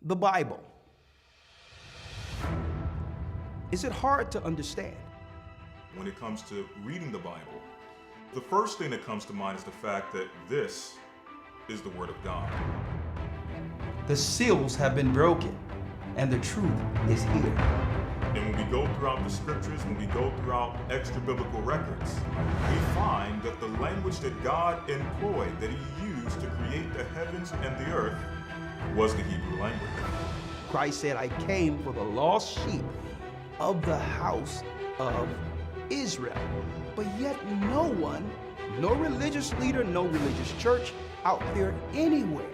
the Bible. Is it hard to understand? When it comes to reading the Bible, the first thing that comes to mind is the fact that this is the Word of God. The seals have been broken, and the truth is here. And when we go throughout the scriptures, when we go throughout extra biblical records, we find that the language that God employed, that He used to create the heavens and the earth, was the Hebrew language. Christ said, I came for the lost sheep of the house of Israel. But yet no one, no religious leader, no religious church out there anywhere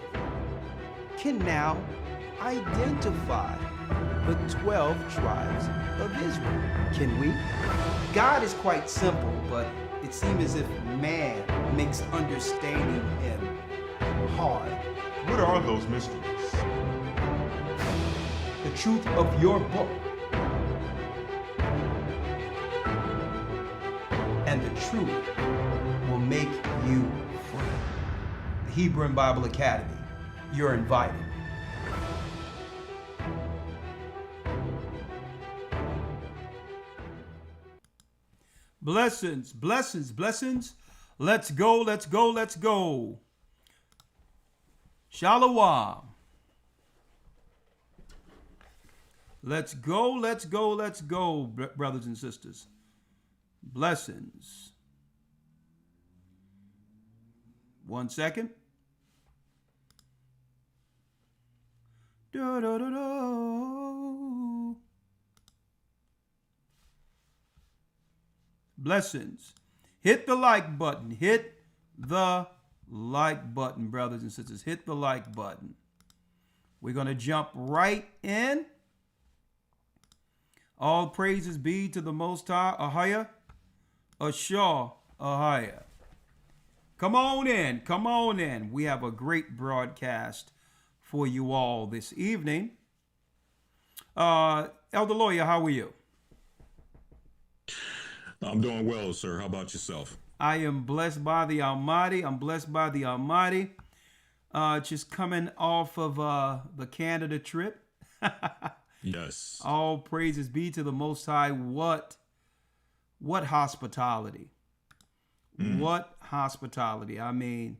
can now identify the 12 tribes of Israel. Can we? God is quite simple, but it seems as if man makes understanding Him hard. What are those mysteries? The truth of your book and the truth will make you free. The Hebrew and Bible Academy, you're invited. Blessings, blessings, blessings. Let's go, let's go, let's go. Shalom. Let's go, let's go, let's go, brothers and sisters. Blessings. 1 second. Da, da, da, da. Blessings. Hit the like button. Hit the like button, brothers and sisters. Hit the like button. We're going to jump right in. All praises be to the Most High. Ahaya, Ashah, Ahaya. Come on in. Come on in. We have a great broadcast for you all this evening. Elder Lawya, how are you? I'm doing well, sir. How about yourself? I am blessed by the Almighty. I'm blessed by the Almighty. Just coming off of the Canada trip. Yes. All praises be to the Most High. What hospitality. What hospitality. I mean,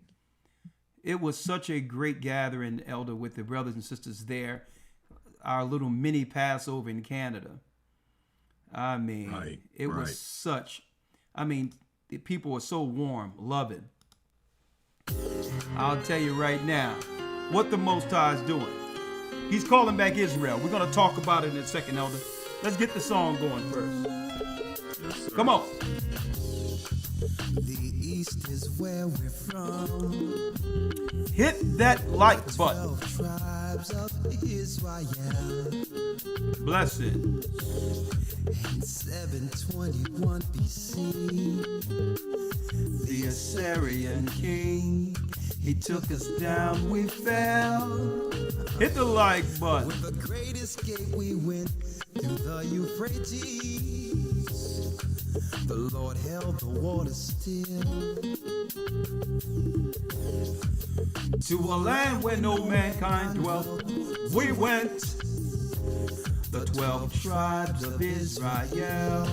it was such a great gathering, Elder, with the brothers and sisters there. Our little mini Passover in Canada. I mean, it was such, the people were so warm, loving. I'll tell you right now, what the Most High is doing. He's calling back Israel. We're going to talk about it in a second, Elder. Let's get the song going first. Yes, Come on. The east is where we're from. Hit that like button. 12 tribes of Israel. Blessings. In 721 BC, The Assyrian king, he took us down, we fell. Hit the like button. with the great escape we went through the Euphrates. The Lord held the water still. To a land where no mankind dwelt, we went. The 12 tribes of Israel.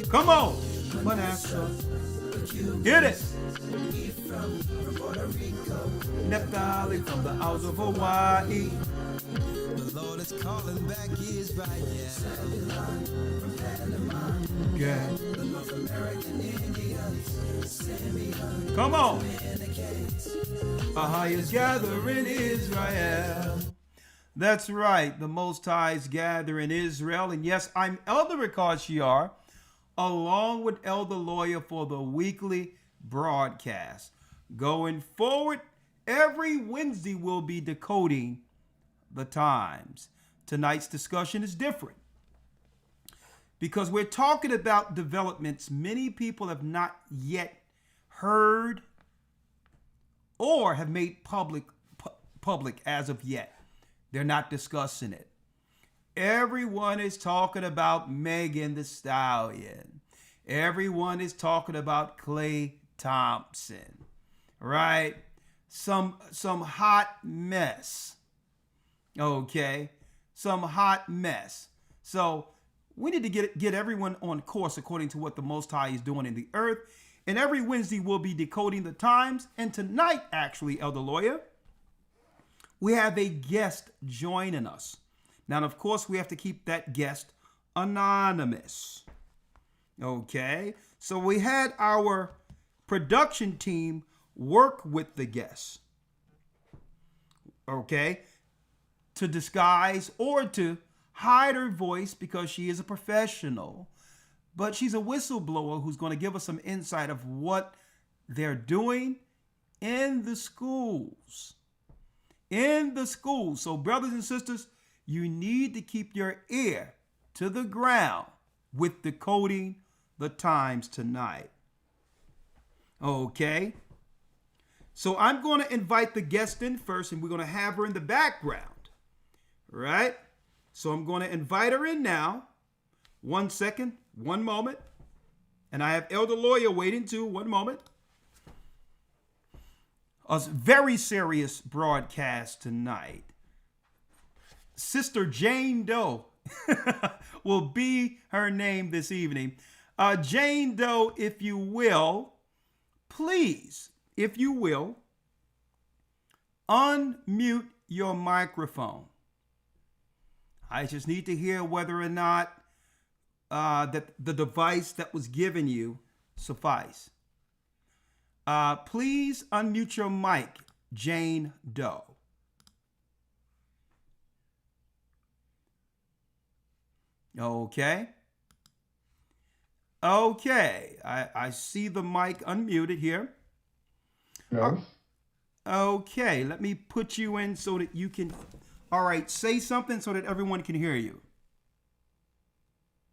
Come on, Manasseh. Hit it. Naphtali from the Isles of Hawaii. The Lord is calling back Israel. Yeah. Come on. Ahaya's gathering Israel. That's right. The Most High's gathering Israel. And yes, I'm Elder Rawchaa, along with Elder Lawya for the weekly broadcast. Going forward, every Wednesday we'll be decoding the times. Tonight's discussion is different because we're talking about developments many people have not yet heard or have made public as of yet. They're not discussing it. Everyone is talking about Megan Thee Stallion. Everyone is talking about Clay Thompson, right? Some hot mess. Okay, some hot mess. So we need to get everyone on course according to what the Most High is doing in the earth. And every Wednesday we'll be decoding the times. And tonight, actually, Elder Lawya, we have a guest joining us. Now, of course, we have to keep that guest anonymous. Okay, so we had our production team work with the guest. Okay, to disguise or to hide her voice because she is a professional. But she's a whistleblower who's going to give us some insight of what they're doing in the schools. In the schools. So, brothers and sisters, you need to keep your ear to the ground with decoding the times tonight. Okay. So I'm going to invite the guest in first, and we're going to have her in the background. Right? So I'm going to invite her in now. 1 second, 1 moment. And I have Elder Lawya waiting too. 1 moment. A very serious broadcast tonight. Sister Jane Doe will be her name this evening. Jane Doe, if you will, please, if you will, unmute your microphone. I just need to hear whether or not that the device that was given you suffice. Please unmute your mic, Jane Doe. Okay. Okay. I see the mic unmuted here. Yes. Okay. Let me put you in so that you can. All right. Say something so that everyone can hear you.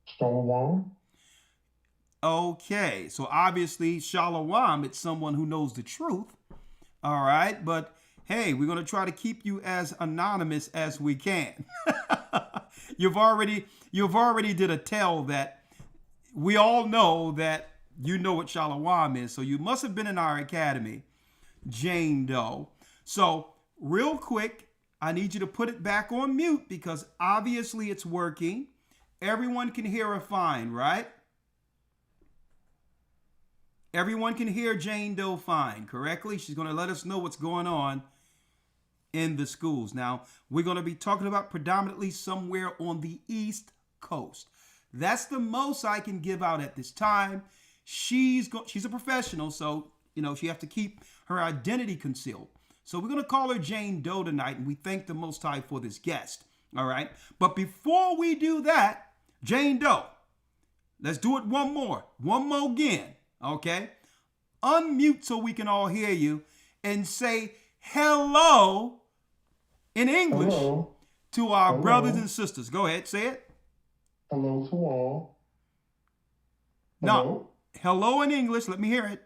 Shalom. Okay. So obviously, Shalom, it's someone who knows the truth. All right. But hey, we're going to try to keep you as anonymous as we can. You've already did a tell that we all know that you know what Shalom is. So you must have been in our academy, Jane Doe. So real quick, I need you to put it back on mute because obviously it's working. Everyone can hear her fine, right? Everyone can hear Jane Doe fine, correctly? She's going to let us know what's going on in the schools. Now, we're going to be talking about predominantly somewhere on the East Coast. That's the most I can give out at this time. She's a professional, so, she have to keep her identity concealed. So we're going to call her Jane Doe tonight, and we thank the Most High for this guest, all right? But before we do that, Jane Doe, let's do it one more again, okay? Unmute so we can all hear you and say hello in English to our brothers and sisters. Go ahead, say it. Hello to all. No, hello in English. Let me hear it.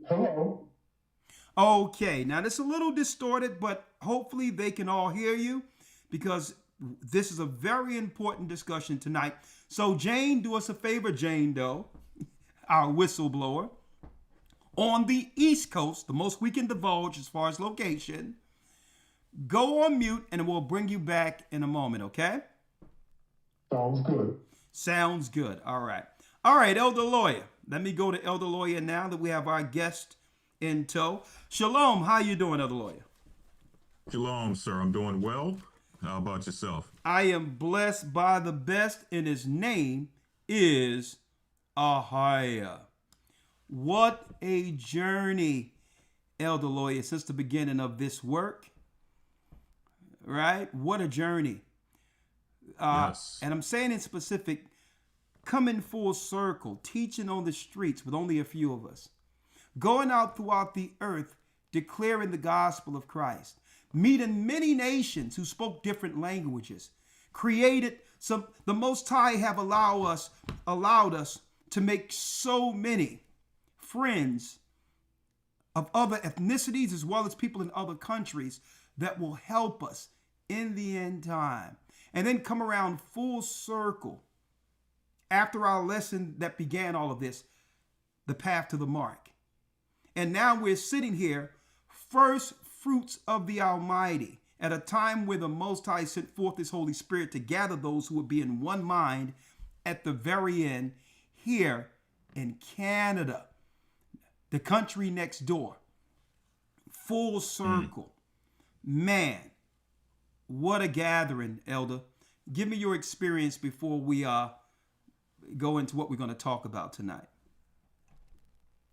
Hello. Okay, now this is a little distorted, but hopefully they can all hear you because this is a very important discussion tonight. So Jane, do us a favor, Jane Doe, our whistleblower. On the East Coast, the most we can divulge as far as location, go on mute and we'll bring you back in a moment, okay? Sounds good. Sounds good. All right. All right, Elder Lawya. Let me go to Elder Lawya now that we have our guest in tow. Shalom. How you doing, Elder Lawya? Shalom, sir. I'm doing well. How about yourself? I am blessed by the best, and his name is Ahaya. What a journey, Elder Lawya, since the beginning of this work. Right? What a journey. Yes. And I'm saying in specific, coming full circle, teaching on the streets with only a few of us, going out throughout the earth, declaring the gospel of Christ, meeting many nations who spoke different languages, created some. The Most High have allowed us to make so many friends of other ethnicities as well as people in other countries that will help us in the end time. And then come around full circle after our lesson that began all of this, the path to the mark. And now we're sitting here, first fruits of the Almighty. at a time where the Most High sent forth his Holy Spirit to gather those who would be in one mind at the very end here in Canada, the country next door. Full circle. Man, what a gathering, Elder. Give me your experience before we go into what we're going to talk about tonight.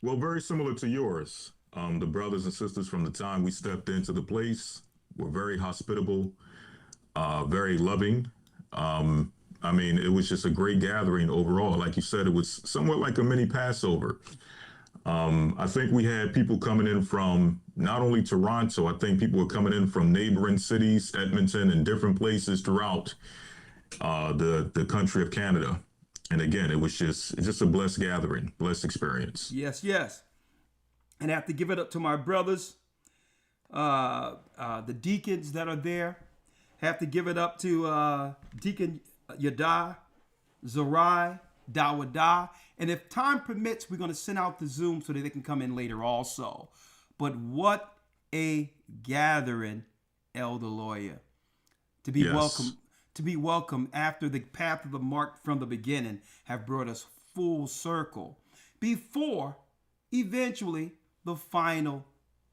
Well, very similar to yours. The brothers and sisters from the time we stepped into the place were very hospitable, very loving. I mean, it was just a great gathering overall. Like you said, it was somewhat like a mini Passover. I think we had people coming in from not only Toronto, I think people were coming in from neighboring cities, Edmonton, and different places throughout the country of Canada. And again, it was just a blessed gathering, blessed experience. Yes, yes. And I have to give it up to my brothers, the deacons that are there. Have to give it up to Deacon Yada, Zarai, Dawada. And if time permits, we're going to send out the Zoom so that they can come in later also. But what a gathering, Elder Lawya. To be welcome. To be welcome after the path of the mark from the beginning have brought us full circle before eventually the final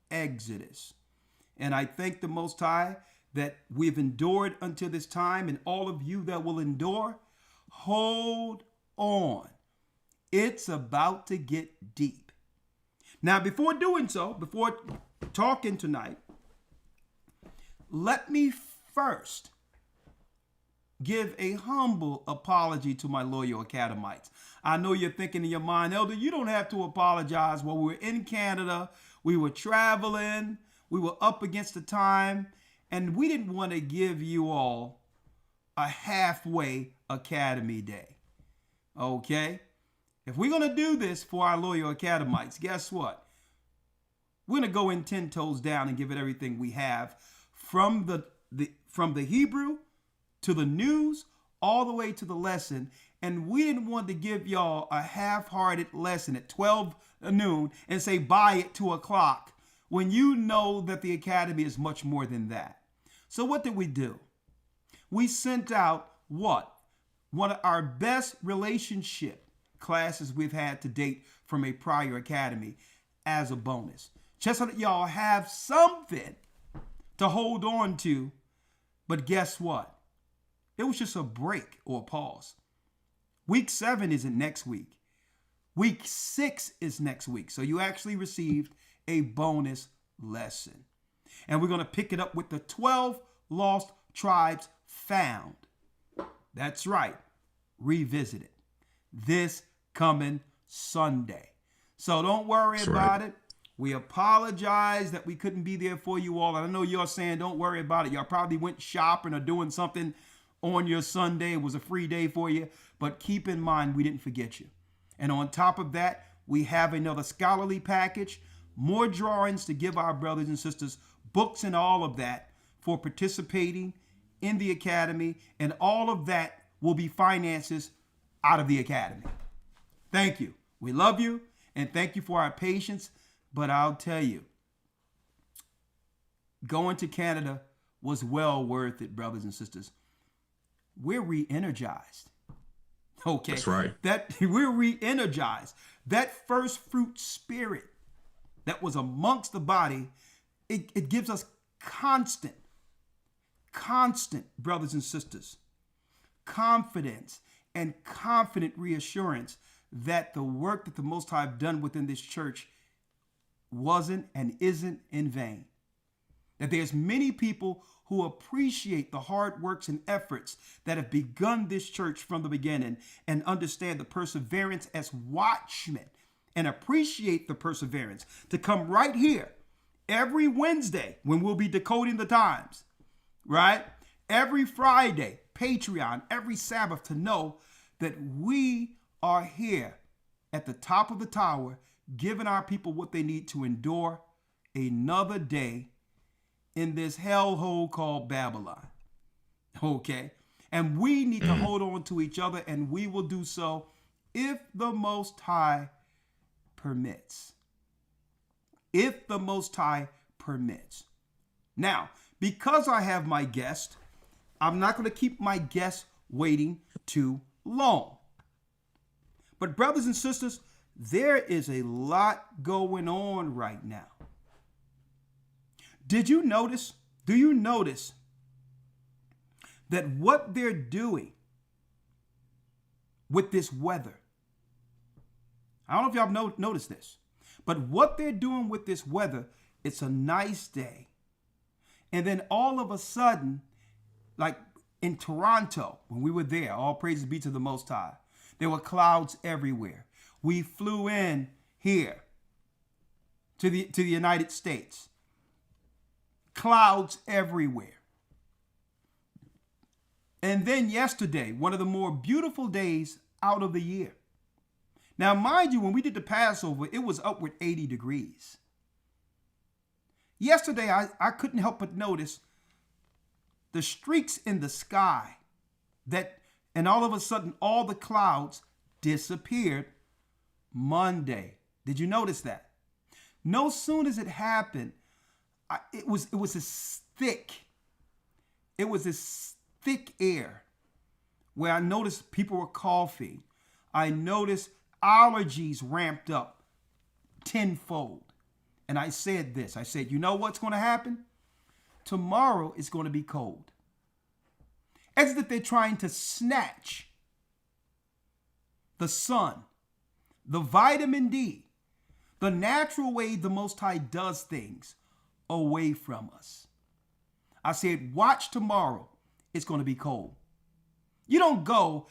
exodus. And I thank the Most High that we've endured until this time, and all of you that will endure, hold on. It's about to get deep. Now, before doing so, before talking tonight, let me first give a humble apology to my loyal Academites. I know you're thinking in your mind, Elder, you don't have to apologize. Well, we were in Canada, we were traveling, we were up against the time, and we didn't want to give you all a halfway Academy Day. Okay? If we're going to do this for our loyal Academites, guess what? We're going to go in 10 toes down and give it everything we have from the Hebrew to the news, all the way to the lesson. And we didn't want to give y'all a half-hearted lesson at 12 noon and say bye at 2 o'clock when you know that the Academy is much more than that. So what did we do? We sent out what? One of our best relationship classes we've had to date from a prior Academy as a bonus. Just so that y'all have something to hold on to. But guess what? It was just a break or a pause. Week 7 isn't next week. Week 6 is next week. So you actually received a bonus lesson. And we're going to pick it up with the 12 lost tribes found. That's right. Revisited. This coming Sunday. So don't worry about it. We apologize that we couldn't be there for you all. And I know you're saying don't worry about it. Y'all probably went shopping or doing something on your Sunday. It was a free day for you. But keep in mind, we didn't forget you. And on top of that, we have another scholarly package, more drawings to give our brothers and sisters, books and all of that for participating in the Academy. And all of that will be finances out of the Academy. Thank you. We love you. And thank you for our patience. But I'll tell you, going to Canada was well worth it, brothers and sisters. We're re-energized. Okay. That's right. We're re-energized. That first fruit spirit that was amongst the body, it gives us constant, brothers and sisters, confidence and confident reassurance that the work that the Most High have done within this church wasn't and isn't in vain. That there's many people who appreciate the hard works and efforts that have begun this church from the beginning and understand the perseverance as watchmen and appreciate the perseverance to come right here every Wednesday when we'll be decoding the times, right? Every Friday, Patreon, every Sabbath, to know that we are here at the top of the tower, giving our people what they need to endure another day in this hellhole called Babylon. Okay? And we need to hold on to each other, and we will do so if the Most High permits. If the Most High permits. Now, because I have my guest, I'm not going to keep my guest waiting too long. But brothers and sisters, there is a lot going on right now. Do you notice that what they're doing with this weather? I don't know if y'all noticed this, but what they're doing with this weather, it's a nice day. And then all of a sudden, like in Toronto, when we were there, all praises be to the Most High, there were clouds everywhere. We flew in here to the United States. Clouds everywhere. And then yesterday, one of the more beautiful days out of the year. Now, mind you, when we did the Passover, it was upward 80 degrees. Yesterday, I couldn't help but notice the streaks in the sky and all of a sudden, all the clouds disappeared Monday. Did you notice that? No sooner as it happened, it was this thick air where I noticed people were coughing. I noticed allergies ramped up tenfold. And I said this, I said, you know what's going to happen? Tomorrow is going to be cold. As if they're trying to snatch the sun, the vitamin D, the natural way the Most High does things away from us. I said, watch tomorrow. It's going to be cold. You don't go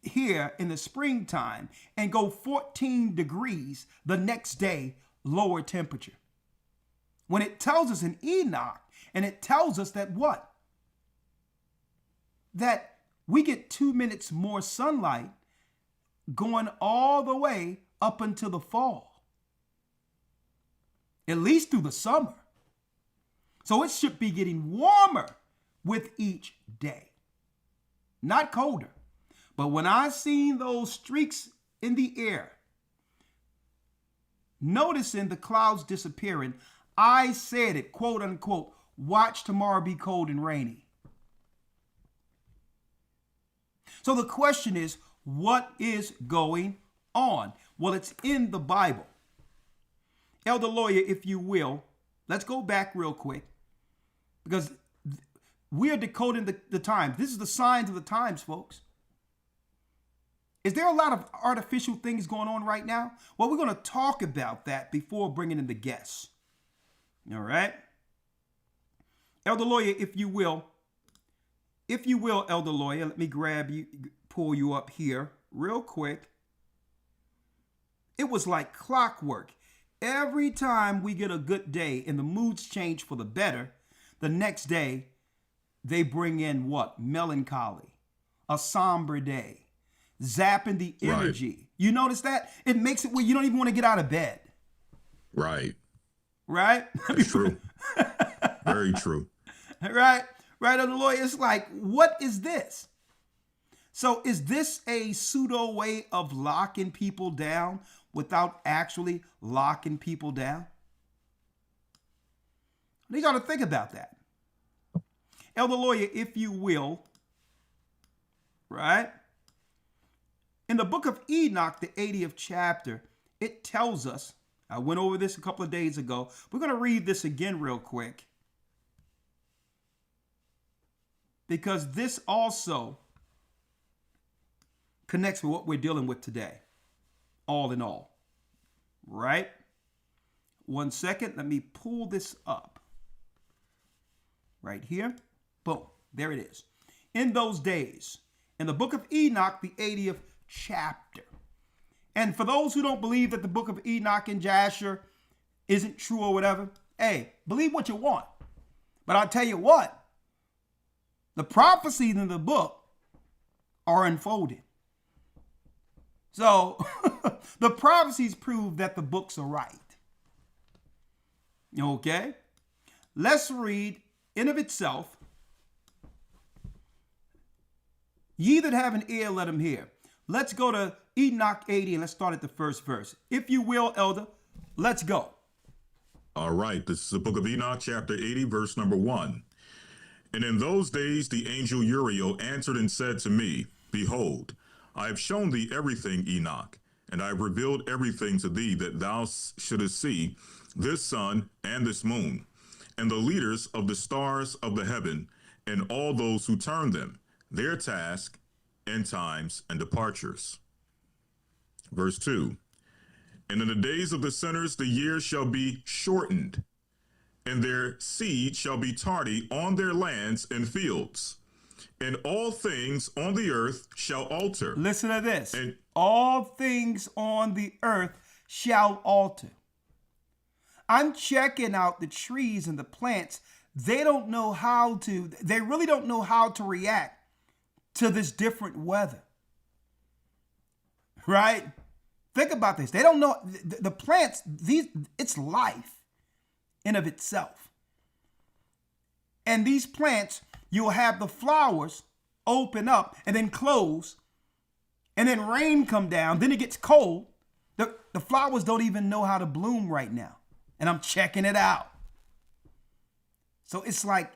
here in the springtime and go 14 degrees the next day, lower temperature. When it tells us in Enoch, and it tells us that what? That we get 2 minutes more sunlight going all the way up until the fall. At least through the summer. So it should be getting warmer with each day. Not colder. But when I seen those streaks in the air, noticing the clouds disappearing, I said it, quote unquote, watch tomorrow be cold and rainy. So the question is, what is going on? Well, it's in the Bible. Elder Lawya, if you will, let's go back real quick because we are decoding the times. This is the signs of the times, folks. Is there a lot of artificial things going on right now? Well, we're going to talk about that before bringing in the guests. All right. Elder Lawya, if you will, Elder Lawya, let me grab you, pull you up here real quick. It was like clockwork. Every time we get a good day and the moods change for the better, the next day they bring in what? Melancholy, a somber day, zapping the energy. Right. You notice that? It makes it where you don't even want to get out of bed. Right. Right? That's true. Very true. Right? Right, on the Lawya. It's like, what is this? So is this a pseudo way of locking people down without actually locking people down? I need y'all to think about that. Elder Lawya, if you will, right? In the book of Enoch, the 80th chapter, it tells us, I went over this a couple of days ago. We're going to read this again real quick. Because this also connects with what we're dealing with today. All in all. Right? 1 second. Let me pull this up. Right here. Boom. There it is. In those days, in the book of Enoch, the 80th chapter. And for those who don't believe that the book of Enoch and Jasher isn't true or whatever, hey, believe what you want. But I'll tell you what. The prophecies in the book are unfolded. So the prophecies prove that the books are right. Okay? Let's read in of itself. Ye that have an ear, let him hear. Let's go to Enoch 80 and let's start at the first verse. If you will, Elder, let's go. All right. This is the book of Enoch, chapter 80, verse number 1. And in those days the angel Uriel answered and said to me, Behold, I have shown thee everything, Enoch, and I have revealed everything to thee, that thou shouldest see this sun and this moon, and the leaders of the stars of the heaven, and all those who turn them, their task, and times, and departures. Verse 2, And in the days of the sinners the years shall be shortened, and their seed shall be tardy on their lands and fields, and all things on the earth shall alter. Listen to this. And all things on the earth shall alter. I'm checking out the trees and the plants. They really don't know how to react to this different weather. Right? Think about this. They don't know the plants, it's life in of itself. And these plants, you'll have the flowers open up and then close, and then rain come down, then it gets cold. The flowers don't even know how to bloom right now. And I'm checking it out. So it's like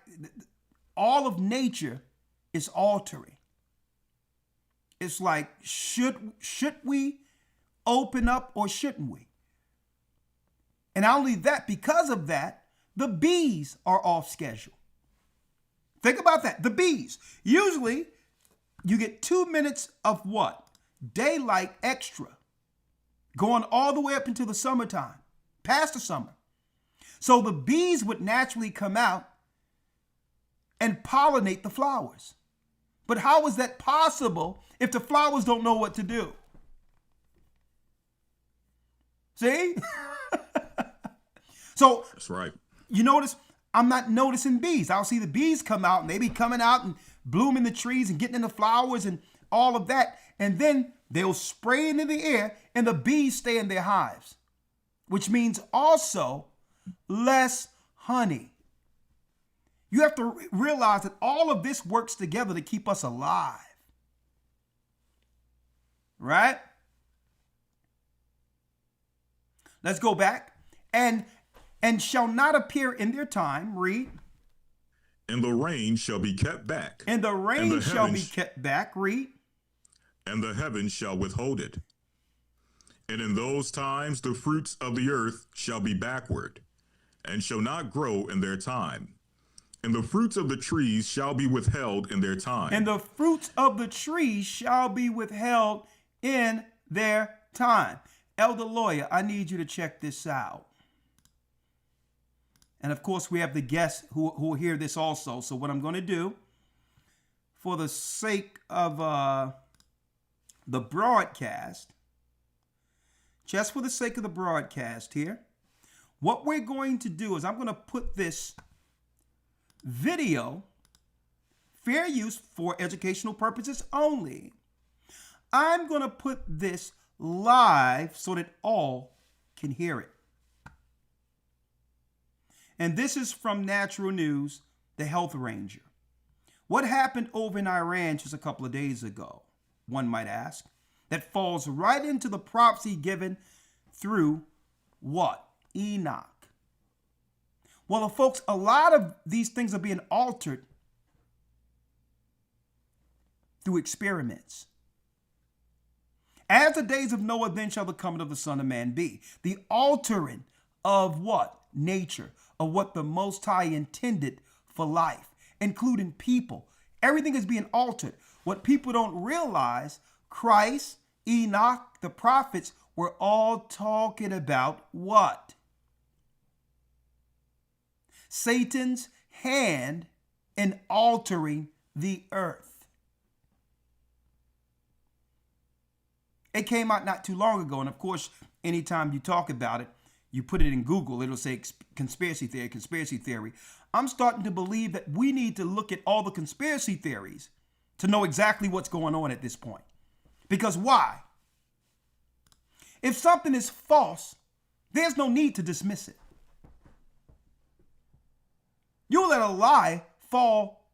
all of nature is altering. It's like, should we open up or shouldn't we? And not only that, because of that, the bees are off schedule. Think about that. The bees. Usually, you get 2 minutes of what? Daylight extra. Going all the way up into the summertime. Past the summer. So the bees would naturally come out and pollinate the flowers. But how is that possible if the flowers don't know what to do? See? So that's right. You notice I'm not noticing bees. I'll see the bees come out and they be coming out and blooming the trees and getting in the flowers and all of that. And then they'll spray into the air and the bees stay in their hives, which means also less honey. You have to realize that all of this works together to keep us alive. Right? Let's go back. And shall not appear in their time. Read. And the rain shall be kept back. And the rain shall be kept back. Read. And the heavens shall withhold it. And in those times the fruits of the earth shall be backward, and shall not grow in their time. And the fruits of the trees shall be withheld in their time. And the fruits of the trees shall be withheld in their time. Elder Lawya, I need you to check this out. And of course, we have the guests who will hear this also. So what I'm going to do, for the sake of the broadcast, just for the sake of the broadcast here, what we're going to do is I'm going to put this video, fair use for educational purposes only. I'm going to put this live so that all can hear it. And this is from Natural News, the Health Ranger. What happened over in Iran just a couple of days ago, one might ask, that falls right into the prophecy given through what? Enoch. Well, folks, a lot of these things are being altered through experiments. As the days of Noah, then shall the coming of the Son of Man be. The altering of what? Nature, of what the Most High intended for life, including people. Everything is being altered. What people don't realize, Christ, Enoch, the prophets were all talking about what? Satan's hand in altering the earth. It came out not too long ago, and of course, anytime you talk about it, you put it in Google, it'll say conspiracy theory, conspiracy theory. I'm starting to believe that we need to look at all the conspiracy theories to know exactly what's going on at this point. Because why? If something is false, there's no need to dismiss it. You'll let a lie fall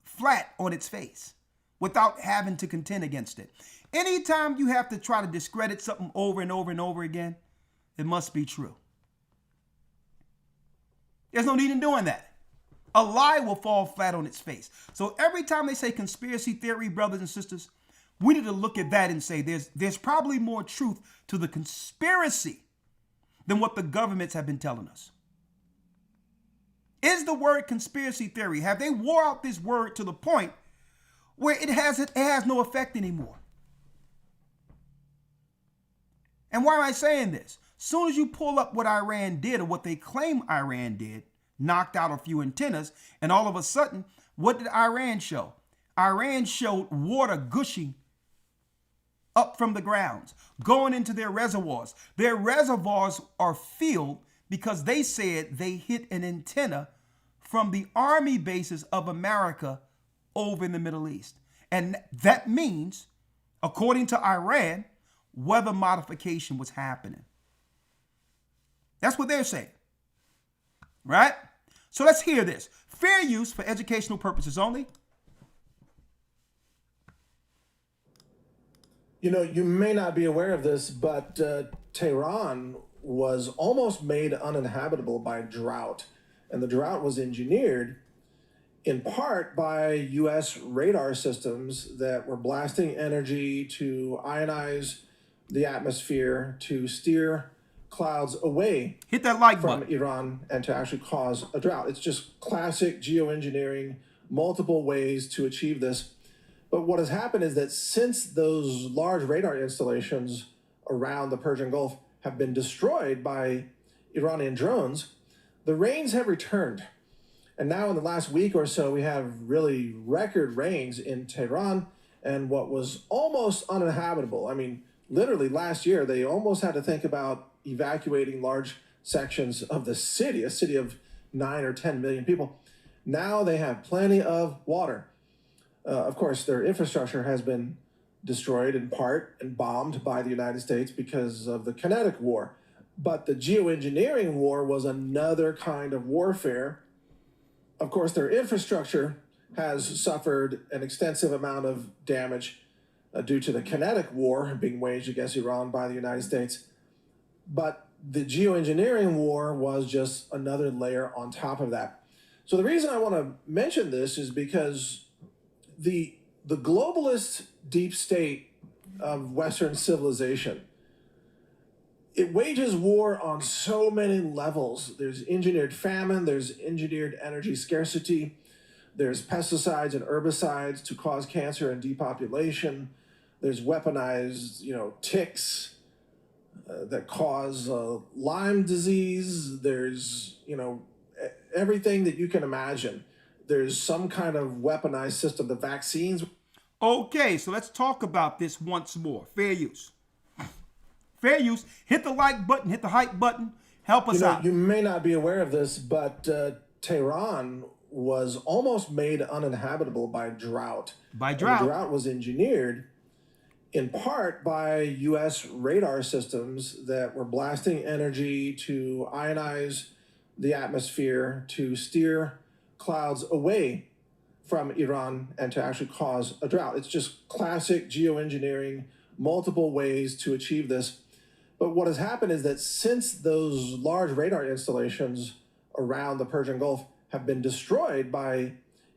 flat on its face without having to contend against it. Anytime you have to try to discredit something over and over and over again, it must be true. There's no need in doing that. A lie will fall flat on its face. So every time they say conspiracy theory, brothers and sisters, we need to look at that and say there's probably more truth to the conspiracy than what the governments have been telling us. Is the word conspiracy theory, have they wore out this word to the point where it has no effect anymore? And why am I saying this? Soon as you pull up what Iran did or what they claim Iran did, knocked out a few antennas, and all of a sudden, what did Iran show? Iran showed water gushing up from the grounds, going into their reservoirs. Their reservoirs are filled because they said they hit an antenna from the army bases of America over in the Middle East. And that means, according to Iran, weather modification was happening. That's what they're saying, right? So let's hear this. Fair use for educational purposes only. You know, you may not be aware of this, but Tehran was almost made uninhabitable by drought. And the drought was engineered in part by U.S. radar systems that were blasting energy to ionize the atmosphere, to steer clouds away Hit that like from button. Iran and to actually cause a drought. It's just classic geoengineering, multiple ways to achieve this. But what has happened is that since those large radar installations around the Persian Gulf have been destroyed by Iranian drones, the rains have returned. And now in the last week or so, we have really record rains in Tehran and what was almost uninhabitable. I mean, literally last year, they almost had to think about evacuating large sections of the city, a city of 9 or 10 million people. Now they have plenty of water. Of course, their infrastructure has been destroyed in part and bombed by the United States because of the kinetic war. But the geoengineering war was another kind of warfare. Of course, their infrastructure has suffered an extensive amount of damage due to the kinetic war being waged against Iran by the United States. But the geoengineering war was just another layer on top of that. So the reason I want to mention this is because the globalist deep state of Western civilization, it wages war on so many levels. There's engineered famine, there's engineered energy scarcity, there's pesticides and herbicides to cause cancer and depopulation, there's weaponized, ticks that cause Lyme disease, there's, everything that you can imagine. There's some kind of weaponized system, the vaccines. Okay, so let's talk about this once more. Fair use. Fair use. Hit the like button, hit the hype button. Help us out. You may not be aware of this, but Tehran was almost made uninhabitable by drought. By drought? And the drought was engineered in part by U.S. radar systems that were blasting energy to ionize the atmosphere, to steer clouds away from Iran and to actually cause a drought. It's just classic geoengineering, multiple ways to achieve this. But what has happened is that since those large radar installations around the Persian Gulf have been destroyed by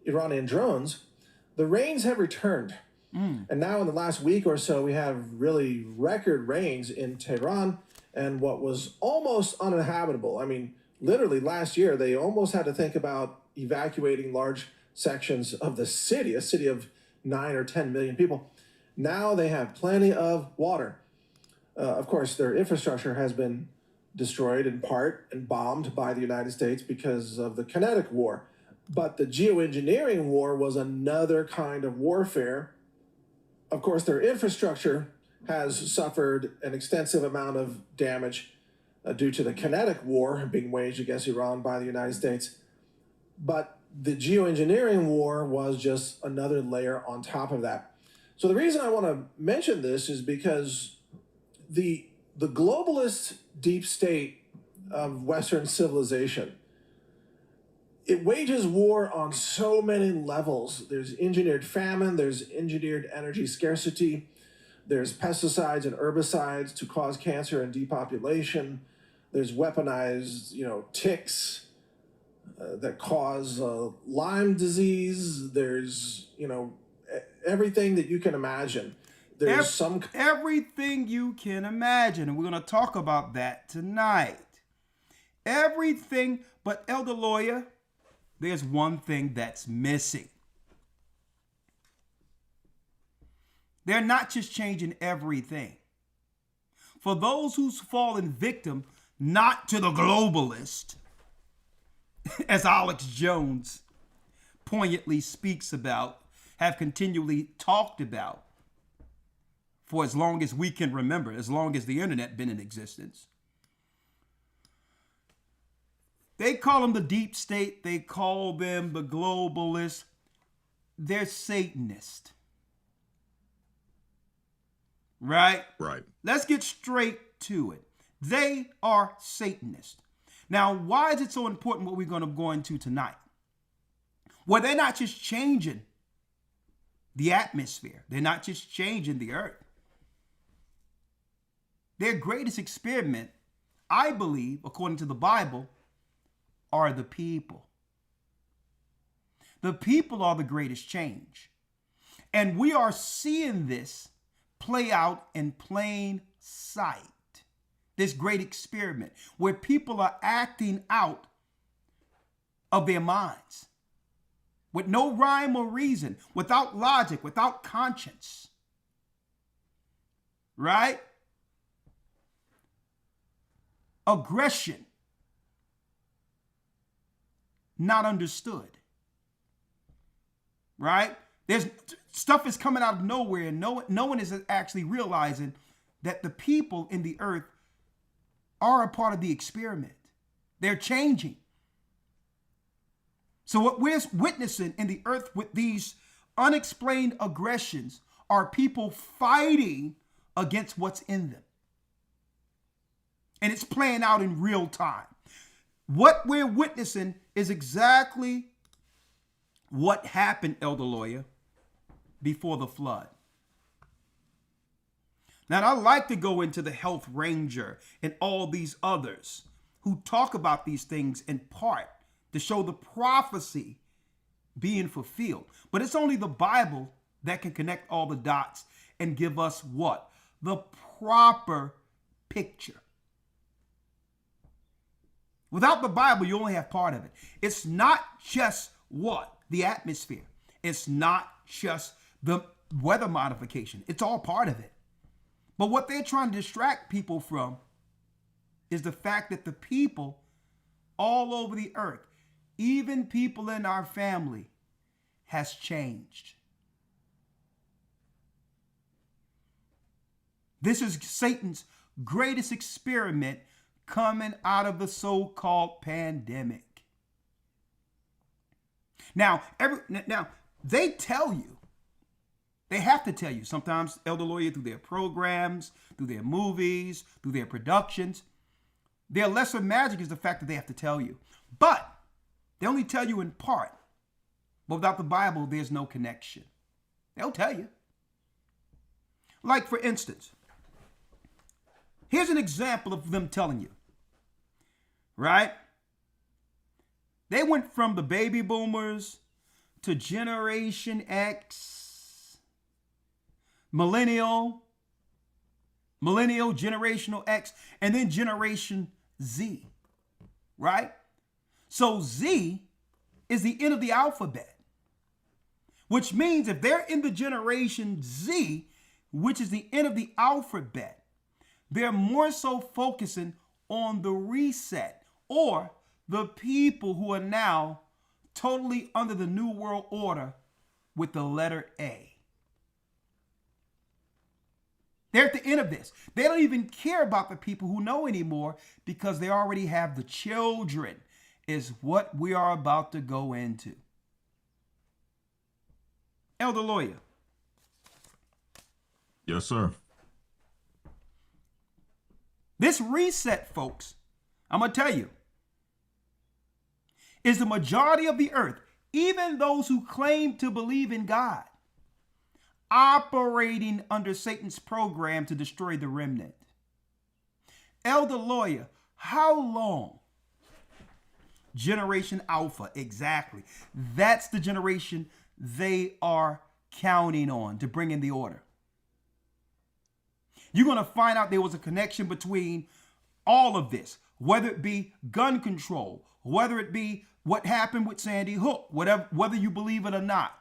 Iranian drones, the rains have returned. And now in the last week or so, we have really record rains in Tehran and what was almost uninhabitable. I mean, literally last year, they almost had to think about evacuating large sections of the city, a city of 9 or 10 million people. Now they have plenty of water. Of course, their infrastructure has been destroyed in part and bombed by the United States because of the kinetic war. But the geoengineering war was another kind of warfare. Of course, their infrastructure has suffered an extensive amount of damage due to the kinetic war being waged against Iran by the United States. But the geoengineering war was just another layer on top of that. So the reason I want to mention this is because the globalist deep state of Western civilization, it wages war on so many levels. There's engineered famine, there's engineered energy scarcity, there's pesticides and herbicides to cause cancer and depopulation, there's weaponized, ticks that cause Lyme disease. There's, everything that you can imagine. There's everything you can imagine, and we're going to talk about that tonight. Everything, but Elder Lawya, there's one thing that's missing. They're not just changing everything. For those who's fallen victim, not to the globalist, as Alex Jones poignantly speaks about, have continually talked about for as long as we can remember, as long as the internet been in existence. They call them the deep state. They call them the globalists. They're Satanist. Right? Right. Let's get straight to it. They are Satanists. Now, why is it so important what we're going to go into tonight? Well, they're not just changing the atmosphere. They're not just changing the earth. Their greatest experiment, I believe, according to the Bible, are the people. The people are the greatest change. And we are seeing this play out in plain sight. This great experiment where people are acting out of their minds with no rhyme or reason, without logic, without conscience. Right? Aggression, not understood. Right? There's stuff is coming out of nowhere, and no one is actually realizing that the people in the earth are a part of the experiment. They're changing. So what we're witnessing in the earth with these unexplained aggressions are people fighting against what's in them. And it's playing out in real time. What we're witnessing is exactly what happened, Elder Lawya, before the flood. Now, I like to go into the Health Ranger and all these others who talk about these things in part to show the prophecy being fulfilled. But it's only the Bible that can connect all the dots and give us what? The proper picture. Without the Bible, you only have part of it. It's not just what? The atmosphere. It's not just the weather modification. It's all part of it. But what they're trying to distract people from is the fact that the people all over the earth, even people in our family, has changed. This is Satan's greatest experiment coming out of the so-called pandemic. Now, they tell you, they have to tell you, sometimes, Elder Lawya, through their programs, through their movies, through their productions, their lesser magic is the fact that they have to tell you. But they only tell you in part. But without the Bible, there's no connection. They'll tell you. Like, for instance, here's an example of them telling you, right? They went from the baby boomers to Generation X, millennial, generational X, and then Generation Z, right? So Z is the end of the alphabet, which means if they're in the Generation Z, which is the end of the alphabet, they're more so focusing on the reset, or the people who are now totally under the New World Order with the letter A. They're at the end of this. They don't even care about the people who know anymore because they already have the children, is what we are about to go into. Elder Lawya. Yes, sir. This reset, folks, I'm going to tell you, is the majority of the earth, even those who claim to believe in God, operating under Satan's program to destroy the remnant. Elder Lawya, how long Generation Alpha, exactly. That's the generation they are counting on to bring in the order. You're going to find out there was a connection between all of this, whether it be gun control, whether it be what happened with Sandy Hook, whether you believe it or not.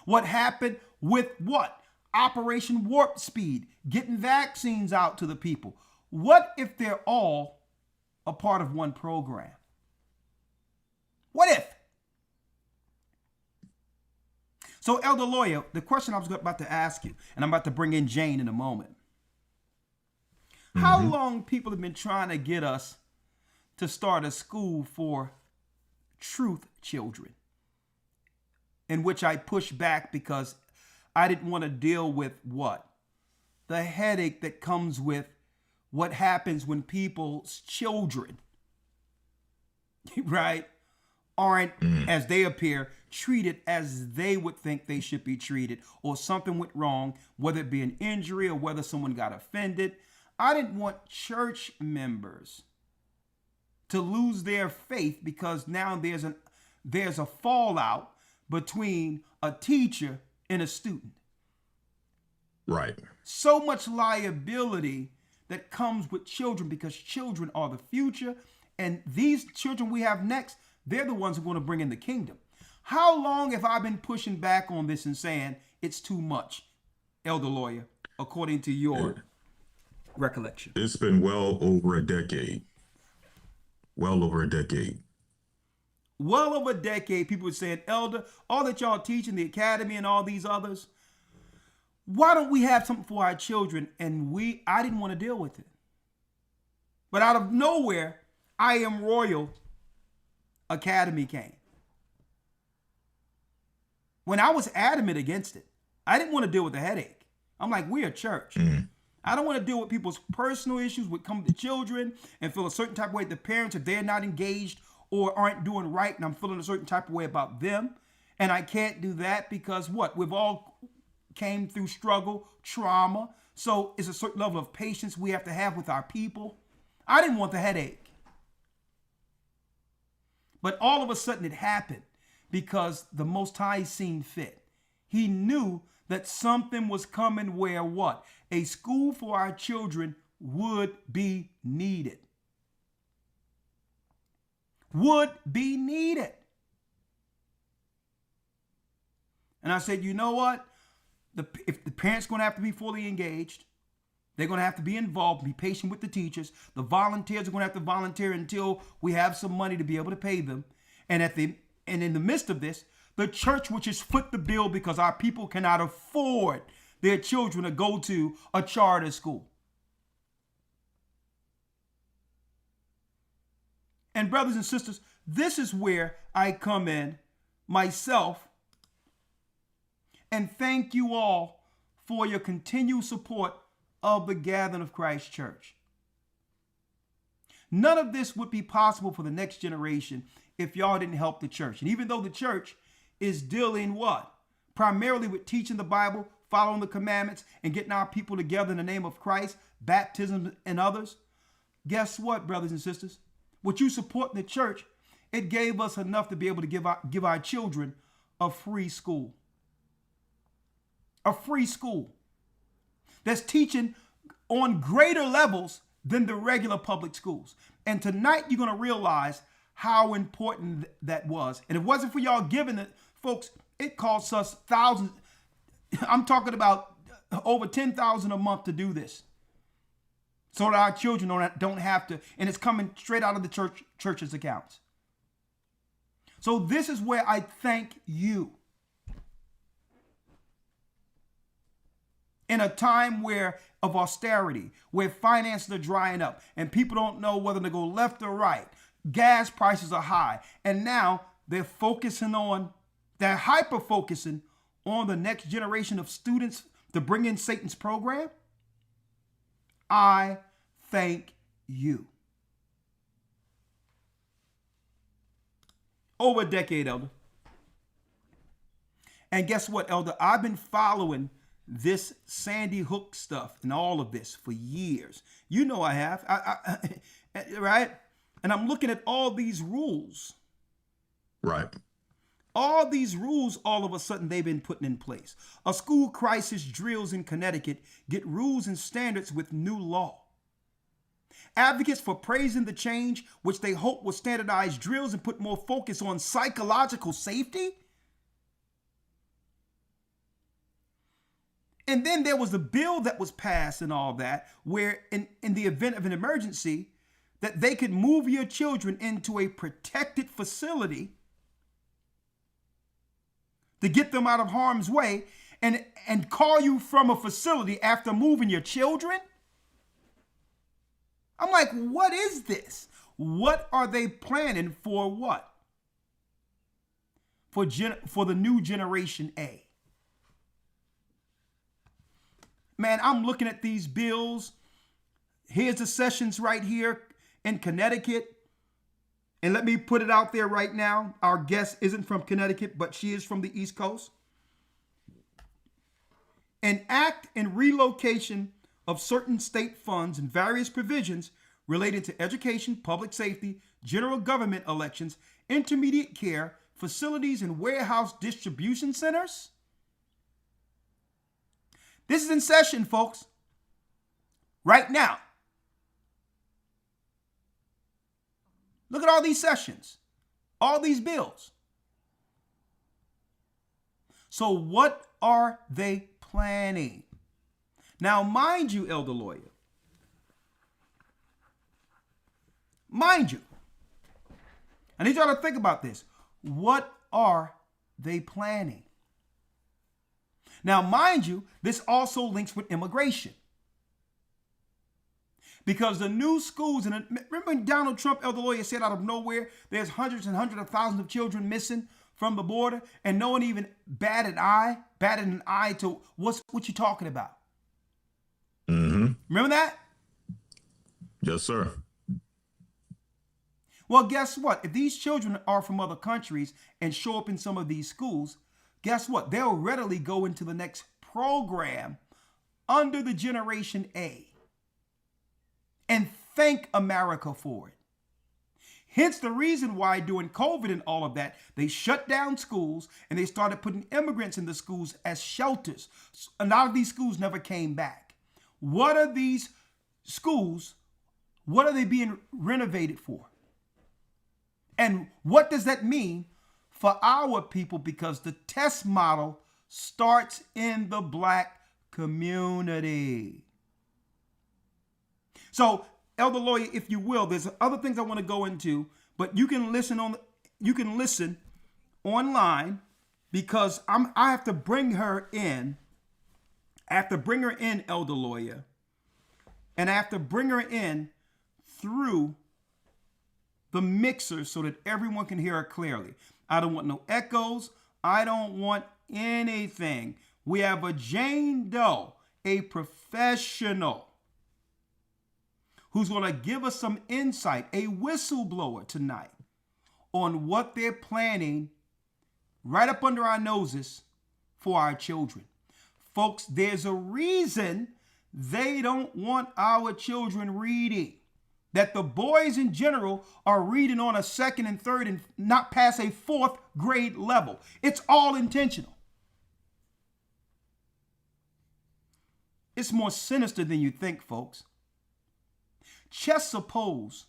What happened with what? Operation Warp Speed, getting vaccines out to the people. What if they're all a part of one program? What if? So, Elder Lawya, the question I was about to ask you, and I'm about to bring in Jane in a moment. How long people have been trying to get us to start a school for truth children, in which I pushed back because I didn't want to deal with what? The headache that comes with what happens when people's children, right, aren't, as they appear, treated as they would think they should be treated, or something went wrong, whether it be an injury or whether someone got offended. I didn't want church members to lose their faith because now there's a fallout between a teacher and a student. Right. So much liability that comes with children because children are the future, and these children we have next, they're the ones who are going to bring in the kingdom. How long have I been pushing back on this and saying it's too much, Elder Lawya, according to your recollection? It's been well over a decade. Well over a decade. Well over a decade, people were saying, Elder, all that y'all teach in the academy and all these others, why don't we have something for our children? And I didn't want to deal with it. But out of nowhere, I Am Royal Academy came. When I was adamant against it, I didn't want to deal with the headache. I'm like, we're a church. I don't want to deal with people's personal issues when it comes to children and feel a certain type of way. The parents, if they're not engaged or aren't doing right, and I'm feeling a certain type of way about them. And I can't do that because what? We've all came through struggle, trauma. So it's a certain level of patience we have to have with our people. I didn't want the headache. But all of a sudden it happened because the Most High seen fit. He knew that something was coming where what? A school for our children would be needed. Would be needed. And I said, you know what? If the parents going to have to be fully engaged, they're going to have to be involved, be patient with the teachers. The volunteers are going to have to volunteer until we have some money to be able to pay them. And in the midst of this, the church, which has foot the bill because our people cannot afford their children to go to a charter school. And brothers and sisters, this is where I come in myself and thank you all for your continued support of the Gathering of Christ Church. None of this would be possible for the next generation if y'all didn't help the church. And even though the church is dealing what? Primarily with teaching the Bible, following the commandments, and getting our people together in the name of Christ, baptism and others. Guess what, brothers and sisters? What you support in the church, it gave us enough to be able to give our children a free school. A free school that's teaching on greater levels than the regular public schools. And tonight you're going to realize how important that was. And if it wasn't for y'all giving it, folks, it costs us thousands. I'm talking about over $10,000 a month to do this. So that our children don't have to, and it's coming straight out of the church's accounts. So this is where I thank you. In a time of austerity, where finances are drying up and people don't know whether to go left or right, gas prices are high, and now they're hyper-focusing on the next generation of students to bring in Satan's program. I thank you. Over a decade, Elder. And guess what, Elder? I've been following this Sandy Hook stuff and all of this for years. You know I have. Right? And I'm looking at all these rules Right. All these rules, all of a sudden, they've been put in place. A school crisis drills in Connecticut get rules and standards with new law. Advocates for praising the change, which they hope will standardize drills and put more focus on psychological safety. And then there was a bill that was passed and all that, where in the event of an emergency, that they could move your children into a protected facility to get them out of harm's way and call you from a facility after moving your children. I'm like, what is this? What are they planning for what? For the new generation A. Man, I'm looking at these bills. Here's the sessions right here in Connecticut. And let me put it out there right now. Our guest isn't from Connecticut, but she is from the East Coast. An act and relocation of certain state funds and various provisions related to education, public safety, general government elections, intermediate care, facilities, and warehouse distribution centers. This is in session, folks, right now. Look at all these sessions, all these bills. So what are they planning? Now, mind you, Elder Lawya, mind you, I need y'all to think about this. What are they planning? Now, mind you, this also links with immigration. Because the new schools, and remember when Donald Trump, Elder Lawya, said out of nowhere, there's hundreds and hundreds of thousands of children missing from the border, and no one even batted an eye to what you talking about. Mm-hmm. Remember that? Yes, sir. Well, guess what? If these children are from other countries and show up in some of these schools, guess what? They'll readily go into the next program under the Generation A and thank America for it. Hence the reason why during COVID and all of that, they shut down schools and they started putting immigrants in the schools as shelters. A lot of these schools never came back. What are these schools? What are they being renovated for? And what does that mean for our people? Because the test model starts in the Black community. So, Elder Lawya, if you will, there's other things I want to go into, but you can listen online because I have to bring her in. I have to bring her in, Elder Lawya, and I have to bring her in through the mixer so that everyone can hear her clearly. I don't want no echoes. I don't want anything. We have a Jane Doe, a professional, who's going to give us some insight, a whistleblower tonight, on what they're planning right up under our noses for our children. Folks, there's a reason they don't want our children reading. That the boys in general are reading on a second and third and not past a fourth grade level. It's all intentional. It's more sinister than you think, folks. Just suppose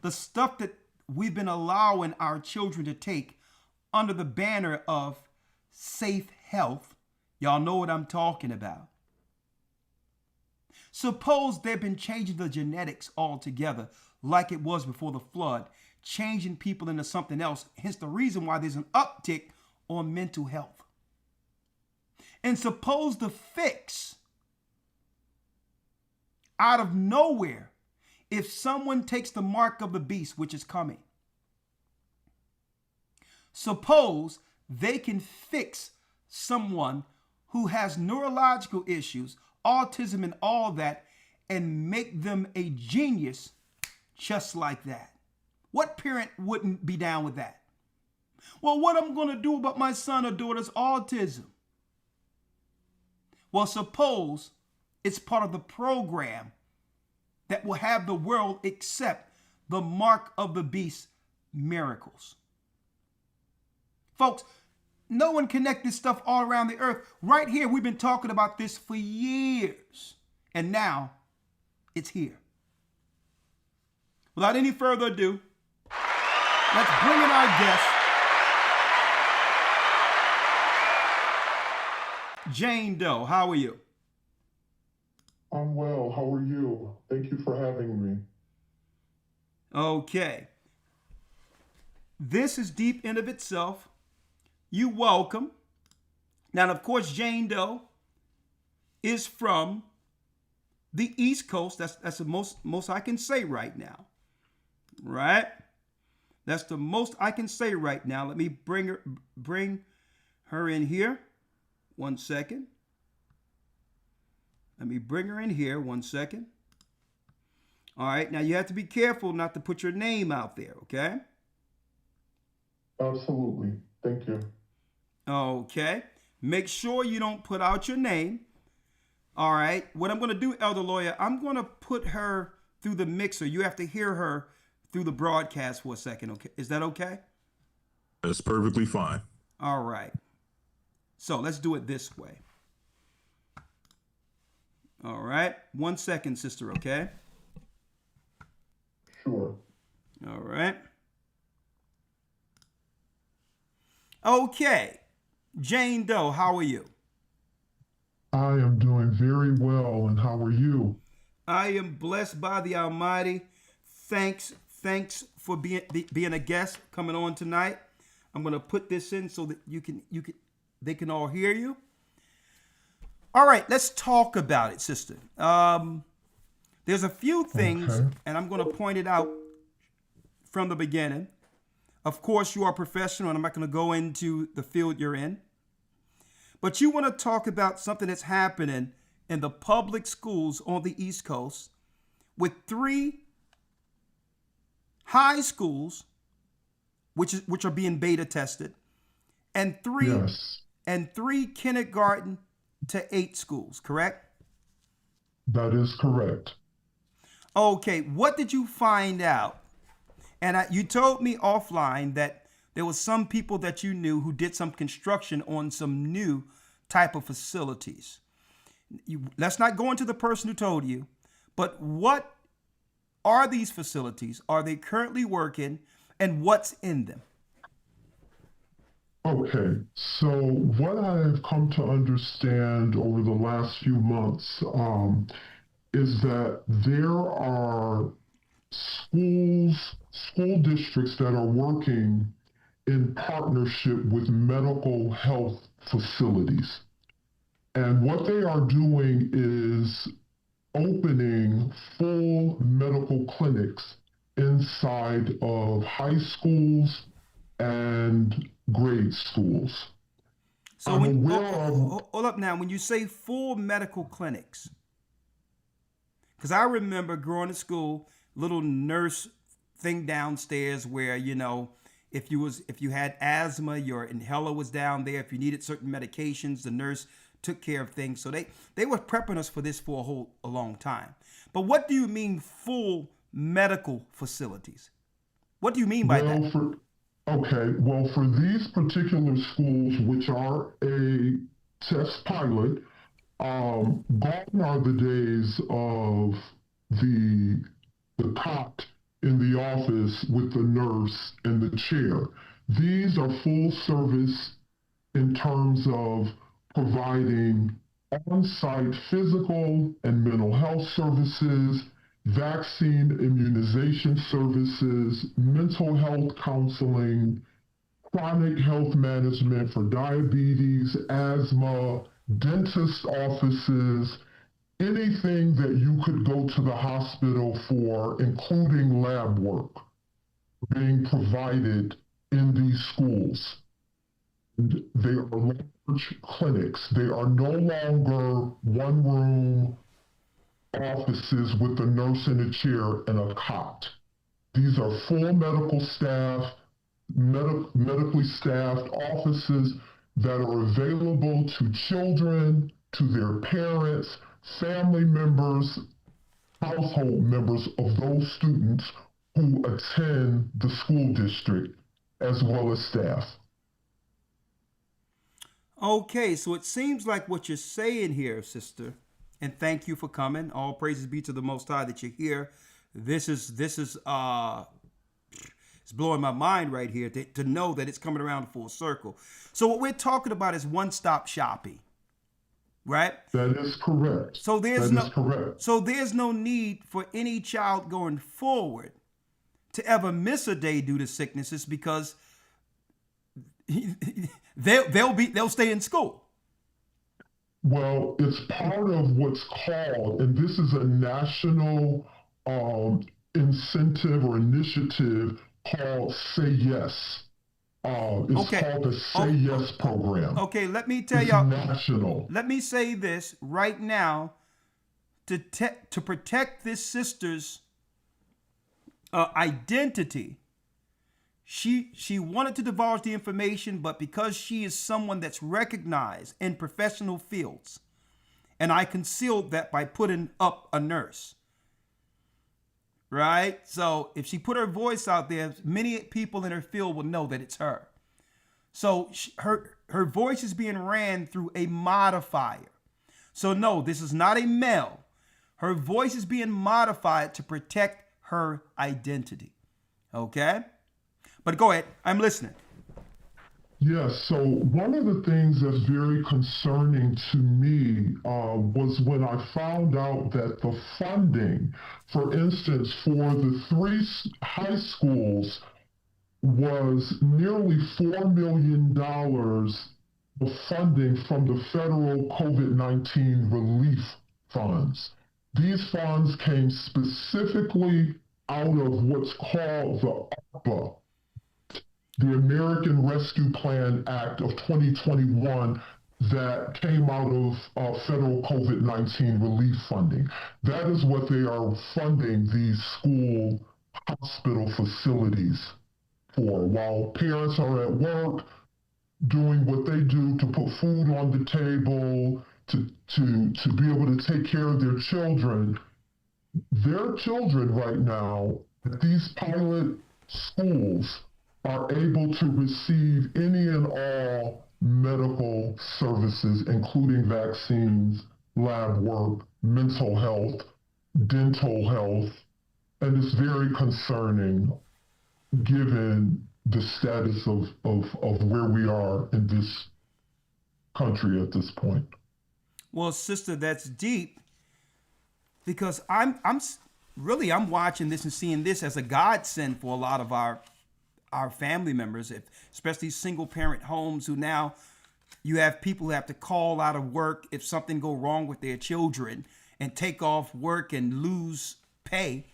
the stuff that we've been allowing our children to take under the banner of safe health. Y'all know what I'm talking about. Suppose they've been changing the genetics altogether like it was before the flood, changing people into something else. Hence the reason why there's an uptick on mental health. And suppose the fix out of nowhere, if someone takes the mark of the beast, which is coming, suppose they can fix someone who has neurological issues, autism and all that, and make them a genius just like that. What parent wouldn't be down with that? Well, what am I going to do about my son or daughter's autism? Well, suppose it's part of the program that will have the world accept the mark of the beast miracles. Folks, no one connect this stuff all around the earth. Right here, we've been talking about this for years. And now, it's here. Without any further ado, let's bring in our guest, Jane Doe. How are you? I'm well. How are you? Thank you for having me. Okay. This is deep in of itself. You welcome. Now, of course, Jane Doe is from the East Coast. That's the most I can say right now. Right? That's the most I can say right now. Let me bring her in here. 1 second. Let me bring her in here. 1 second. All right. Now you have to be careful not to put your name out there. Okay. Absolutely. Thank you. Okay. Make sure you don't put out your name. All right. What I'm going to do, Elder Lawya, I'm going to put her through the mixer. You have to hear her through the broadcast for a second. Okay. Is that okay? That's perfectly fine. All right. So let's do it this way. All right. 1 second, sister. Okay. Sure. All right. Okay. Jane Doe, how are you? I am doing very well, and how are you? I am blessed by the Almighty. Thanks for being a guest coming on tonight. I'm going to put this in so that they can all hear you. All right, let's talk about it, sister. There's a few things, Okay. and I'm going to point it out from the beginning. Of course, you are a professional, and I'm not going to go into the field you're in. But you want to talk about something that's happening in the public schools on the East Coast with 3 high schools, which are being beta tested, and 3 Yes, kindergarten to 8 schools, correct? that is correct. Okay, what did you find out? And you told me offline that there was some people that you knew who did some construction on some new type of facilities. Let's not go into the person who told you, but what are these facilities? Are they currently working, and what's in them? Okay, so what I've come to understand over the last few months is that there are school districts that are working in partnership with medical health facilities. And what they are doing is opening full medical clinics inside of high schools and grade schools. So hold up now, when you say full medical clinics, because I remember growing to school, little nurse thing downstairs where, if you had asthma, your inhaler was down there. If you needed certain medications, the nurse took care of things. So they were prepping us for this for a long time. But what do you mean full medical facilities? What do you mean by that? For these particular schools, which are a test pilot, gone are the days of the cot in the office with the nurse and the chair. These are full service in terms of providing on-site physical and mental health services, vaccine immunization services, mental health counseling, chronic health management for diabetes, asthma, dentist offices, anything that you could go to the hospital for, including lab work, being provided in these schools. And they are large clinics. They are no longer one-room offices with a nurse in a chair and a cot. These are full medical staff, medically staffed offices that are available to children, to their parents, family members, household members of those students who attend the school district, as well as staff. Okay, so it seems like what you're saying here, sister, and thank you for coming. All praises be to the Most High that you're here. This is it's blowing my mind right here to know that it's coming around full circle. So what we're talking about is one-stop shopping, right? That is correct. So there's correct. So there's no need for any child going forward to ever miss a day due to sicknesses because they'll stay in school. Well, it's part of what's called, and this is a national incentive or initiative called Say Yes. It's called the Say Yes program. Okay, let me tell it's y'all. National. Let me say this right now to protect this sister's identity. She wanted to divulge the information, but because she is someone that's recognized in professional fields, and I concealed that by putting up a nurse. Right? So if she put her voice out there, many people in her field will know that it's her. So her voice is being ran through a modifier. So no, this is not a male. Her voice is being modified to protect her identity. Okay? But go ahead. I'm listening. Yes, so one of the things that's very concerning to me was when I found out that the funding, for instance, for the 3 high schools was nearly $4 million of funding from the federal COVID-19 relief funds. These funds came specifically out of what's called the ARPA, the American Rescue Plan Act of 2021 that came out of federal COVID-19 relief funding. That is what they are funding these school hospital facilities for. While parents are at work doing what they do to put food on the table, to be able to take care of their children right now at these pilot schools are able to receive any and all medical services, including vaccines, lab work, mental health, dental health, and it's very concerning given the status of where we are in this country at this point. Well, sister, that's deep because I'm watching this and seeing this as a godsend for a lot of our family members, especially single parent homes who now you have people who have to call out of work if something go wrong with their children and take off work and lose pay.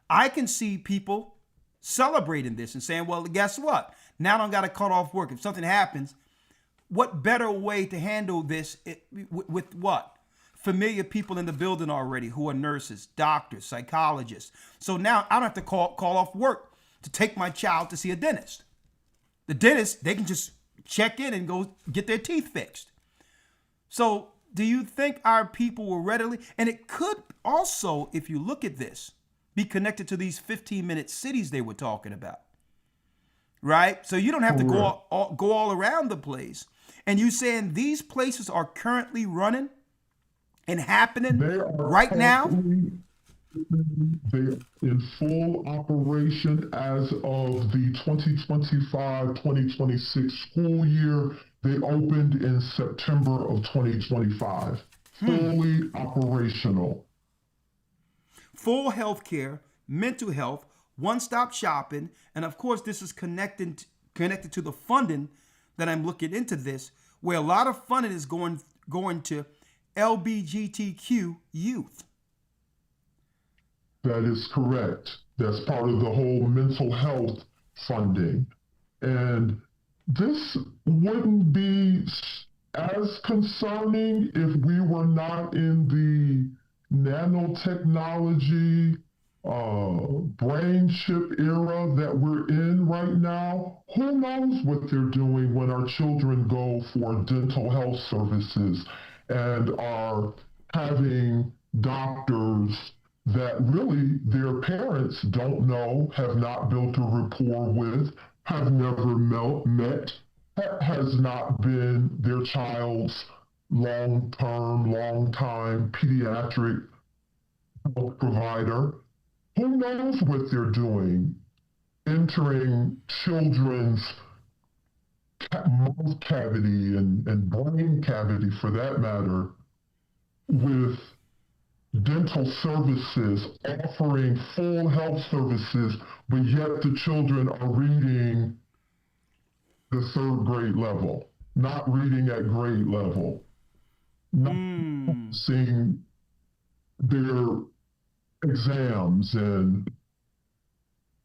I can see people celebrating this and saying, well, guess what? Now I don't got to cut off work. If something happens, what better way to handle this with what? Familiar people in the building already who are nurses, doctors, psychologists. So now I don't have to call off work to take my child to see a dentist. The dentist, they can just check in and go get their teeth fixed. So do you think our people will readily, and it could also, if you look at this, be connected to these 15-minute cities they were talking about, right? So you don't have to go all around the place. And you saying these places are currently running and happening right now? They're in full operation as of the 2025-2026 school year. They opened in September of 2025. Fully operational. Full health care, mental health, one-stop shopping, and of course this is connected to the funding that I'm looking into this, where a lot of funding is going to LGBTQ youth. That is correct. That's part of the whole mental health funding. And this wouldn't be as concerning if we were not in the nanotechnology, brain chip era that we're in right now. Who knows what they're doing when our children go for dental health services and are having doctors that really their parents don't know, have not built a rapport with, have never met, that has not been their child's long-term, long-time pediatric health provider. Who knows what they're doing, entering children's mouth cavity and brain cavity, for that matter, with dental services, offering full health services, but yet the children are reading the third grade level, not reading at grade level, not seeing their exams and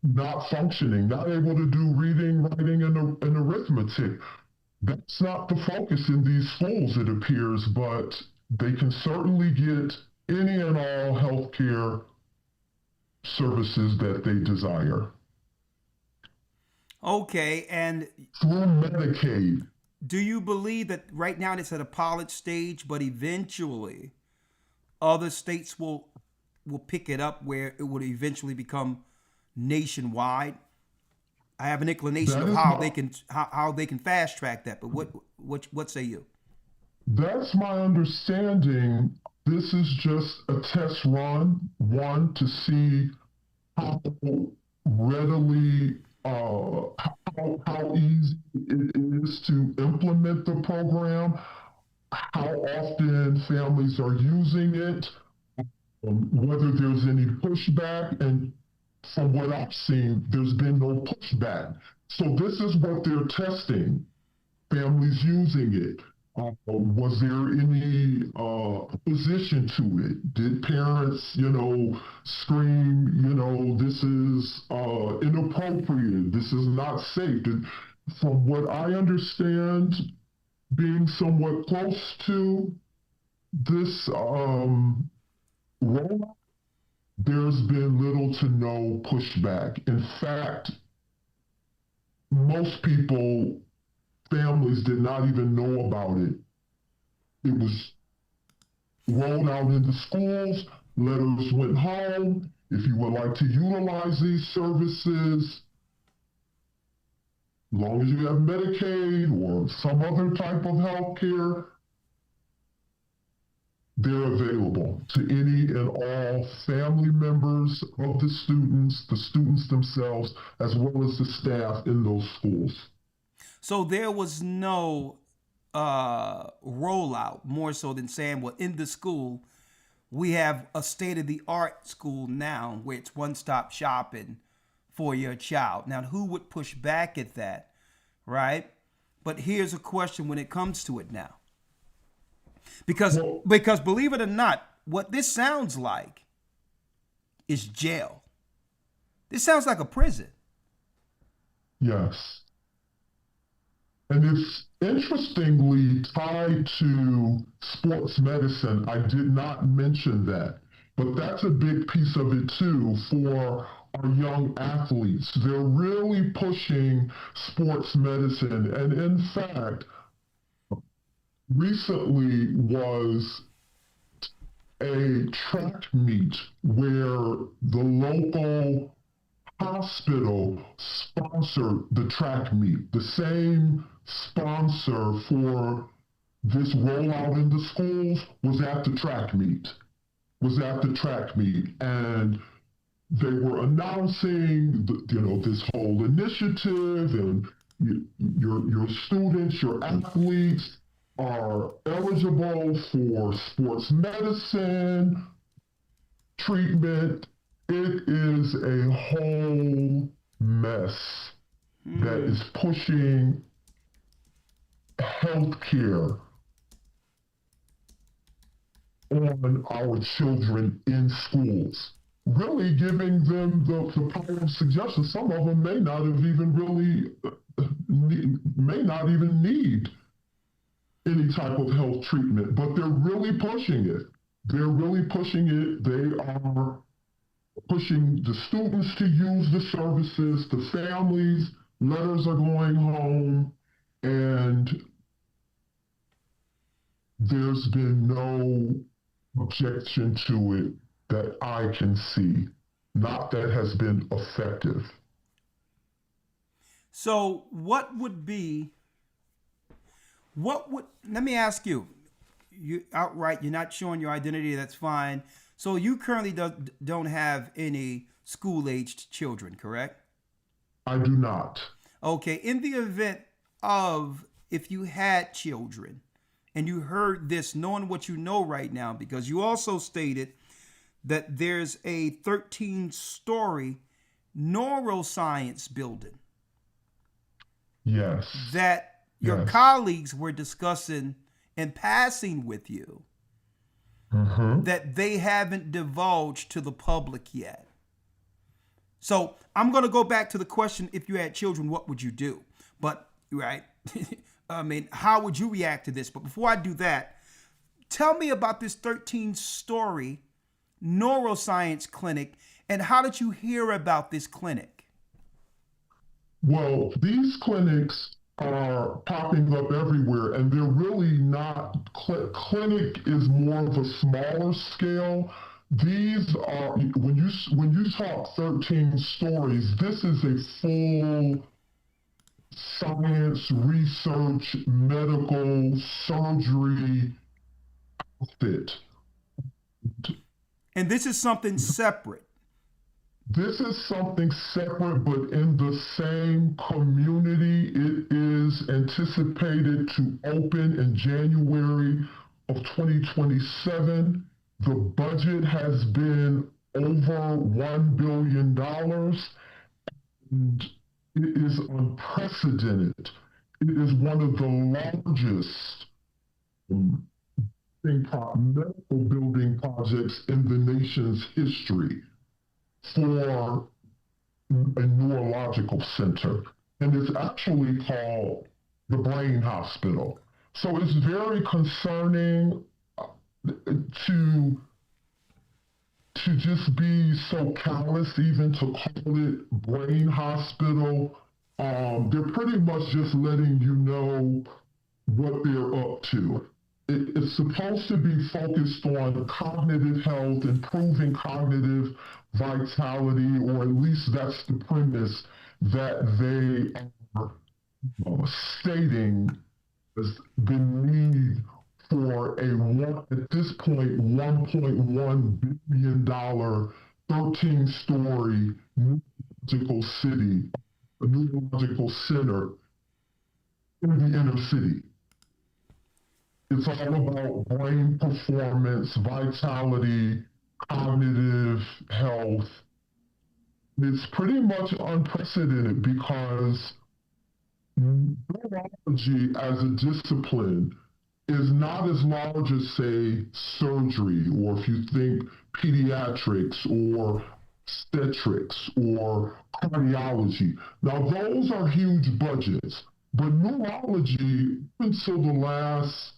not functioning, not able to do reading, writing, and arithmetic. That's not the focus in these schools, it appears, but they can certainly get any and all healthcare services that they desire. Okay, and through Medicaid. Do you believe that right now it's at a pilot stage, but eventually other states will pick it up where it would eventually become nationwide? I have an inclination of how they can fast track that, but what say you? That's my understanding. This is just a test run, one, to see how readily, how easy it is to implement the program, how often families are using it, whether there's any pushback, and from what I've seen, there's been no pushback. So this is what they're testing, families using it. Was there any opposition to it? Did parents, scream, this is inappropriate, this is not safe? From what I understand, being somewhat close to this rollout, there's been little to no pushback. In fact, most families did not even know about it. It was rolled out into schools, letters went home. If you would like to utilize these services, as long as you have Medicaid or some other type of health care, they're available to any and all family members of the students themselves, as well as the staff in those schools. So there was no rollout, more so than saying, well, in the school, we have a state-of-the-art school now where it's one-stop shopping for your child. Now, who would push back at that, right? But here's a question when it comes to it now. Because believe it or not, what this sounds like is jail. This sounds like a prison. Yes. And it's interestingly tied to sports medicine. I did not mention that, but that's a big piece of it too for our young athletes. They're really pushing sports medicine. And in fact, recently was a track meet where the local hospital sponsored the track meet. The same sponsor for this rollout into schools was at the track meet. And they were announcing, this whole initiative, and your students, your athletes are eligible for sports medicine treatment. It is a whole mess that is pushing healthcare on our children in schools, really giving them the power of suggestion. Some of them may not even need any type of health treatment, but they're really pushing it. They are pushing the students to use the services, the families, letters are going home, and there's been no objection to it that I can see. Not that has been effective. So what would be Let me ask you, you outright, you're not showing your identity, that's fine. So you currently don't have any school-aged children, correct? I do not. Okay, in the event of if you had children and you heard this, knowing what you know right now, because you also stated that there's a 13-story neuroscience building. Yes. That your colleagues were discussing and passing with you, that they haven't divulged to the public yet. So I'm going to go back to the question, if you had children, what would you do? But, right, I mean, how would you react to this? But before I do that, tell me about this 13-story neuroscience clinic, and how did you hear about this clinic? Well, these clinics are popping up everywhere, and they're really not, clinic is more of a smaller scale. These are, when you talk 13 stories, this is a full science, research, medical, surgery outfit. And this is something separate. This is something separate, but in the same community. It is anticipated to open in January of 2027. The budget has been over $1 billion, and it is unprecedented. It is one of the largest medical building projects in the nation's history for a neurological center. And it's actually called the Brain Hospital. So it's very concerning to just be so callous even to call it Brain Hospital. They're pretty much just letting you know what they're up to. It's supposed to be focused on cognitive health, improving cognitive vitality, or at least that's the premise that they are stating as the need for at this point, $1.1 billion, 13-story neurological city, a neurological center in the inner city. It's all about brain performance, vitality, cognitive health. It's pretty much unprecedented because neurology as a discipline is not as large as, say, surgery, or if you think pediatrics or obstetrics or cardiology. Now, those are huge budgets, but neurology, until the last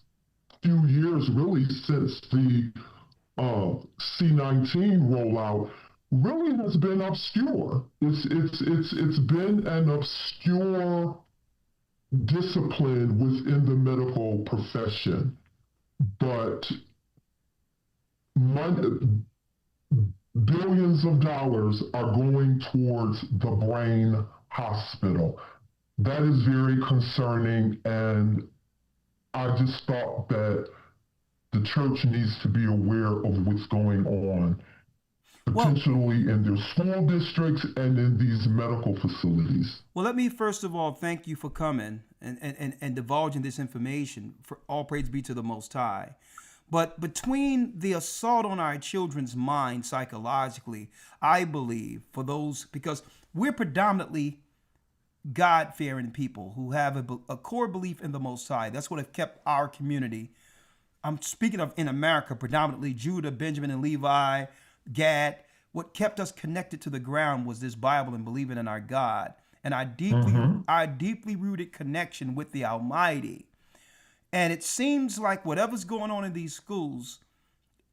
few years, really since the C-19 rollout, really has been obscure. It's been an obscure discipline within the medical profession, but billions of dollars are going towards the Brain Hospital. That is very concerning, and I just thought that the church needs to be aware of what's going on, potentially in their school districts and in these medical facilities. Well, let me first of all thank you for coming and divulging this information. For all praise be to the Most High. But between the assault on our children's minds psychologically, I believe for those, because we're predominantly God-fearing people who have a core belief in the Most High. That's what have kept our community. I'm speaking of in America, predominantly Judah, Benjamin, and Levi, Gad. What kept us connected to the ground was this Bible and believing in our God, and our deeply rooted connection with the Almighty. And it seems like whatever's going on in these schools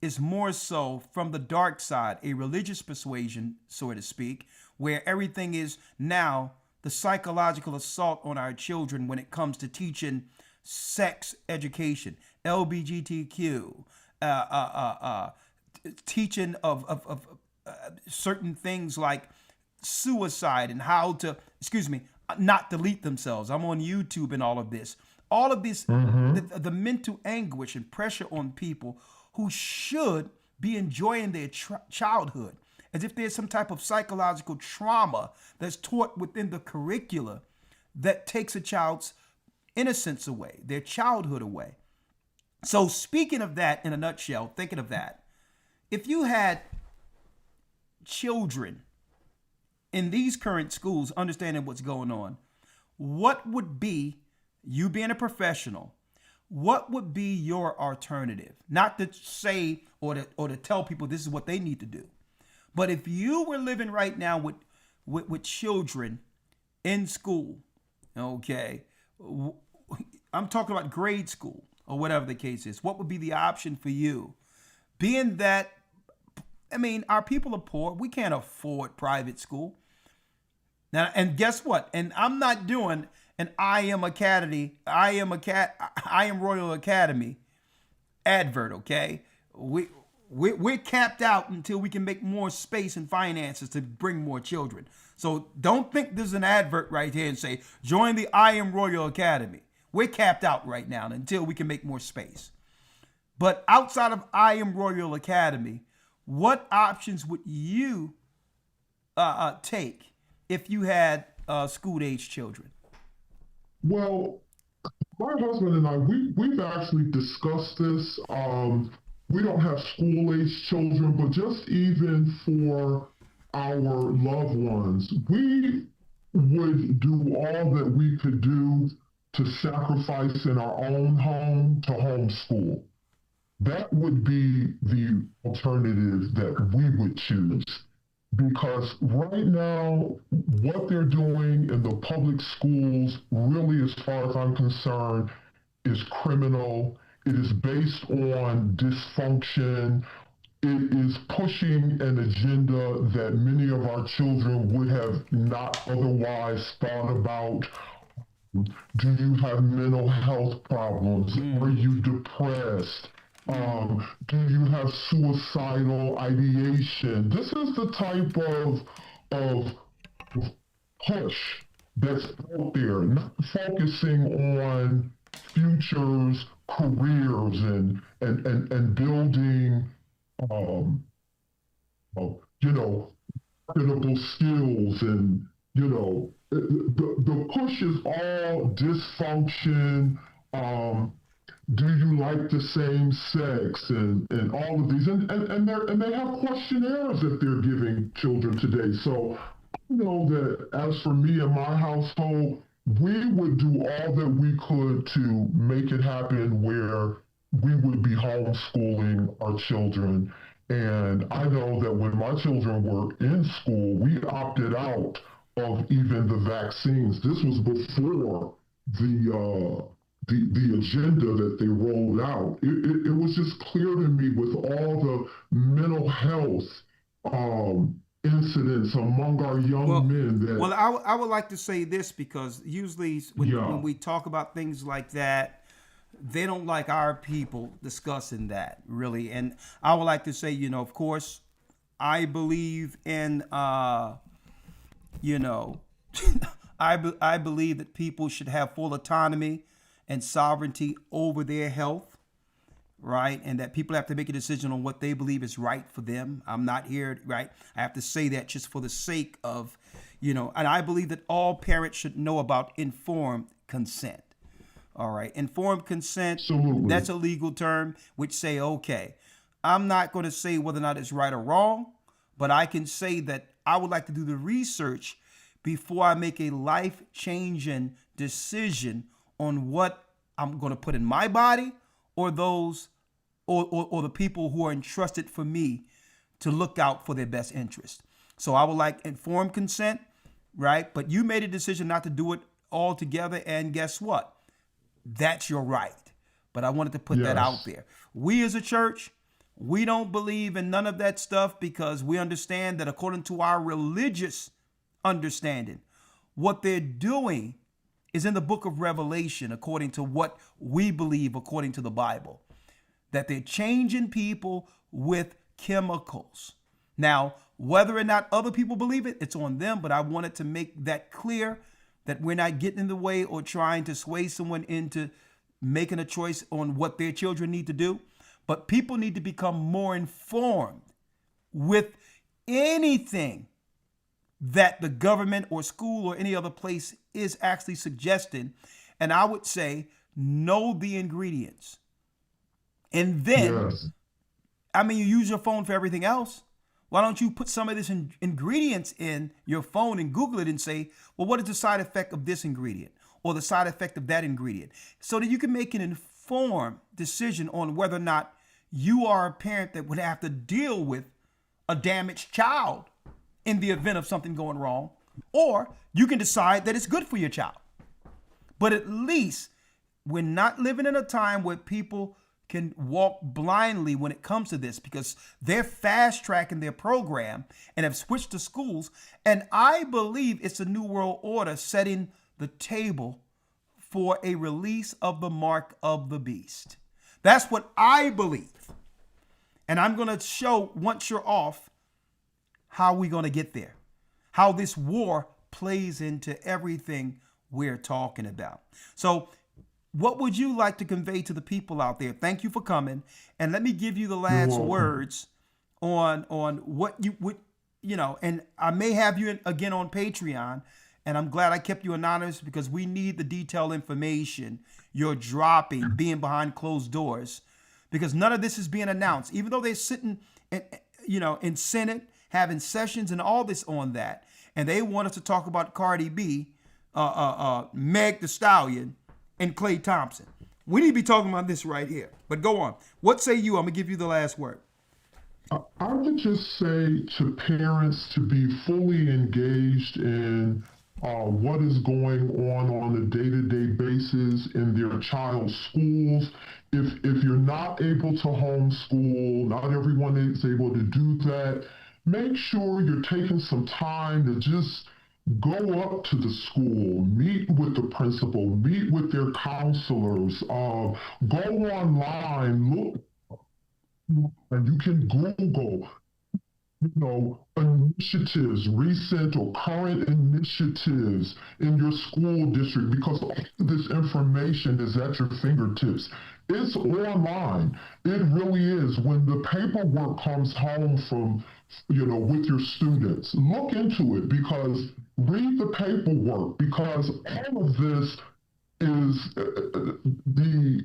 is more so from the dark side, a religious persuasion, so to speak, where everything is now the psychological assault on our children when it comes to teaching sex education, LGBTQ, teaching of certain things like suicide and how to, not delete themselves. I'm on YouTube and all of this. all of this, the mental anguish and pressure on people who should be enjoying their childhood, as if there's some type of psychological trauma that's taught within the curricula that takes a child's innocence away, their childhood away. So speaking of that in a nutshell, thinking of that, if you had children in these current schools understanding what's going on, what would be, you being a professional, what would be your alternative? Not to say or to tell people this is what they need to do, but if you were living right now with children in school, okay, I'm talking about grade school or whatever the case is, what would be the option for you? Being that, I mean, our people are poor. We can't afford private school. Now, and guess what? And I'm not doing an I am Royal Academy advert, okay? We're capped out until we can make more space and finances to bring more children. So don't think this is an advert right here and say, join the I Am Royal Academy. We're capped out right now until we can make more space. But outside of I Am Royal Academy, what options would you take if you had school-age children? Well, my husband and I, we've actually discussed this. We don't have school-age children, but just even for our loved ones, we would do all that we could do to sacrifice in our own home to homeschool. That would be the alternative that we would choose. Because right now, what they're doing in the public schools, really, as far as I'm concerned, is criminal. It is based on dysfunction. It is pushing an agenda that many of our children would have not otherwise thought about. Do you have mental health problems? Are you depressed? Do you have suicidal ideation? This is the type of push that's out there, not focusing on futures, careers, and building, marketable skills, and the push is all dysfunction. Do you like the same sex, and all of these, and they have questionnaires that they're giving children today. So I know that as for me and my household, we would do all that we could to make it happen where we would be homeschooling our children. And I know that when my children were in school, we opted out of even the vaccines. This was before the agenda that they rolled out. It was just clear to me with all the mental health incidents among our young men that... Well, I would like to say this, because usually when we talk about things like that, they don't like our people discussing that, really. And I would like to say, of course, I believe in, I believe that people should have full autonomy and sovereignty over their health, right? And that people have to make a decision on what they believe is right for them. I'm not here, right? I have to say that just for the sake of, and I believe that all parents should know about informed consent. All right. Informed consent, absolutely. That's a legal term which say, okay, I'm not going to say whether or not it's right or wrong, but I can say that I would like to do the research before I make a life-changing decision on what I'm going to put in my body, or those, or the people who are entrusted for me to look out for their best interest. So I would like informed consent, right? But you made a decision not to do it all together, and guess what? That's your right. But I wanted to put that out there. We as a church, we don't believe in none of that stuff, because we understand that according to our religious understanding, what they're doing is in the book of Revelation, according to what we believe, according to the Bible, that they're changing people with chemicals. Now, whether or not other people believe it, it's on them, but I wanted to make that clear, that we're not getting in the way or trying to sway someone into making a choice on what their children need to do. But people need to become more informed with anything that the government or school or any other place is actually suggesting. And I would say, know the ingredients. And then, Yes. I mean, you use your phone for everything else. Why don't you put some of this ingredients in your phone and Google it and say, well, what is the side effect of this ingredient or the side effect of that ingredient? So that you can make an informed decision on whether or not you are a parent that would have to deal with a damaged child in the event of something going wrong, or you can decide that it's good for your child. But at least we're not living in a time where people can walk blindly when it comes to this, because they're fast tracking their program and have switched to schools. And I believe it's a new world order setting the table for a release of the mark of the beast. That's what I believe. And I'm going to show, once you're off, how we're going to get there, how this war plays into everything we're talking about. So what would you like to convey to the people out there? Thank you for coming. And let me give you the last words on what you would, and I may have you again on Patreon. And I'm glad I kept you anonymous, because we need the detailed information you're dropping, being behind closed doors, because none of this is being announced, even though they're sitting in Senate, having sessions and all this on that. And they want us to talk about Cardi B, Meg Thee Stallion, and Klay Thompson. We need to be talking about this right here. But go on. What say you? I'm going to give you the last word. I would just say to parents to be fully engaged in what is going on a day-to-day basis in their child's schools. If you're not able to homeschool, not everyone is able to do that, make sure you're taking some time to just go up to the school, meet with the principal, meet with their counselors, go online, look, and you can Google, initiatives, recent or current initiatives in your school district, because all of this information is at your fingertips. It's online. It really is. When the paperwork comes home from, with your students, look into it, because read the paperwork, because all of this is the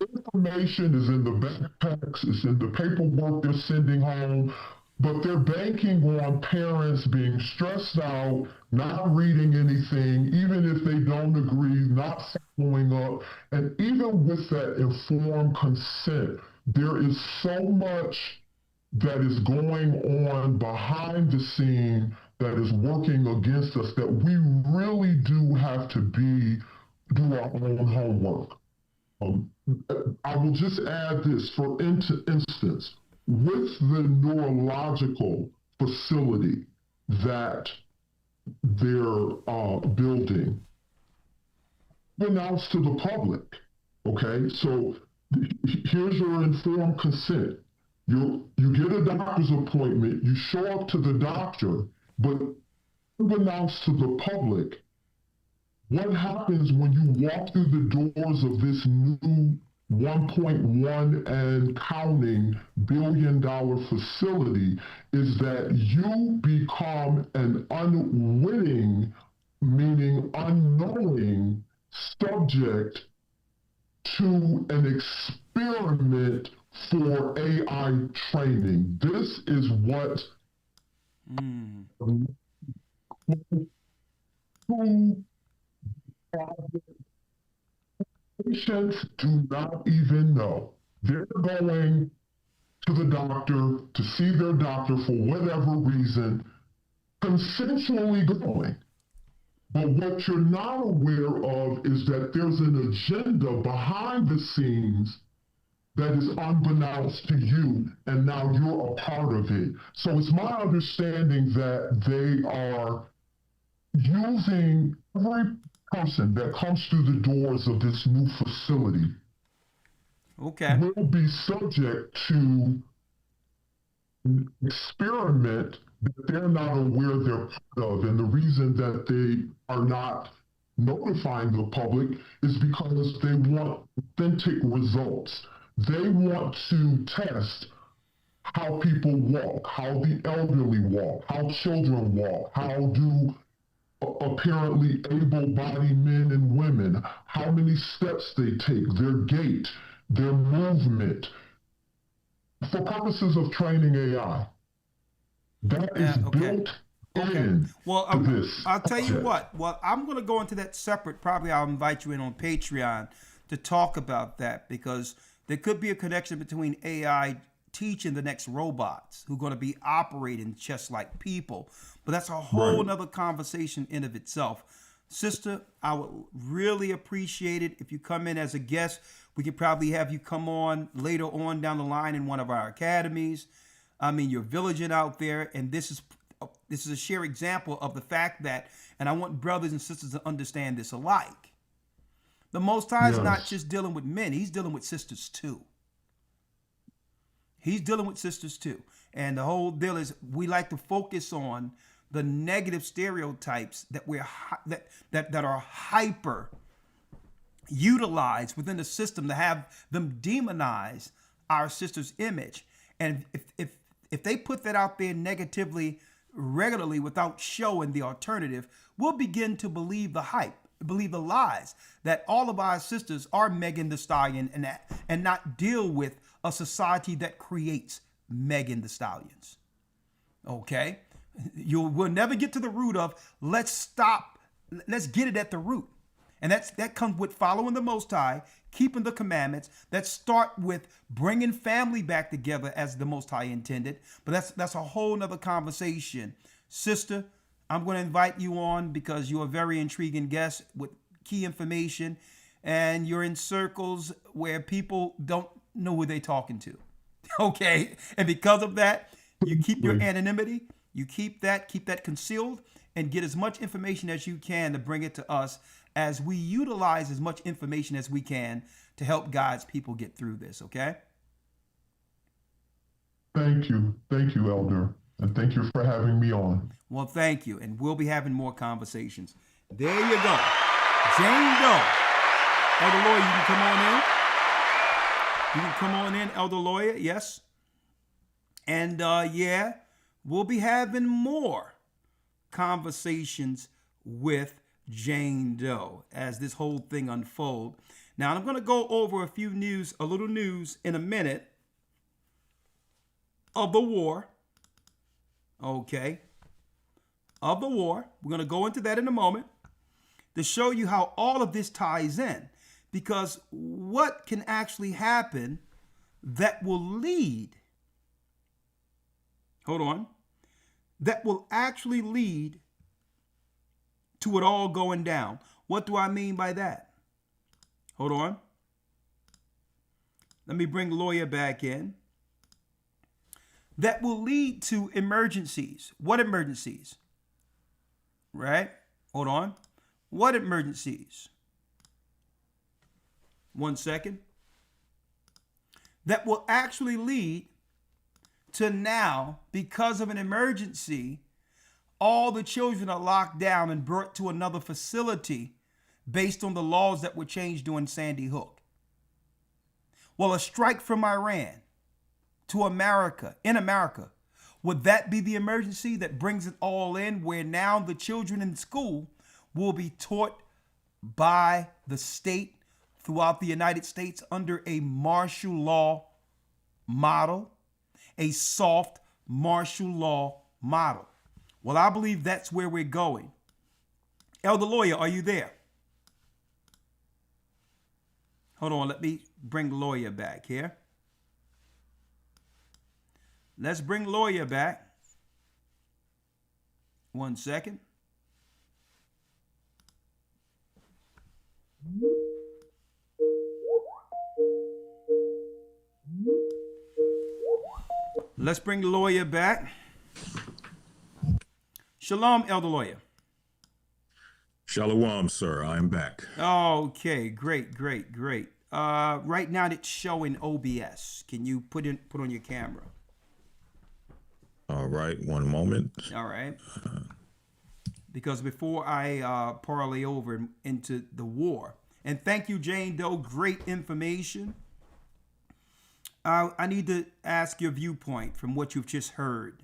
information is in the backpacks, it's in the paperwork they're sending home, but they're banking on parents being stressed out, not reading anything, even if they don't agree, not following up. And even with that informed consent, there is so much that is going on behind the scene that is working against us, that we really do have to do our own homework. I will just add this, for instance, with the neurological facility that they're building, announced to the public, okay? So here's your informed consent. You get a doctor's appointment, you show up to the doctor, but unbeknownst to the public, what happens when you walk through the doors of this new 1.1 and counting $1 billion facility is that you become an unwitting, meaning unknowing, subject to an experiment for AI training. This is what patients do not even know. They're going to the doctor to see their doctor for whatever reason, consensually going. But what you're not aware of is that there's an agenda behind the scenes that is unbeknownst to you, and now you're a part of it. So it's my understanding that they are using every person that comes through the doors of this new facility will be subject to an experiment that they're not aware they're part of. And the reason that they are not notifying the public is because they want authentic results. They want to test how people walk, how the elderly walk, how children walk, how do apparently able-bodied men and women, how many steps they take, their gait, their movement, for purposes of training AI. That is built in to this. I'll tell you what. Well, I'm going to go into that separate. Probably I'll invite you in on Patreon to talk about that, because there could be a connection between AI teaching the next robots who are going to be operating just like people. But that's a whole nother conversation in of itself. Sister, I would really appreciate it if you come in as a guest. We could probably have you come on later on down the line in one of our academies. I mean, you're villaging out there, and this is a sheer example of the fact that, and I want brothers and sisters to understand this alike. The Most High is not just dealing with men, he's dealing with sisters too. He's dealing with sisters too. And the whole deal is we like to focus on the negative stereotypes that that are hyper utilized within the system to have them demonize our sister's image. And if they put that out there negatively regularly without showing the alternative, we'll begin to believe the hype, believe the lies that all of our sisters are Megan Thee Stallion and not deal with a society that creates Megan Thee Stallions. Okay? We'll never get to the root of let's get it at the root. And that comes with following the Most High, keeping the commandments, that start with bringing family back together as the Most High intended. But that's a whole nother conversation. Sister, I'm going to invite you on because you're a very intriguing guest with key information, and you're in circles where people don't know who they're talking to. Okay? And because of that, you keep your anonymity, you keep that concealed, and get as much information as you can to bring it to us as we utilize as much information as we can to help God's people get through this, okay? Thank you, Elder, and thank you for having me on. Well, thank you, and we'll be having more conversations. There you go. Jane Doe. Elder Lawyer, you can come on in. You can come on in, Elder Lawyer, yes. And we'll be having more conversations with Jane Doe as this whole thing unfolds. Now, I'm going to go over a little news in a minute of the war. Okay. Of the war. We're going to go into that in a moment to show you how all of this ties in, because what can actually happen that will lead, that will actually lead to it all going down. What do I mean by that? Hold on. Let me bring Lawya back in. That will lead to emergencies. What emergencies? Right? Hold on. What emergencies? 1 second. That will actually lead to now, because of an emergency, all the children are locked down and brought to another facility based on the laws that were changed during Sandy Hook. Well, a strike from Iran to America, in America, would that be the emergency that brings it all in, where now the children in school will be taught by the state throughout the United States under a martial law model, a soft martial law model? Well, I believe that's where we're going. Elder Lawyer, are you there? Hold on, let me bring Lawyer back here. Let's bring Lawyer back. 1 second. Let's bring Lawyer back. Shalom, Elder Lawyer. Shalom, sir. I am back. Okay, great. Right now it's showing OBS. Can you put on your camera? All right, one moment. All right. Because before I parlay over into the war, and thank you, Jane Doe, great information. I need to ask your viewpoint from what you've just heard,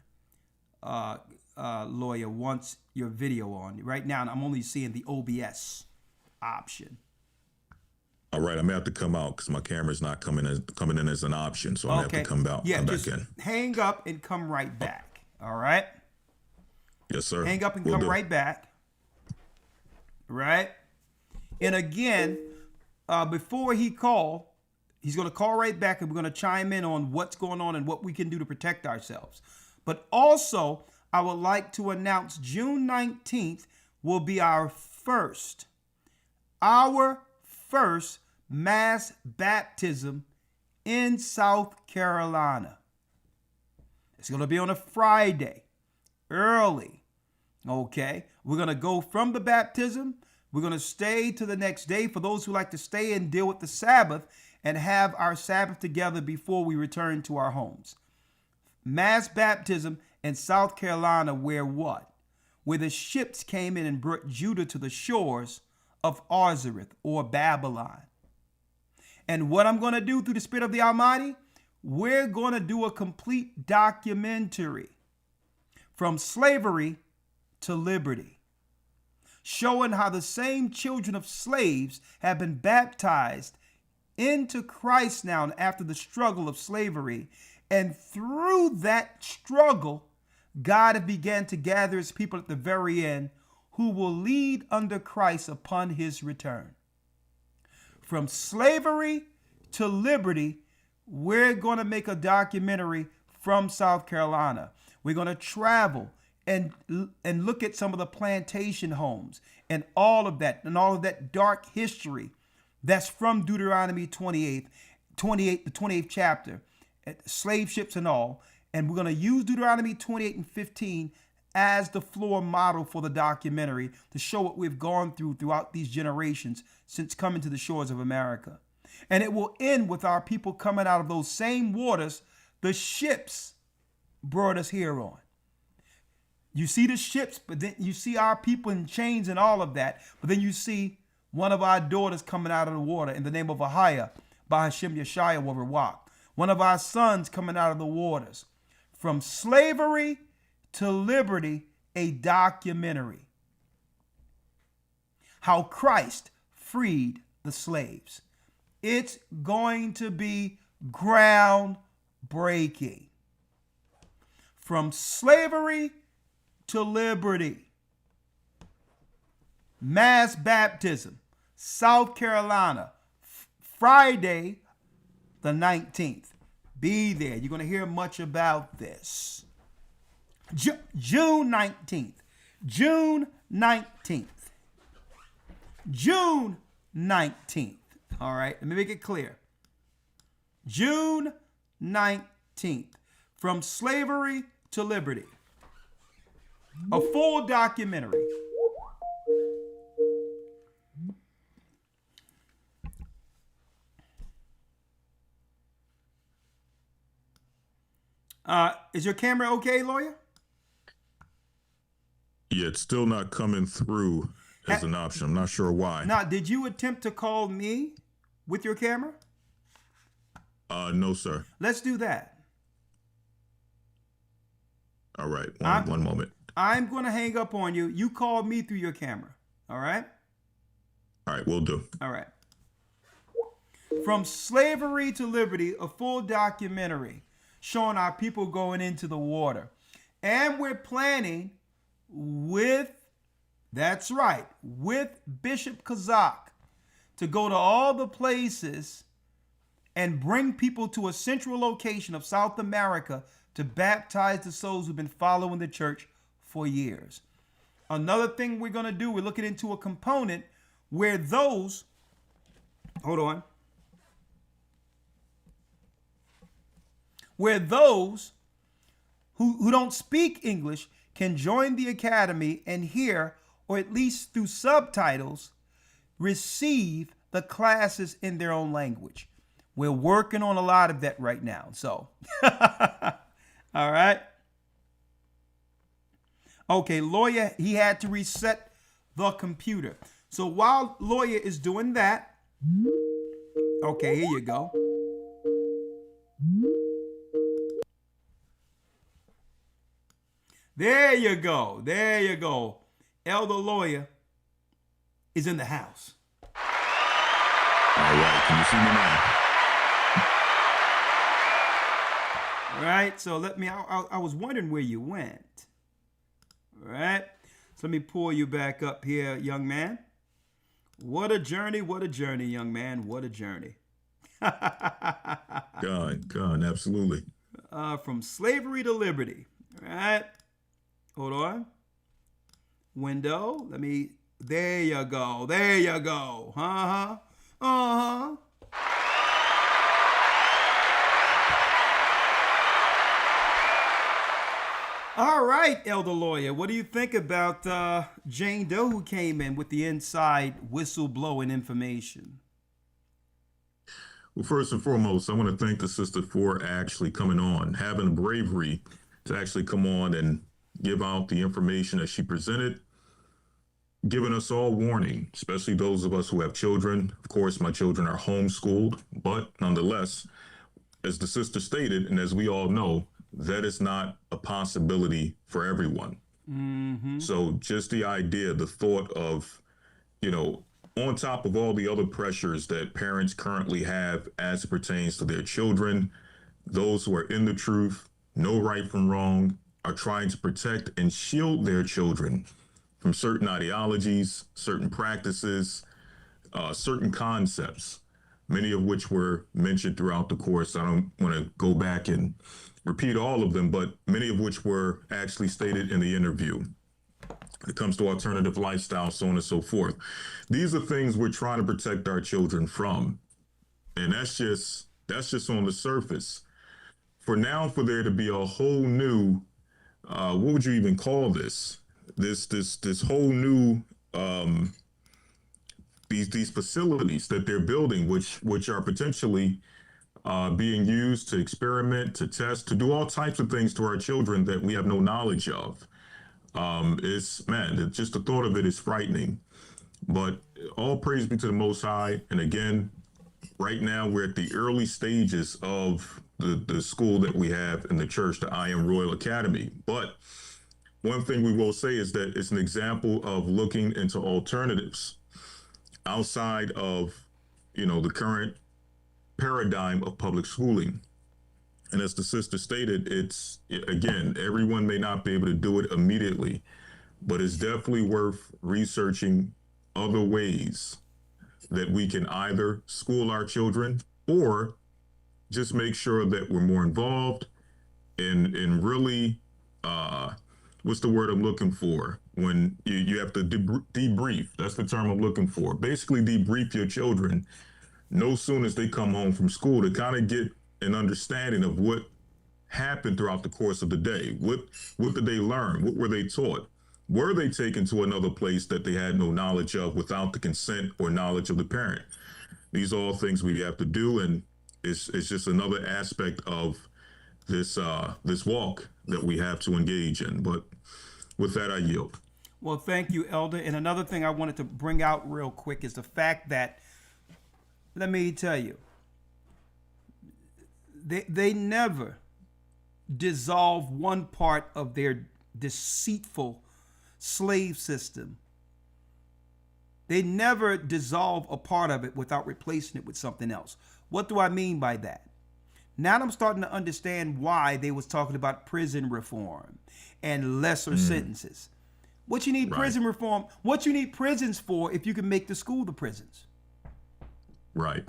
Lawya, once your video on. Right now, I'm only seeing the OBS option. All right, I may have to come out because my camera's not coming in as an option, so I may have to come out. Yeah, come just back in. hang up and come right back. All right. Yes, sir. Hang up and Will come do. right back. Right. And again, before he call, he's going to call right back, and we're going to chime in on what's going on and what we can do to protect ourselves. But also, I would like to announce June 19th will be our first mass baptism in South Carolina. It's going to be on a Friday, early. Okay, we're going to go from the baptism. We're going to stay to the next day for those who like to stay and deal with the Sabbath and have our Sabbath together before we return to our homes. Mass baptism in South Carolina, where what? Where the ships came in and brought Judah to the shores of Arzareth or Babylon. And what I'm going to do through the Spirit of the Almighty, we're going to do a complete documentary from slavery to liberty, showing how the same children of slaves have been baptized into Christ now after the struggle of slavery. And through that struggle, God has began to gather his people at the very end who will lead under Christ upon his return. From slavery to liberty, we're going to make a documentary from South Carolina. We're going to travel and look at some of the plantation homes and all of that dark history that's from Deuteronomy 28, the 28th chapter, slave ships and all. And we're going to use Deuteronomy 28 and 15 as the floor model for the documentary to show what we've gone through throughout these generations since coming to the shores of America. And it will end with our people coming out of those same waters the ships brought us here on. You see the ships, but then you see our people in chains and all of that. But then you see one of our daughters coming out of the water in the name of Ahiah, by Hashem Yeshaya will walk. One of our sons coming out of the waters. From slavery to liberty, a documentary. How Christ freed the slaves. It's going to be groundbreaking. From slavery to liberty. Mass baptism, South Carolina, Friday the 19th. Be there. You're going to hear much about this. June 19th. June 19th. June 19th. All right, let me make it clear. June 19th. From slavery to liberty. A full documentary. Is your camera okay, Lawya? Yeah, it's still not coming through as an option. I'm not sure why. Now, did you attempt to call me with your camera? No, sir. Let's do that. All right, one moment. I'm going to hang up on you. You call me through your camera. All right? All right, we'll do. All right. From slavery to liberty, a full documentary showing our people going into the water. And we're planning with Bishop Kazak to go to all the places and bring people to a central location of South America to baptize the souls who've been following the church for years. Another thing we're going to do, we're looking into a component where those, where those who don't speak English can join the academy and hear, or at least through subtitles, receive the classes in their own language. We're working on a lot of that right now. So, all right. Okay, Lawya, he had to reset the computer. So while Lawya is doing that, okay, here you go. There you go. There you go. Elder Lawya is in the house. All right, can you see me now? All right, so I was wondering where you went. All right, so let me pull you back up here, young man. What a journey, young man, what a journey. God, absolutely. From slavery to liberty, all right? Hold on. Window, there you go, uh-huh. All right, Elder Lawya, what do you think about Jane Doe who came in with the inside whistleblowing information? Well, first and foremost, I want to thank the sister for actually coming on, having the bravery to actually come on and give out the information that she presented, giving us all warning, especially those of us who have children. Of course, my children are homeschooled, but nonetheless, as the sister stated, and as we all know, that is not a possibility for everyone. Mm-hmm. So just the idea, the thought of, on top of all the other pressures that parents currently have as it pertains to their children, those who are in the truth, know right from wrong, are trying to protect and shield their children from certain ideologies, certain practices, certain concepts, many of which were mentioned throughout the course. I don't want to go back and repeat all of them, but many of which were actually stated in the interview. When it comes to alternative lifestyle, so on and so forth. These are things we're trying to protect our children from. And that's just on the surface. For there to be a whole new, what would you even call this? This whole new, these facilities that they're building, which are potentially being used to experiment, to test, to do all types of things to our children that we have no knowledge of. Just the thought of it is frightening. But all praise be to the Most High. And again, right now we're at the early stages of the school that we have in the church, the I Am Royal Academy. But one thing we will say is that it's an example of looking into alternatives outside of, the current paradigm of public schooling. And as the sister stated, it's, again, everyone may not be able to do it immediately, but it's definitely worth researching other ways that we can either school our children or just make sure that we're more involved in really, what's the word I'm looking for? When you have to debrief, that's the term I'm looking for. Basically debrief your children no sooner as they come home from school to kind of get an understanding of what happened throughout the course of the day. What did they learn? What were they taught? Were they taken to another place that they had no knowledge of without the consent or knowledge of the parent? These are all things we have to do, and it's just another aspect of this walk that we have to engage in. But with that, I yield. Well, thank you, Elder. And another thing I wanted to bring out real quick is the fact that, let me tell you, they never dissolve one part of their deceitful slave system. They never dissolve a part of it without replacing it with something else. What do I mean by that? Now I'm starting to understand why they was talking about prison reform and lesser sentences. What you need prison reform, what you need prisons for if you can make the school the prisons. Right.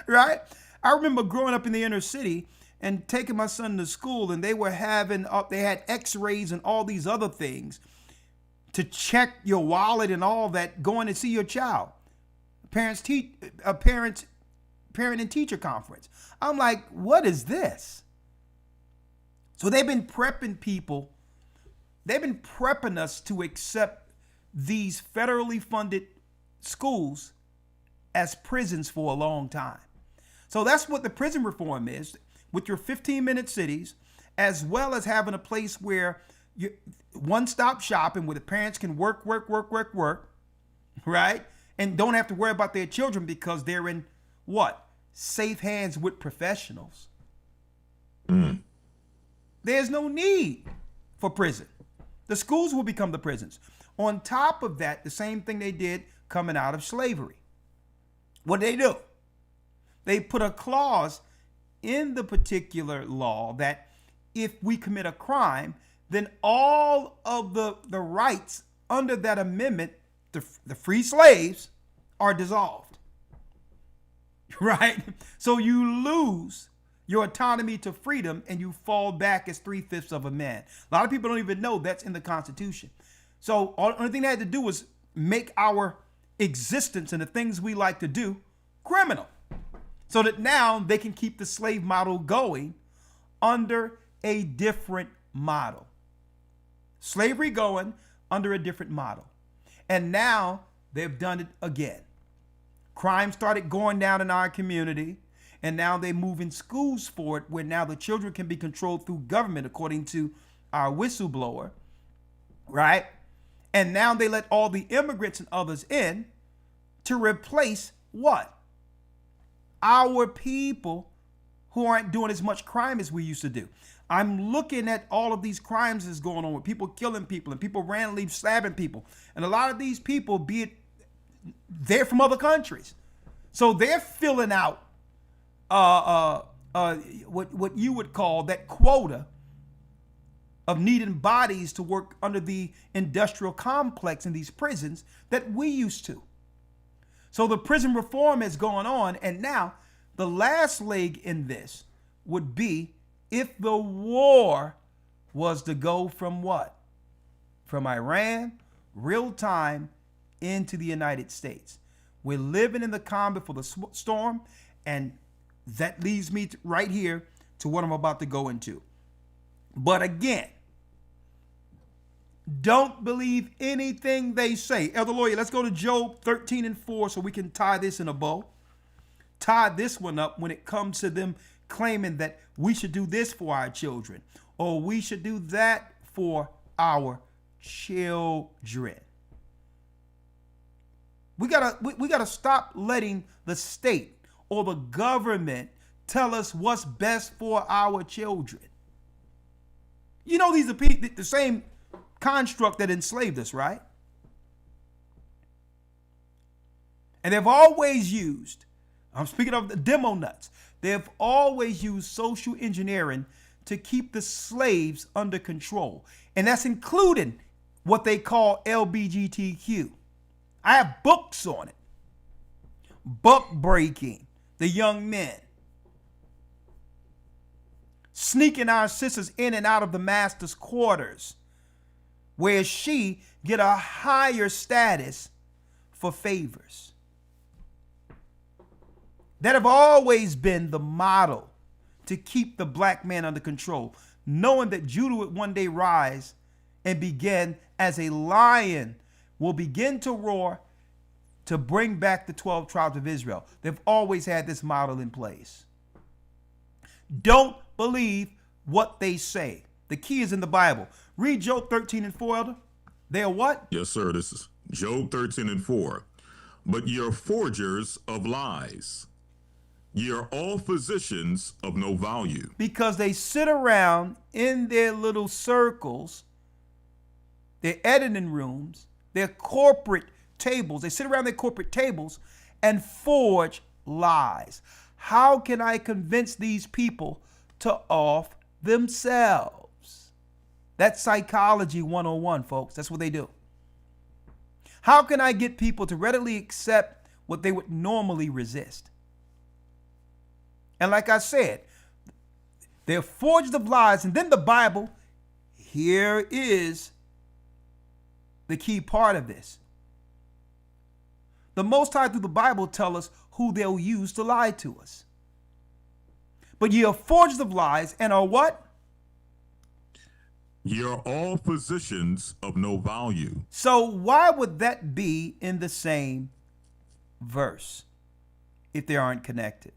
Right? I remember growing up in the inner city and taking my son to school, and they were having they had x-rays and all these other things to check your wallet and all that, going to see your child. Parent and teacher conference. I'm like, what is this? So they've been prepping people. They've been prepping us to accept these federally funded schools as prisons for a long time. So that's what the prison reform is, with your 15-minute cities, as well as having a place where one-stop shopping where the parents can work, right? And don't have to worry about their children because they're in what? Safe hands with professionals. There's no need for prison. The schools will become the prisons. On top of that, the same thing they did coming out of slavery. What did they do? They put a clause in the particular law that if we commit a crime, then all of the rights under that amendment, the free slaves, are dissolved. Right? So you lose your autonomy to freedom and you fall back as 3/5 of a man. A lot of people don't even know that's in the Constitution. So the only thing they had to do was make our existence and the things we like to do criminal, so that now they can keep the slave model going under a different model. Slavery going under a different model. And now they've done it again. Crime started going down in our community, and now they move in schools for it, where now the children can be controlled through government, according to our whistleblower, right? And now they let all the immigrants and others in to replace what? Our people who aren't doing as much crime as we used to do. I'm looking at all of these crimes that's going on with people killing people and people randomly stabbing people. And a lot of these people, be it they're from other countries. So they're filling out what you would call that quota of needing bodies to work under the industrial complex in these prisons that we used to. So the prison reform is going on, and now the last leg in this would be if the war was to go from what? From Iran, real time, into the United States. We're living in the calm before the storm, and that leads me right here to what I'm about to go into. But again, don't believe anything they say. Elder Lawya, let's go to Job 13:4 so we can tie this in a bow. Tie this one up when it comes to them claiming that we should do this for our children or we should do that for our children. We gotta stop letting the state or the government tell us what's best for our children. You know, these are the same construct that enslaved us, right? And they've always used, I'm speaking of the demo nuts, they've always used social engineering to keep the slaves under control. And that's including what they call LGBTQ. I have books on it. Buck breaking the young men. Sneaking our sisters in and out of the master's quarters, where she get a higher status for favors. That have always been the model to keep the black man under control, knowing that Judah would one day rise and begin as a lion will begin to roar to bring back the 12 tribes of Israel. They've always had this model in place. Don't believe what they say. The key is in the Bible. Read Job 13:4, Elder. They are what? Yes, sir. This is Job 13:4. But ye are forgers of lies. Ye are all physicians of no value. Because they sit around in their little circles, their editing rooms, their corporate tables. They sit around their corporate tables and forge lies. How can I convince these people to off themselves? That's psychology 101, folks. That's what they do. How can I get people to readily accept what they would normally resist? And like I said, they're forged of lies. And then the Bible, here is the key part of this. The Most High through the Bible tell us who they'll use to lie to us. But ye are forged of lies and are what? Ye are all physicians of no value. So why would that be in the same verse if they aren't connected?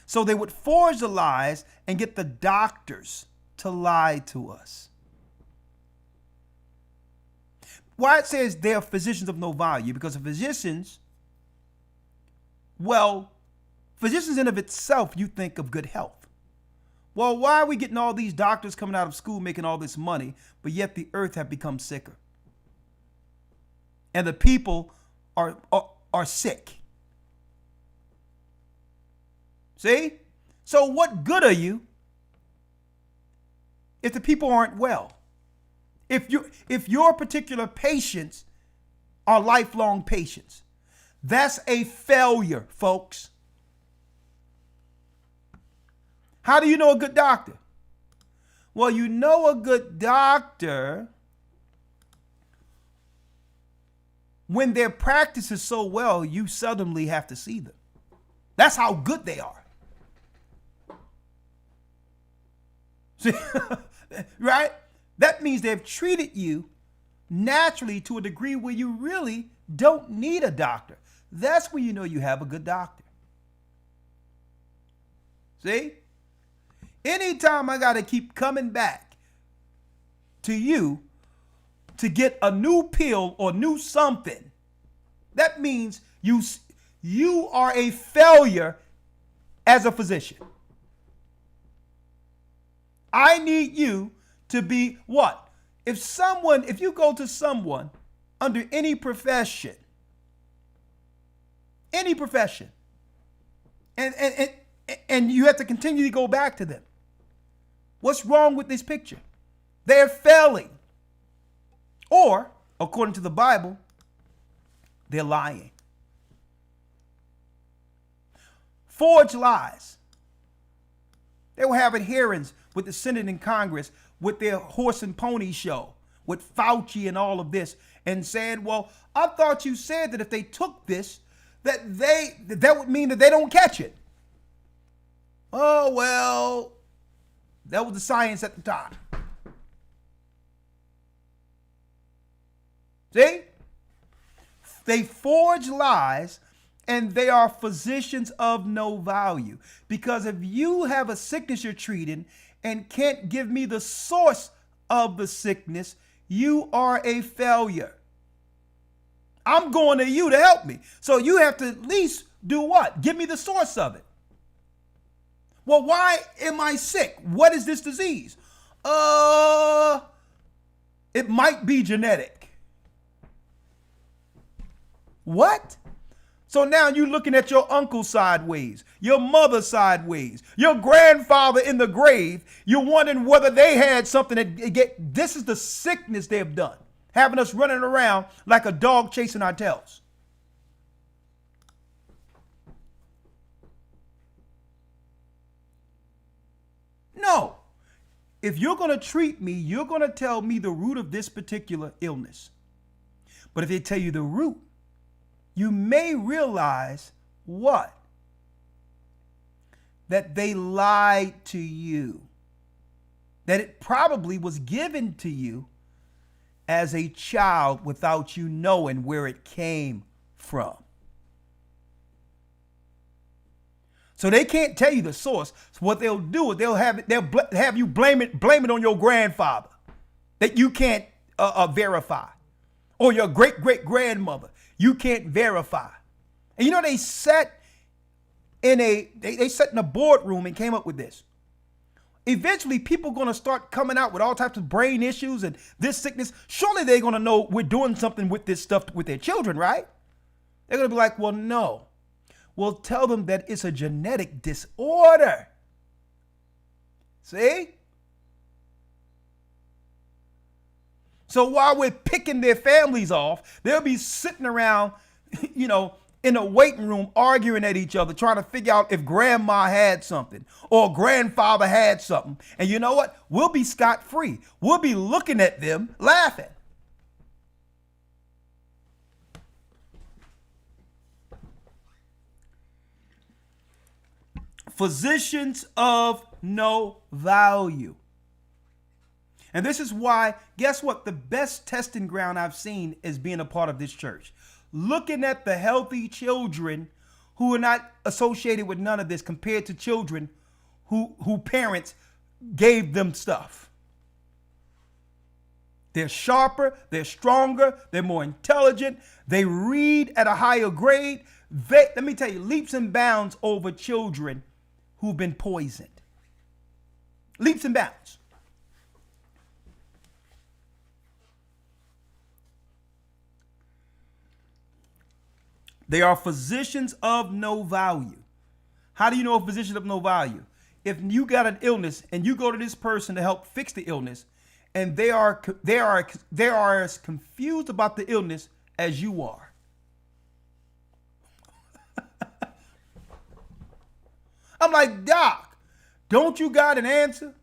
So they would forge the lies and get the doctors to lie to us. Why it says they are physicians of no value? Because the physicians, well, physicians in of itself, you think of good health. Well, why are we getting all these doctors coming out of school making all this money, but yet the earth have become sicker? And the people are sick. See? So what good are you if the people aren't well? If your particular patients are lifelong patients, that's a failure, folks. How do you know a good doctor? Well, you know a good doctor when their practice is so well, you seldomly have to see them. That's how good they are. See, right? That means they've treated you naturally to a degree where you really don't need a doctor. That's when you know you have a good doctor. See? Anytime I got to keep coming back to you to get a new pill or new something, that means you are a failure as a physician. I need you to be what? If you go to someone under any profession, and you have to continually go back to them. What's wrong with this picture? They're failing. Or, according to the Bible, they're lying. Forged lies. They were having hearings with the Senate and Congress with their horse and pony show, with Fauci and all of this, and saying, well, I thought you said that if they took this, that would mean that they don't catch it. Oh, well, that was the science at the time. See? They forge lies, and they are physicians of no value. Because if you have a sickness you're treating and can't give me the source of the sickness, you are a failure. I'm going to you to help me. So you have to at least do what? Give me the source of it. Well, why am I sick? What is this disease? It might be genetic. What? So now you're looking at your uncle sideways, your mother sideways, your grandfather in the grave. You're wondering whether they had something that this is the sickness they've done, having us running around like a dog chasing our tails. No. If you're going to treat me, you're going to tell me the root of this particular illness. But if they tell you the root, you may realize what? That they lied to you. That it probably was given to you as a child without you knowing where it came from. So they can't tell you the source. So what they'll do is they'll have you blame it on your grandfather that you can't verify, or your great-great-grandmother you can't verify. And you know they sat in a boardroom and came up with this. Eventually, people are going to start coming out with all types of brain issues and this sickness. Surely they're going to know we're doing something with this stuff with their children, right? They're going to be like, well, no. We'll tell them that it's a genetic disorder. See? So while we're picking their families off, they'll be sitting around, in a waiting room arguing at each other, trying to figure out if grandma had something or grandfather had something. And you know what? We'll be scot-free. We'll be looking at them laughing. Physicians of no value. And this is why, guess what? The best testing ground I've seen is being a part of this church. Looking at the healthy children who are not associated with none of this compared to children who parents gave them stuff. They're sharper, they're stronger, they're more intelligent, they read at a higher grade. Let me tell you, leaps and bounds over children who've been poisoned. Leaps and bounds. They are physicians of no value. How do you know a physician of no value? If you got an illness and you go to this person to help fix the illness, and they are as confused about the illness as you are. I'm like, Doc, don't you got an answer?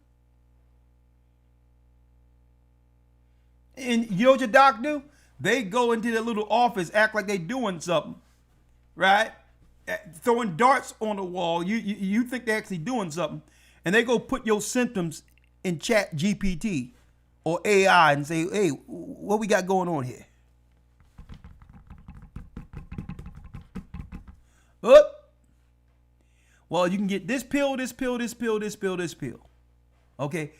And you know what your doc do? They go into their little office, act like they doing something, right? Throwing darts on the wall. You think they're actually doing something, and they go put your symptoms in Chat GPT or AI and say, hey, what we got going on here? Up. Well, you can get this pill, this pill, this pill, this pill, this pill. Okay.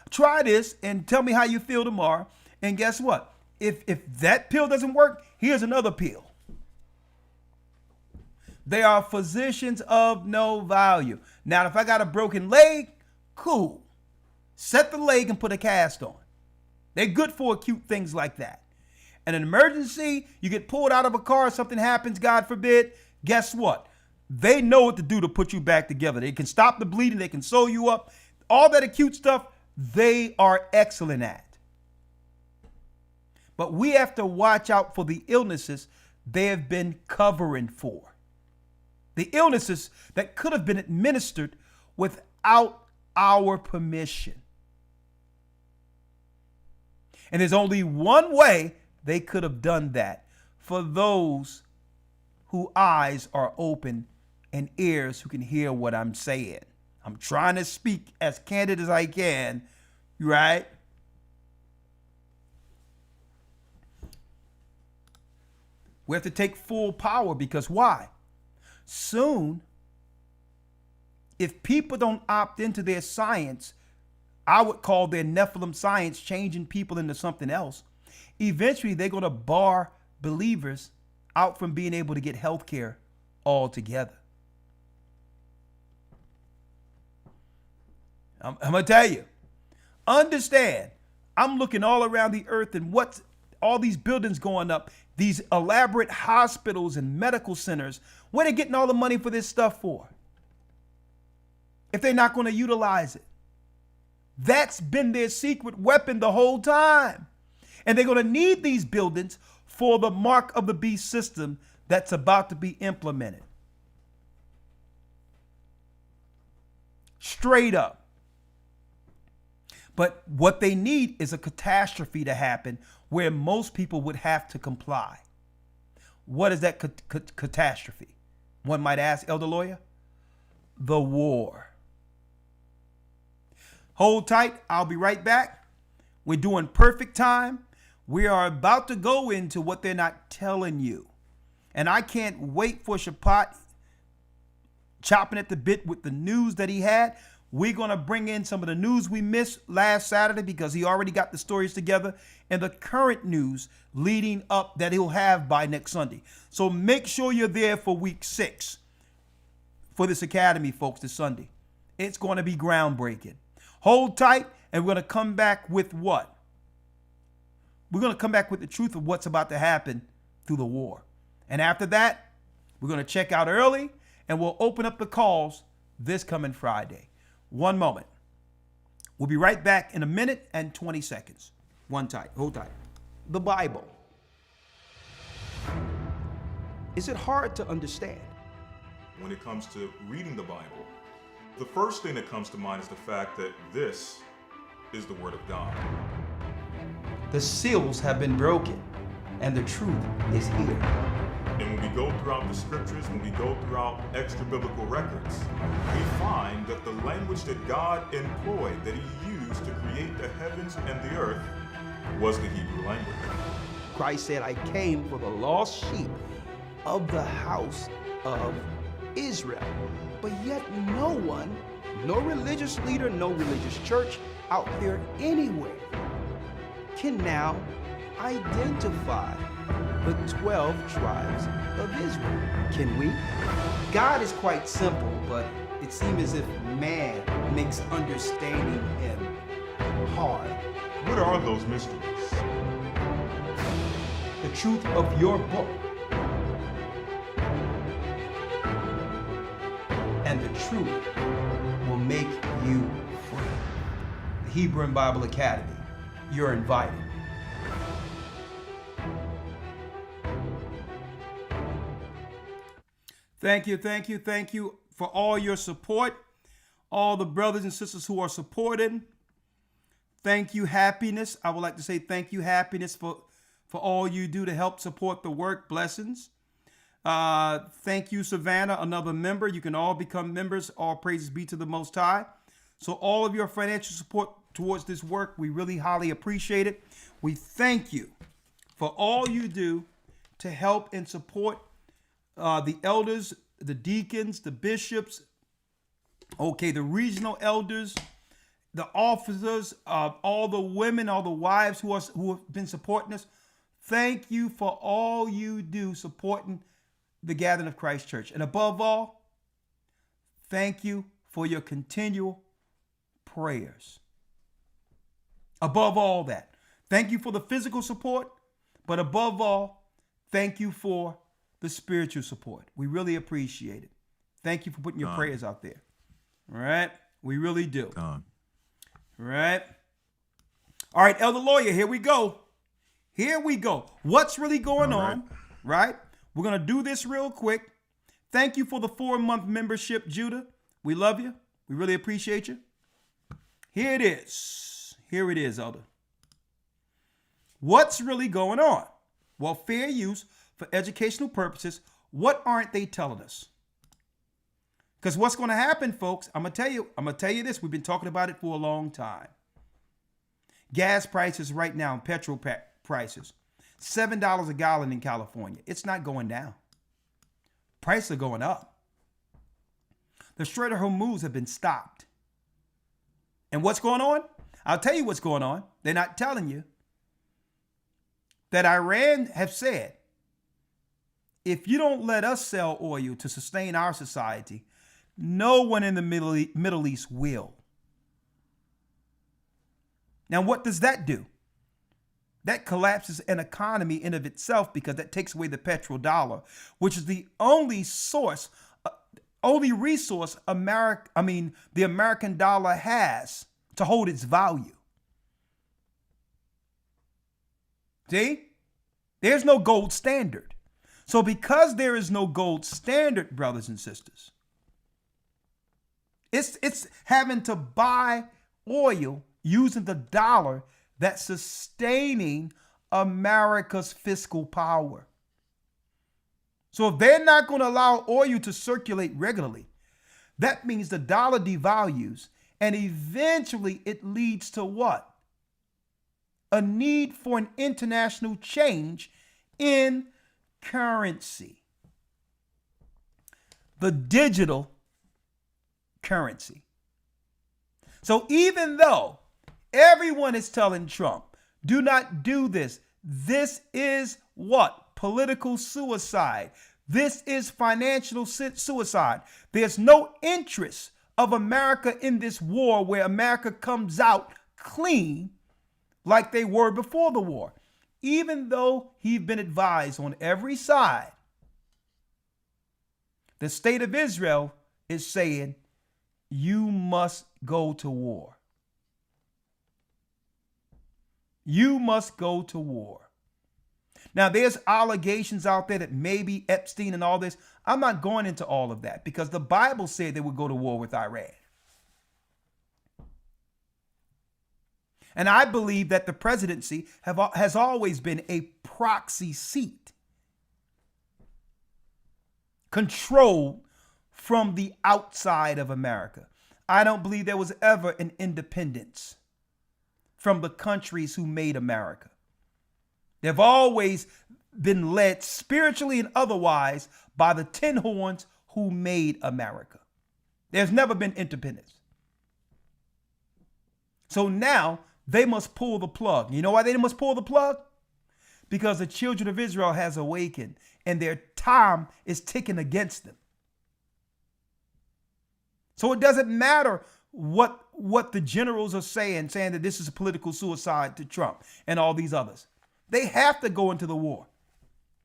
Try this and tell me how you feel tomorrow. And guess what? If that pill doesn't work, here's another pill. They are physicians of no value. Now, if I got a broken leg, cool. Set the leg and put a cast on. They're good for acute things like that. In an emergency, you get pulled out of a car, something happens, God forbid. Guess what? They know what to do to put you back together. They can stop the bleeding. They can sew you up. All that acute stuff, they are excellent at. But we have to watch out for the illnesses they have been covering for. The illnesses that could have been administered without our permission. And there's only one way they could have done that for those whose eyes are open and ears who can hear what I'm saying. I'm trying to speak as candid as I can, right? We have to take full power because why? Soon, if people don't opt into their science, I would call their Nephilim science changing people into something else. Eventually, they're going to bar believers out from being able to get health care altogether. I'm going to tell you, understand, I'm looking all around the earth and what's all these buildings going up, these elaborate hospitals and medical centers, where they getting all the money for this stuff for? If they're not going to utilize it. That's been their secret weapon the whole time. And they're going to need these buildings for the mark of the beast system that's about to be implemented. Straight up. But what they need is a catastrophe to happen where most people would have to comply. What is that catastrophe? One might ask, Elder Lawya. The war. Hold tight. I'll be right back. We're doing perfect time. We are about to go into what they're not telling you. And I can't wait for Shaphat chopping at the bit with the news that he had. We're going to bring in some of the news we missed last Saturday because he already got the stories together and the current news leading up that he'll have by next Sunday. So make sure you're there for week 6 for this academy, folks, this Sunday. It's going to be groundbreaking. Hold tight, and we're going to come back with what? We're going to come back with the truth of what's about to happen through the war. And after that, we're going to check out early, and we'll open up the calls this coming Friday. One moment. We'll be right back in a minute and 20 seconds. Hold tight. The Bible. Is it hard to understand? When it comes to reading the Bible, the first thing that comes to mind is the fact that this is the Word of God. The seals have been broken, and the truth is here. And when we go throughout the scriptures, when we go throughout extra biblical records, we find that the language that God employed, that he used to create the heavens and the earth, was the Hebrew language. Christ said, I came for the lost sheep of the house of Israel. But yet no one no religious leader, no religious church out there anywhere can now identify the 12 tribes of Israel. Can we? God is quite simple, but it seems as if man makes understanding him hard. What are those mysteries? The truth of your book and the truth will make you free. The Hebrew and Bible Academy, you're invited. Thank you for all your support, all the brothers and sisters who are supporting. Thank you, Happiness. I would like to say thank you, Happiness, for all you do to help support the work. Blessings. Thank you, Savannah, another member. You can all become members. All praises be to the Most High. So all of your financial support towards this work, we really highly appreciate it. We thank you for all you do to help and support the elders, the deacons, the bishops, the regional elders, the officers, all the women, all the wives who have been supporting us. Thank you for all you do supporting the Gathering of Christ Church. And above all, thank you for your continual prayers. Above all that, thank you for the physical support, but above all, thank you for the spiritual support. We really appreciate it. Thank you for putting your prayers out there. All right? We really do. All right? All right, Elder Lawya, here we go. Here we go. What's really going on? Right? We're going to do this real quick. Thank you for the 4-month membership, Judah. We love you. We really appreciate you. Here it is. Here it is, Elder. What's really going on? Well, fair use for educational purposes. What aren't they telling us? Because what's going to happen, folks, I'm going to tell you this. We've been talking about it for a long time. Gas prices right now, petrol prices, $7 a gallon in California. It's not going down. Prices are going up. The Strait of Hormuz have been stopped. And what's going on? I'll tell you what's going on. They're not telling you that Iran have said, if you don't let us sell oil to sustain our society, no one in the Middle East will. Now, what does that do? That collapses an economy in of itself, because that takes away the petrodollar, which is the only resource the American dollar has to hold its value. See? There's no gold standard. So because there is no gold standard, brothers and sisters, it's having to buy oil using the dollar that's sustaining America's fiscal power. So if they're not going to allow oil to circulate regularly, that means the dollar devalues, and eventually it leads to what? A need for an international change in currency. The digital currency. So even though everyone is telling Trump, do not do this, this is what? Political suicide. This is financial suicide. There's no interest of America in this war where America comes out clean like they were before the war. Even though he's been advised on every side, the state of Israel is saying, you must go to war. You must go to war. Now, there's allegations out there that maybe Epstein and all this. I'm not going into all of that, because the Bible said they would go to war with Iran. And I believe that the presidency has always been a proxy seat, controlled from the outside of America. I don't believe there was ever an independence from the countries who made America. They've always been led spiritually and otherwise by the tin horns who made America. There's never been independence. So now they must pull the plug. You know why they must pull the plug? Because the children of Israel has awakened and their time is ticking against them. So it doesn't matter what the generals are saying that this is a political suicide to Trump and all these others. They have to go into the war.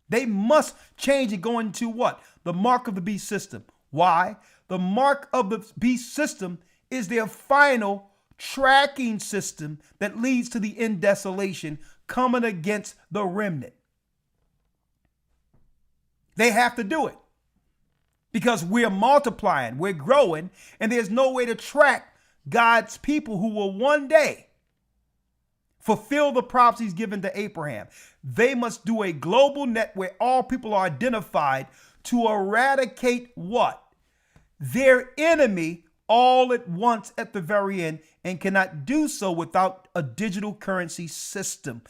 They must change it going to what? The mark of the beast system. Why? The mark of the beast system is their final tracking system that leads to the end desolation coming against the remnant. They have to do it because we're multiplying, we're growing, and there's no way to track God's people who will one day fulfill the prophecies given to Abraham. They must do a global net where all people are identified to eradicate what? Their enemy all at once at the very end, and cannot do so without a digital currency system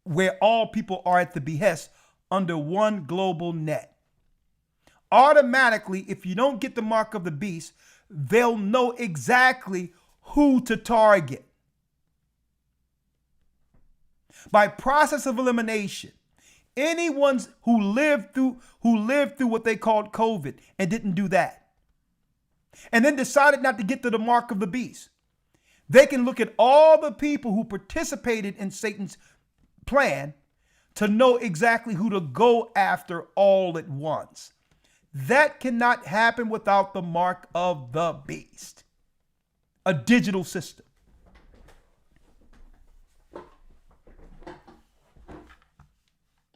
where all people are at the behest under one global net. Automatically, if you don't get the mark of the beast, they'll know exactly who to target. By process of elimination, anyone who lived through what they called COVID and didn't do that, and then decided not to get to the mark of the beast, they can look at all the people who participated in Satan's plan to know exactly who to go after all at once. That cannot happen without the mark of the beast, a digital system.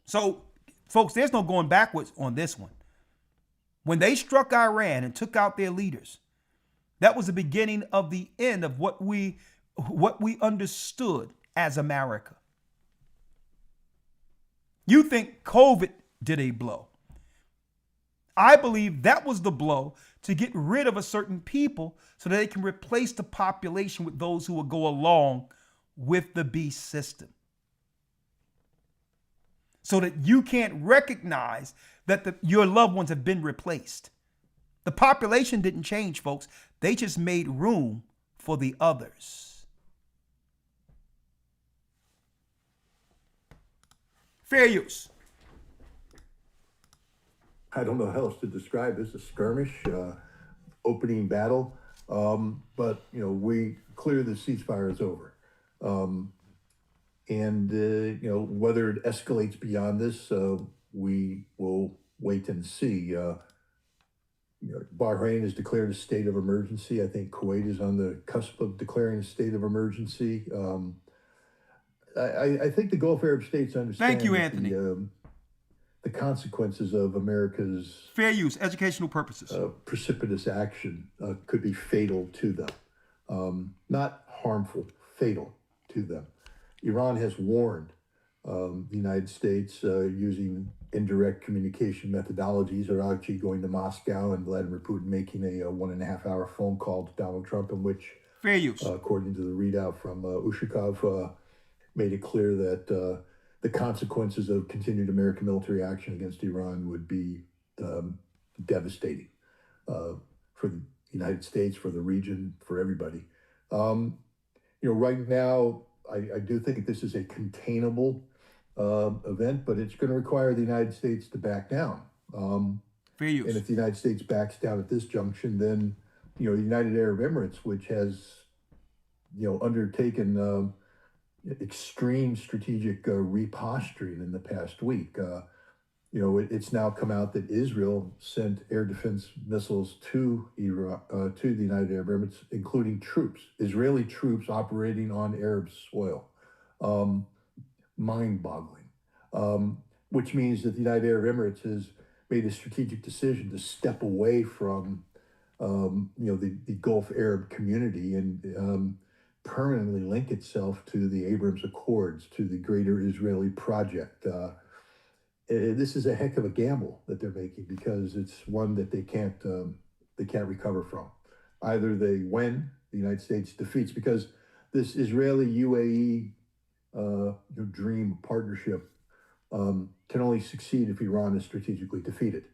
So, folks, there's no going backwards on this one. When they struck Iran and took out their leaders, that was the beginning of the end of what we understood as America. You think COVID did a blow. I believe that was the blow to get rid of a certain people so that they can replace the population with those who will go along with the beast system. So that you can't recognize that your loved ones have been replaced. The population didn't change, folks. They just made room for the others. Fair use. I don't know how else to describe this, a skirmish, opening battle. But, we clear the ceasefire is over. Whether it escalates beyond this, we will wait and see. Bahrain has declared a state of emergency. I think Kuwait is on the cusp of declaring a state of emergency. I think the Gulf Arab states understand. Thank you, Anthony. The consequences of America's fair use, educational purposes, precipitous action could be fatal to them. Not harmful, fatal to them. Iran has warned the United States using indirect communication methodologies, Rawchaa going to Moscow and Vladimir Putin making a 1.5 hour phone call to Donald Trump in which, fair use, according to the readout from Ushakov, made it clear that the consequences of continued American military action against Iran would be devastating for the United States, for the region, for everybody. Right now, I do think this is a containable event, but it's going to require the United States to back down. Fair use. And if the United States backs down at this junction, then the United Arab Emirates, which has undertaken extreme strategic reposturing in the past week. It's now come out that Israel sent air defense missiles to Iraq, to the United Arab Emirates, including Israeli troops operating on Arab soil. Mind-boggling. Which means that the United Arab Emirates has made a strategic decision to step away from, the Gulf Arab community and permanently link itself to the Abraham Accords, to the greater Israeli project. This is a heck of a gamble that they're making because it's one that they can't recover from. Either they win, the United States defeats, because this Israeli UAE dream partnership can only succeed if Iran is strategically defeated.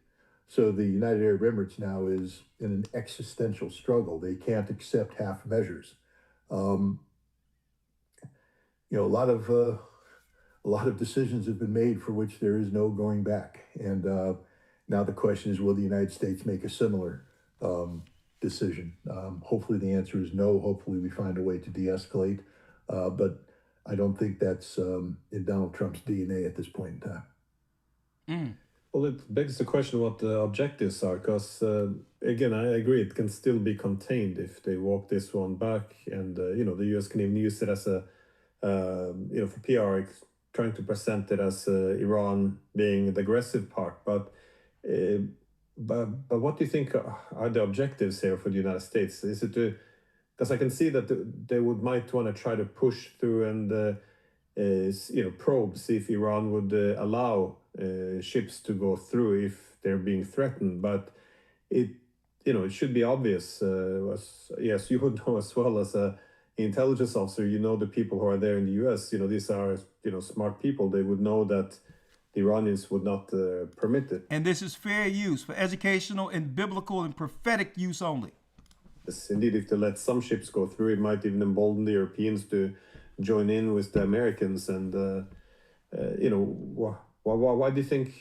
So the United Arab Emirates now is in an existential struggle. They can't accept half measures. a lot of decisions have been made for which there is no going back. And now the question is, will the United States make a similar decision? Hopefully the answer is no. Hopefully we find a way to de-escalate. But I don't think that's in Donald Trump's DNA at this point in time. Well, it begs the question what the objectives are, because again, I agree it can still be contained if they walk this one back, and the U.S. can even use it as a for PR, trying to present it as Iran being the aggressive part. But what do you think are the objectives here for the United States? Is it to, because I can see that they might want to try to push through and probe, see if Iran would allow ships to go through if they're being threatened. But it should be obvious. Yes, you would know as well as a intelligence officer. The people who are there in the U.S. These are smart people. They would know that the Iranians would not permit it. And this is fair use for educational and biblical and prophetic use only. Yes, indeed, if they let some ships go through, it might even embolden the Europeans to join in with the Americans. And why do you think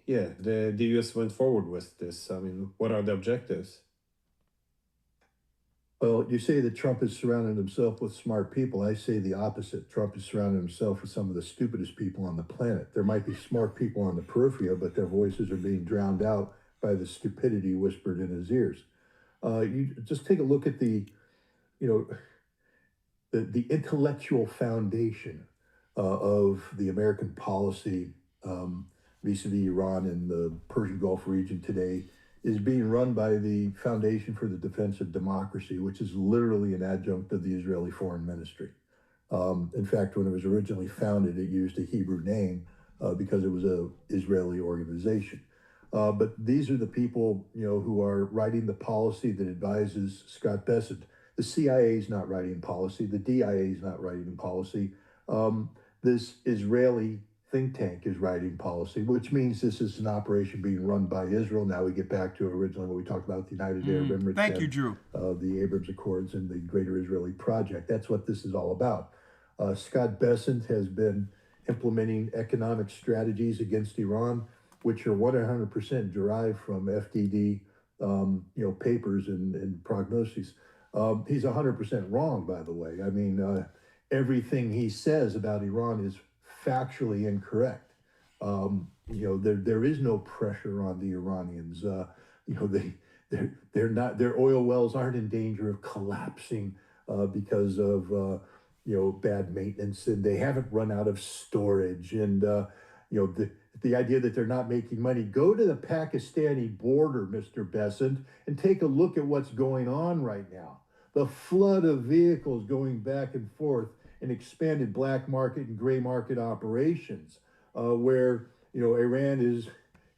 the US went forward with this? I mean, what are the objectives? Well, you say that Trump has surrounded himself with smart people. I say the opposite. Trump has surrounded himself with some of the stupidest people on the planet. There might be smart people on the periphery, but their voices are being drowned out by the stupidity whispered in his ears. You just take a look at the intellectual foundation of the American policy vis-a-vis Iran and the Persian Gulf region today is being run by the Foundation for the Defense of Democracy, which is literally an adjunct of the Israeli Foreign Ministry. In fact, when it was originally founded, it used a Hebrew name because it was an Israeli organization. But these are the people, who are writing the policy that advises Scott Bessent. The CIA is not writing policy. The DIA is not writing policy. This Israeli think tank is writing policy, which means this is an operation being run by Israel. Now we get back to originally what we talked about, the United Arab Emirates. Thank you, Drew. The Abrams Accords and the Greater Israeli Project. That's what this is all about. Scott Bessent has been implementing economic strategies against Iran, which are 100% derived from FDD, papers and prognoses. He's 100% wrong, by the way. I mean, everything he says about Iran is factually incorrect. There is no pressure on the Iranians. They're not, their oil wells aren't in danger of collapsing because of bad maintenance, and they haven't run out of storage. And the idea that they're not making money. Go to the Pakistani border, Mr. Bessent, and take a look at what's going on right now. The flood of vehicles going back and forth and expanded black market and gray market operations, where Iran is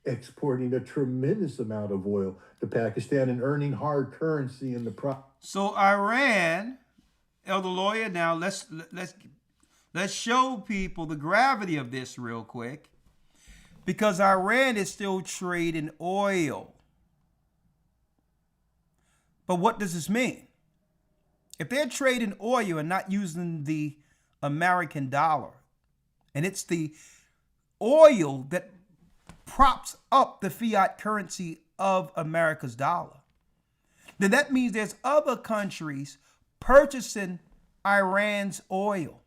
exporting a tremendous amount of oil to Pakistan and earning hard currency in the process. So Iran, Elder Lawya, now let's show people the gravity of this real quick, because Iran is still trading oil. But what does this mean? If they're trading oil and not using the American dollar, and it's the oil that props up the fiat currency of America's dollar, then that means there's other countries purchasing Iran's oil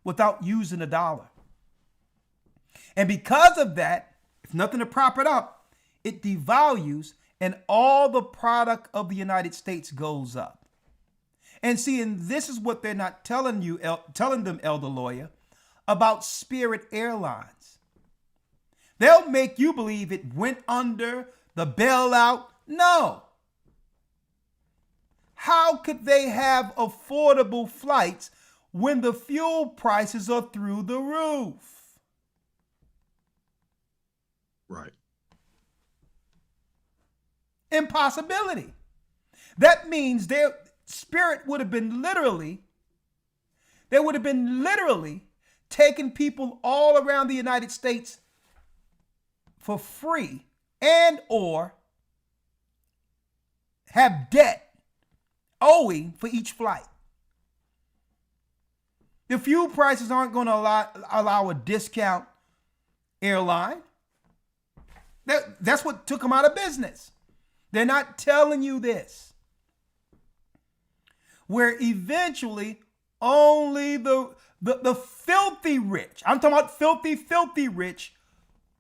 without using a dollar. And because of that, if nothing to prop it up, it devalues and all the product of the United States goes up. And see, and this is what they're not telling them, Elder Lawya, about Spirit Airlines. They'll make you believe it went under, the bailout. No. How could they have affordable flights when the fuel prices are through the roof? Right. Impossibility. That means their Spirit would have been literally taking people all around the United States for free, and or have debt owing for each flight. The fuel prices aren't going to allow a discount airline. That's what took them out of business. They're not telling you this. Where eventually only the filthy rich, I'm talking about filthy rich,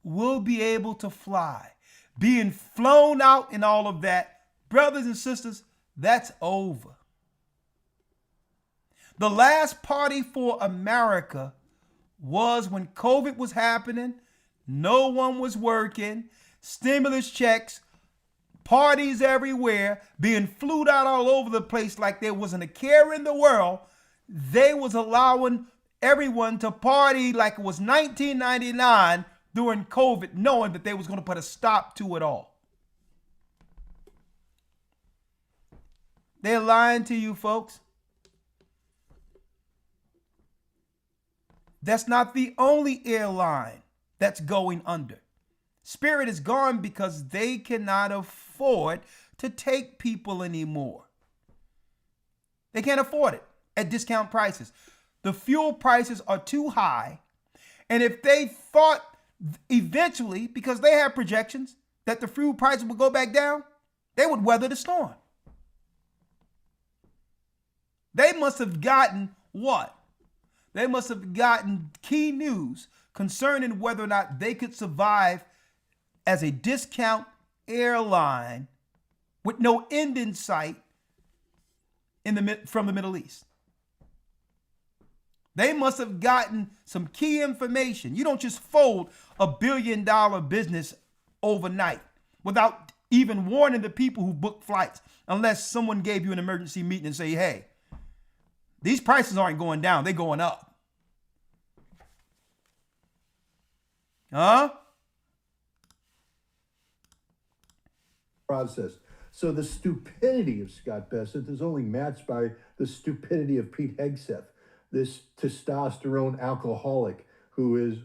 will be able to fly. Being flown out and all of that, brothers and sisters, that's over. The last party for America was when COVID was happening. No one was working. Stimulus checks, parties everywhere, being flued out all over the place like there wasn't a care in the world. They was allowing everyone to party like it was 1999 during COVID, knowing that they was going to put a stop to it all. They're lying to you, folks. That's not the only airline that's going under. Spirit is gone because they cannot afford to take people anymore. They can't afford it at discount prices. The fuel prices are too high. And if they thought eventually, because they have projections, that the fuel prices would go back down, they would weather the storm. They must have gotten what? They must have gotten key news concerning whether or not they could survive as a discount airline with no end in sight from the Middle East. They must have gotten some key information. You don't just fold $1 billion business overnight without even warning the people who book flights, unless someone gave you an emergency meeting and say, hey, these prices aren't going down, they're going up. Huh? Process. So the stupidity of Scott Bessent is only matched by the stupidity of Pete Hegseth, this testosterone alcoholic who is,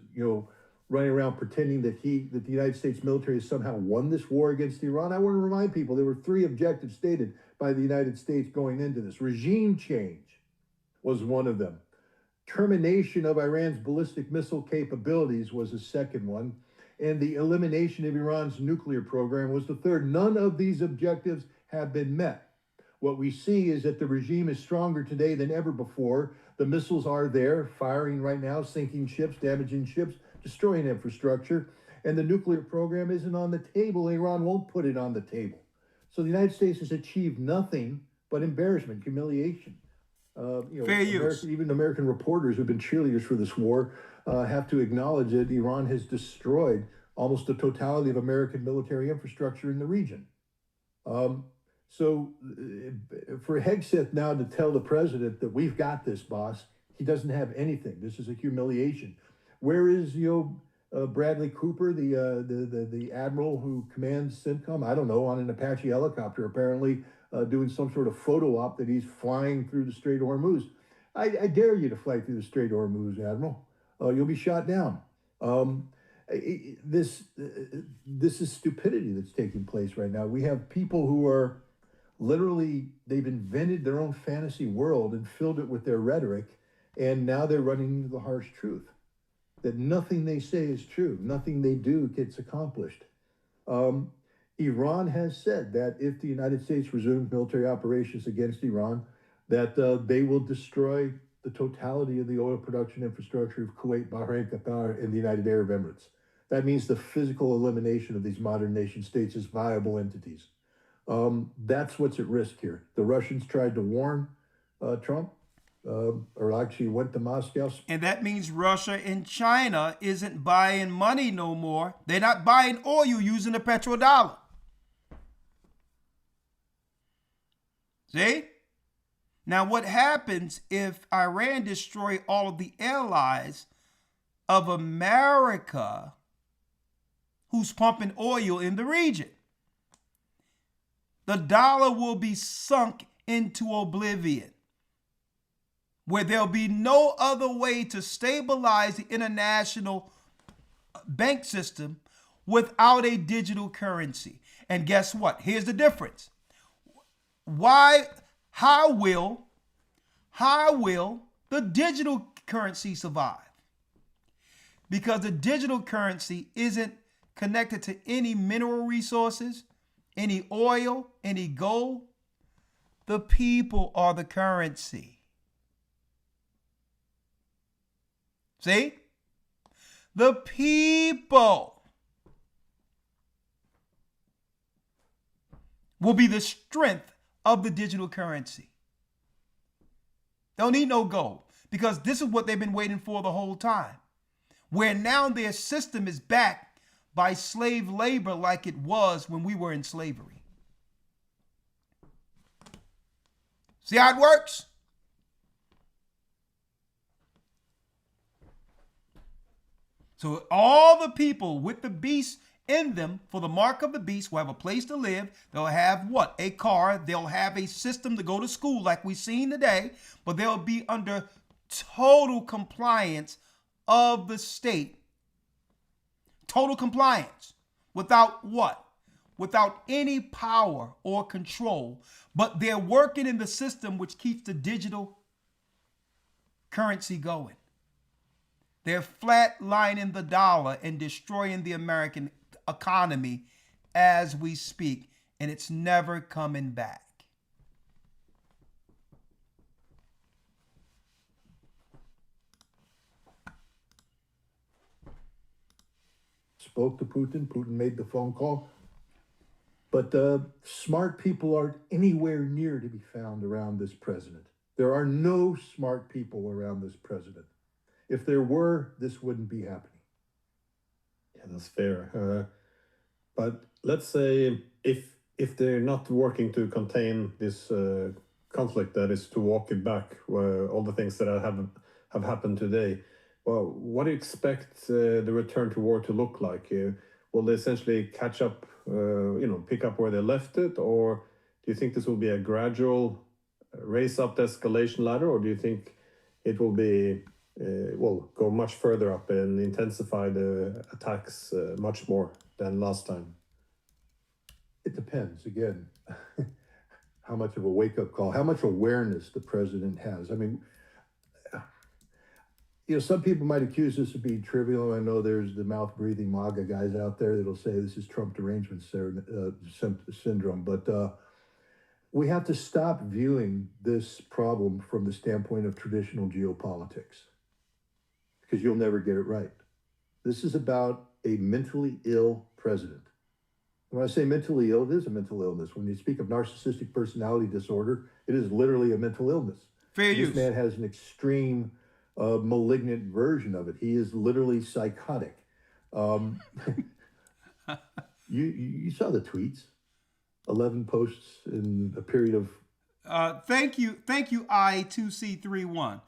running around pretending that the United States military has somehow won this war against Iran. I want to remind people there were 3 objectives stated by the United States going into this. Regime change was one of them. Termination of Iran's ballistic missile capabilities was the second one. And the elimination of Iran's nuclear program was the third. None of these objectives have been met. What we see is that the regime is stronger today than ever before. The missiles are there, firing right now, sinking ships, damaging ships, destroying infrastructure. And the nuclear program isn't on the table. Iran won't put it on the table. So the United States has achieved nothing but embarrassment, humiliation. Fair use. Even American reporters who've been cheerleaders for this war have to acknowledge that Iran has destroyed almost the totality of American military infrastructure in the region. So for Hegseth now to tell the president that we've got this, boss, he doesn't have anything. This is a humiliation. Where is Bradley Cooper, the admiral who commands CENTCOM? I don't know, on an Apache helicopter, apparently doing some sort of photo op that he's flying through the Strait of Hormuz. I dare you to fly through the Strait of Hormuz, Admiral. You'll be shot down. This is stupidity that's taking place right now. We have people who are literally, they've invented their own fantasy world and filled it with their rhetoric, and now they're running into the harsh truth that nothing they say is true, nothing they do gets accomplished. Iran has said that if the United States resumes military operations against Iran, that they will destroy the totality of the oil production infrastructure of Kuwait, Bahrain, Qatar, and the United Arab Emirates. That means the physical elimination of these modern nation states as viable entities. That's what's at risk here. The Russians tried to warn Trump, or actually went to Moscow. And that means Russia and China isn't buying money no more. They're not buying oil using the petrodollar. See? Now, what happens if Iran destroy all of the allies of America who's pumping oil in the region? The dollar will be sunk into oblivion, where there'll be no other way to stabilize the international bank system without a digital currency. And guess what? Here's the difference. How will the digital currency survive? Because the digital currency isn't connected to any mineral resources, any oil, any gold. The people are the currency. See? The people will be the strength of the digital currency. Don't need no gold, because this is what they've been waiting for the whole time. Where now their system is backed by slave labor like it was when we were in slavery. See how it works? So all the people with the beast in them for the mark of the beast will have a place to live. They'll have what? A car. They'll have a system to go to school like we've seen today, but they'll be under total compliance of the state. Total compliance. Without what? Without any power or control, but they're working in the system which keeps the digital currency going. They're flatlining the dollar and destroying the American economy as we speak, and it's never coming back. Spoke to Putin. Putin made the phone call. But smart people aren't anywhere near to be found around this president. There are no smart people around this president. If there were, this wouldn't be happening. Yeah, that's fair. But let's say if they're not working to contain this conflict, that is to walk it back, all the things that have happened today. Well, what do you expect the return to war to look like? Will they essentially catch up, pick up where they left it, or do you think this will be a gradual race up the escalation ladder, or do you think it will be go much further up and intensify the attacks much more than last time? It depends, again, how much of a wake-up call, how much awareness the president has. I mean, some people might accuse this of being trivial. I know there's the mouth-breathing MAGA guys out there that'll say this is Trump derangement syndrome, but we have to stop viewing this problem from the standpoint of traditional geopolitics, because you'll never get it right. This is about a mentally ill president. When I say mentally ill, it is a mental illness. When you speak of narcissistic personality disorder, it is literally a mental illness. Fair use. This man has an extreme malignant version of it. He is literally psychotic. You saw the tweets. 11 posts in a period of... Thank you, I2C31.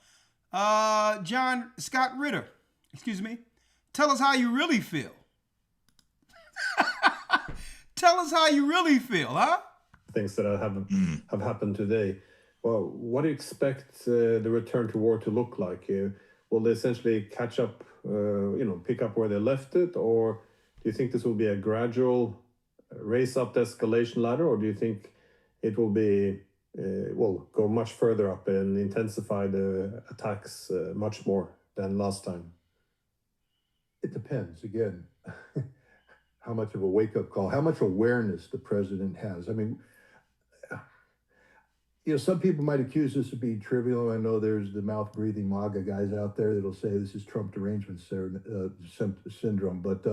John Scott Ritter, excuse me. Tell us how you really feel. Tell us how you really feel, huh? Things that have happened today. Well, what do you expect the return to war to look like? Will they essentially catch up, pick up where they left it, or do you think this will be a gradual race up the escalation ladder, or do you think it will be go much further up and intensify the attacks much more than last time? It depends, again, how much of a wake-up call, how much awareness the president has. I mean, some people might accuse this of being trivial. I know there's the mouth-breathing MAGA guys out there that'll say this is Trump derangement syndrome, but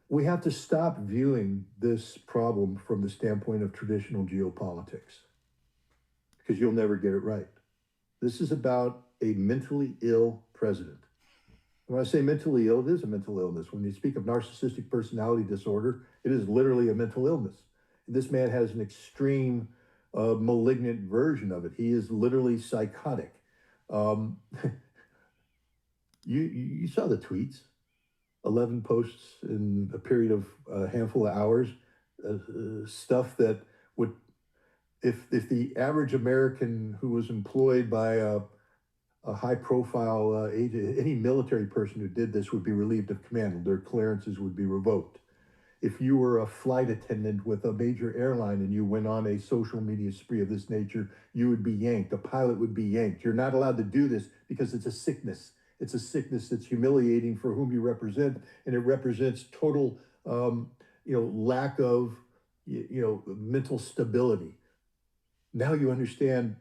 we have to stop viewing this problem from the standpoint of traditional geopolitics, because you'll never get it right. This is about a mentally ill president. When I say mentally ill, it is a mental illness. When you speak of narcissistic personality disorder, it is literally a mental illness. This man has an extreme malignant version of it. He is literally psychotic. You saw the tweets. 11 posts in a period of a handful of hours. Stuff that would, if the average American who was employed by a high-profile agent, any military person who did this would be relieved of command. Their clearances would be revoked. if you were a flight attendant with a major airline and you went on a social media spree of this nature, you would be yanked. A pilot would be yanked. You're not allowed to do this because it's a sickness. It's a sickness that's humiliating for whom you represent, and it represents total, lack of, mental stability. Now you understand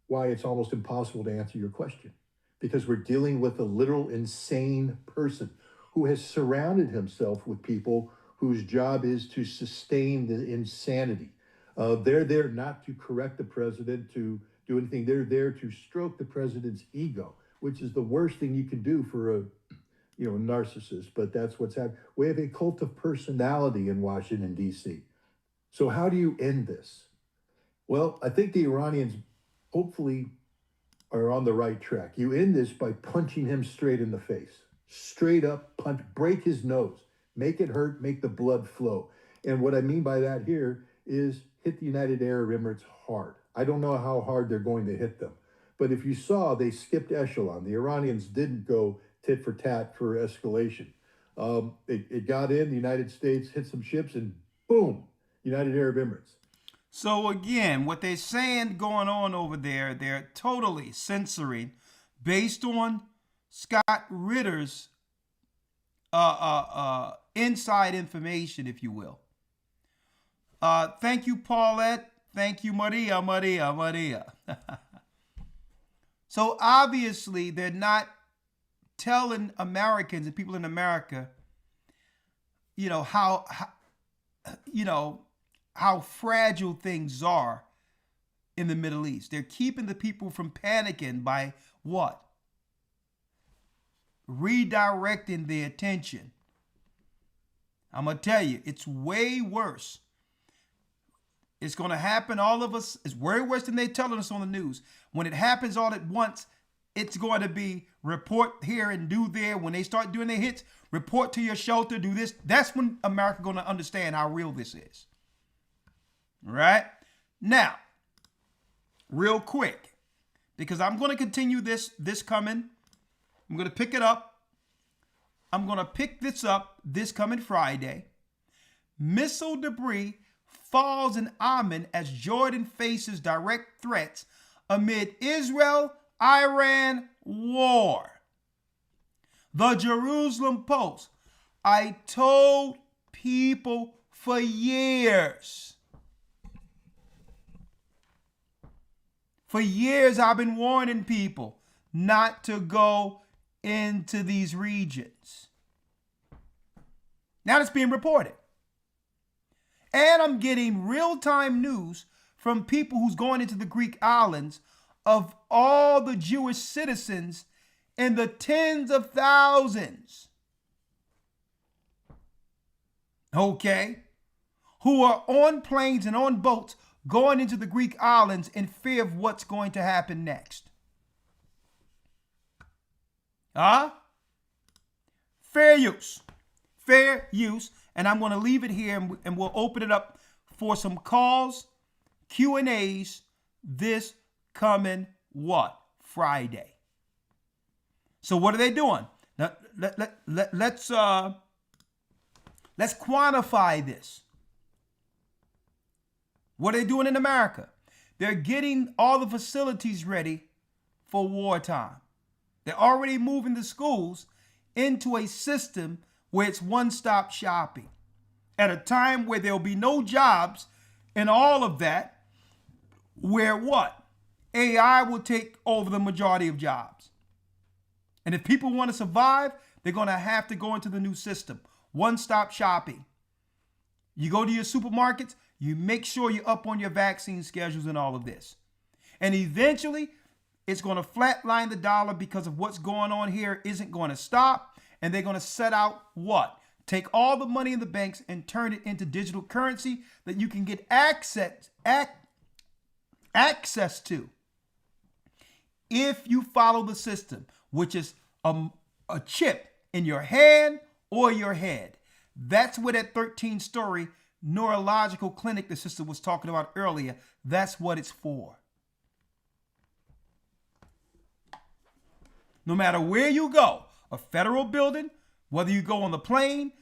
why it's almost impossible to answer your question, because we're dealing with a literal insane person who has surrounded himself with people whose job is to sustain the insanity. They're there not to correct the president, to do anything. They're there to stroke the president's ego, which is the worst thing you can do for a narcissist, but that's what's happening. We have a cult of personality in Washington, D.C. So how do you end this? Well, I think the Iranians hopefully are on the right track. You end this by punching him straight in the face. Straight up punch, break his nose, make it hurt, make the blood flow. And what I mean by that here is hit the United Arab Emirates hard. I don't know how hard they're going to hit them. But if you saw, they skipped echelon. The Iranians didn't go tit for tat for escalation. It got in, the United States hit some ships, and boom, United Arab Emirates. So again, what they're saying going on over there, they're totally censoring based on Scott Ritter's inside information, if you will. Thank you, Paulette. Thank you, Maria. So obviously, they're not telling Americans and people in America, how fragile things are in the Middle East. They're keeping the people from panicking by what? Redirecting their attention. I'm going to tell you, it's way worse. It's going to happen, all of us. It's way worse than they're telling us on the news. When it happens all at once, it's going to be report here and do there. When they start doing their hits, report to your shelter, do this. That's when America going to understand how real this is. All right? Now, real quick, because I'm going to continue this coming. I'm going to pick it up. I'm going to pick this up this coming Friday. Missile debris falls in Amman as Jordan faces direct threats amid Israel-Iran war. The Jerusalem Post. I told people for years. For years, I've been warning people not to go into these regions. Now it's being reported. And I'm getting real-time news from people who's going into the Greek islands of all the Jewish citizens in the tens of thousands. Okay? Who are on planes and on boats going into the Greek islands in fear of what's going to happen next. Fair use. Fair use. And I'm going to leave it here and we'll open it up for some calls, Q&As this coming Friday. So what are they doing? Now, let's quantify this. What are they doing in America? They're getting all the facilities ready for wartime. They're already moving the schools into a system where it's one-stop shopping. At a time where there'll be no jobs and all of that, where what? AI will take over the majority of jobs. And if people want to survive, they're going to have to go into the new system. One-stop shopping. You go to your supermarkets, you make sure you're up on your vaccine schedules and all of this. And eventually, it's going to flatline the dollar because of what's going on here isn't going to stop. And they're going to set out what? Take all the money in the banks and turn it into digital currency that you can get access to if you follow the system, which is a chip in your hand or your head. That's what that 13-story neurological clinic the sister was talking about earlier, that's what it's for. No matter where you go, a federal building, whether you go on the plane,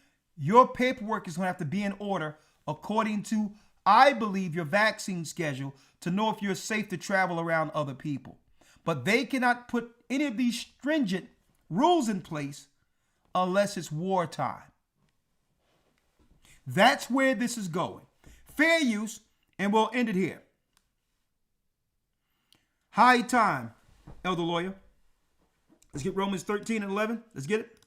Your paperwork is going to have to be in order according to, I believe, your vaccine schedule to know if you're safe to travel around other people. But they cannot put any of these stringent rules in place unless it's wartime. That's where this is going. Fair use, and we'll end it here. High time, Elder Lawya. Let's get Romans 13 and 11. Let's get it.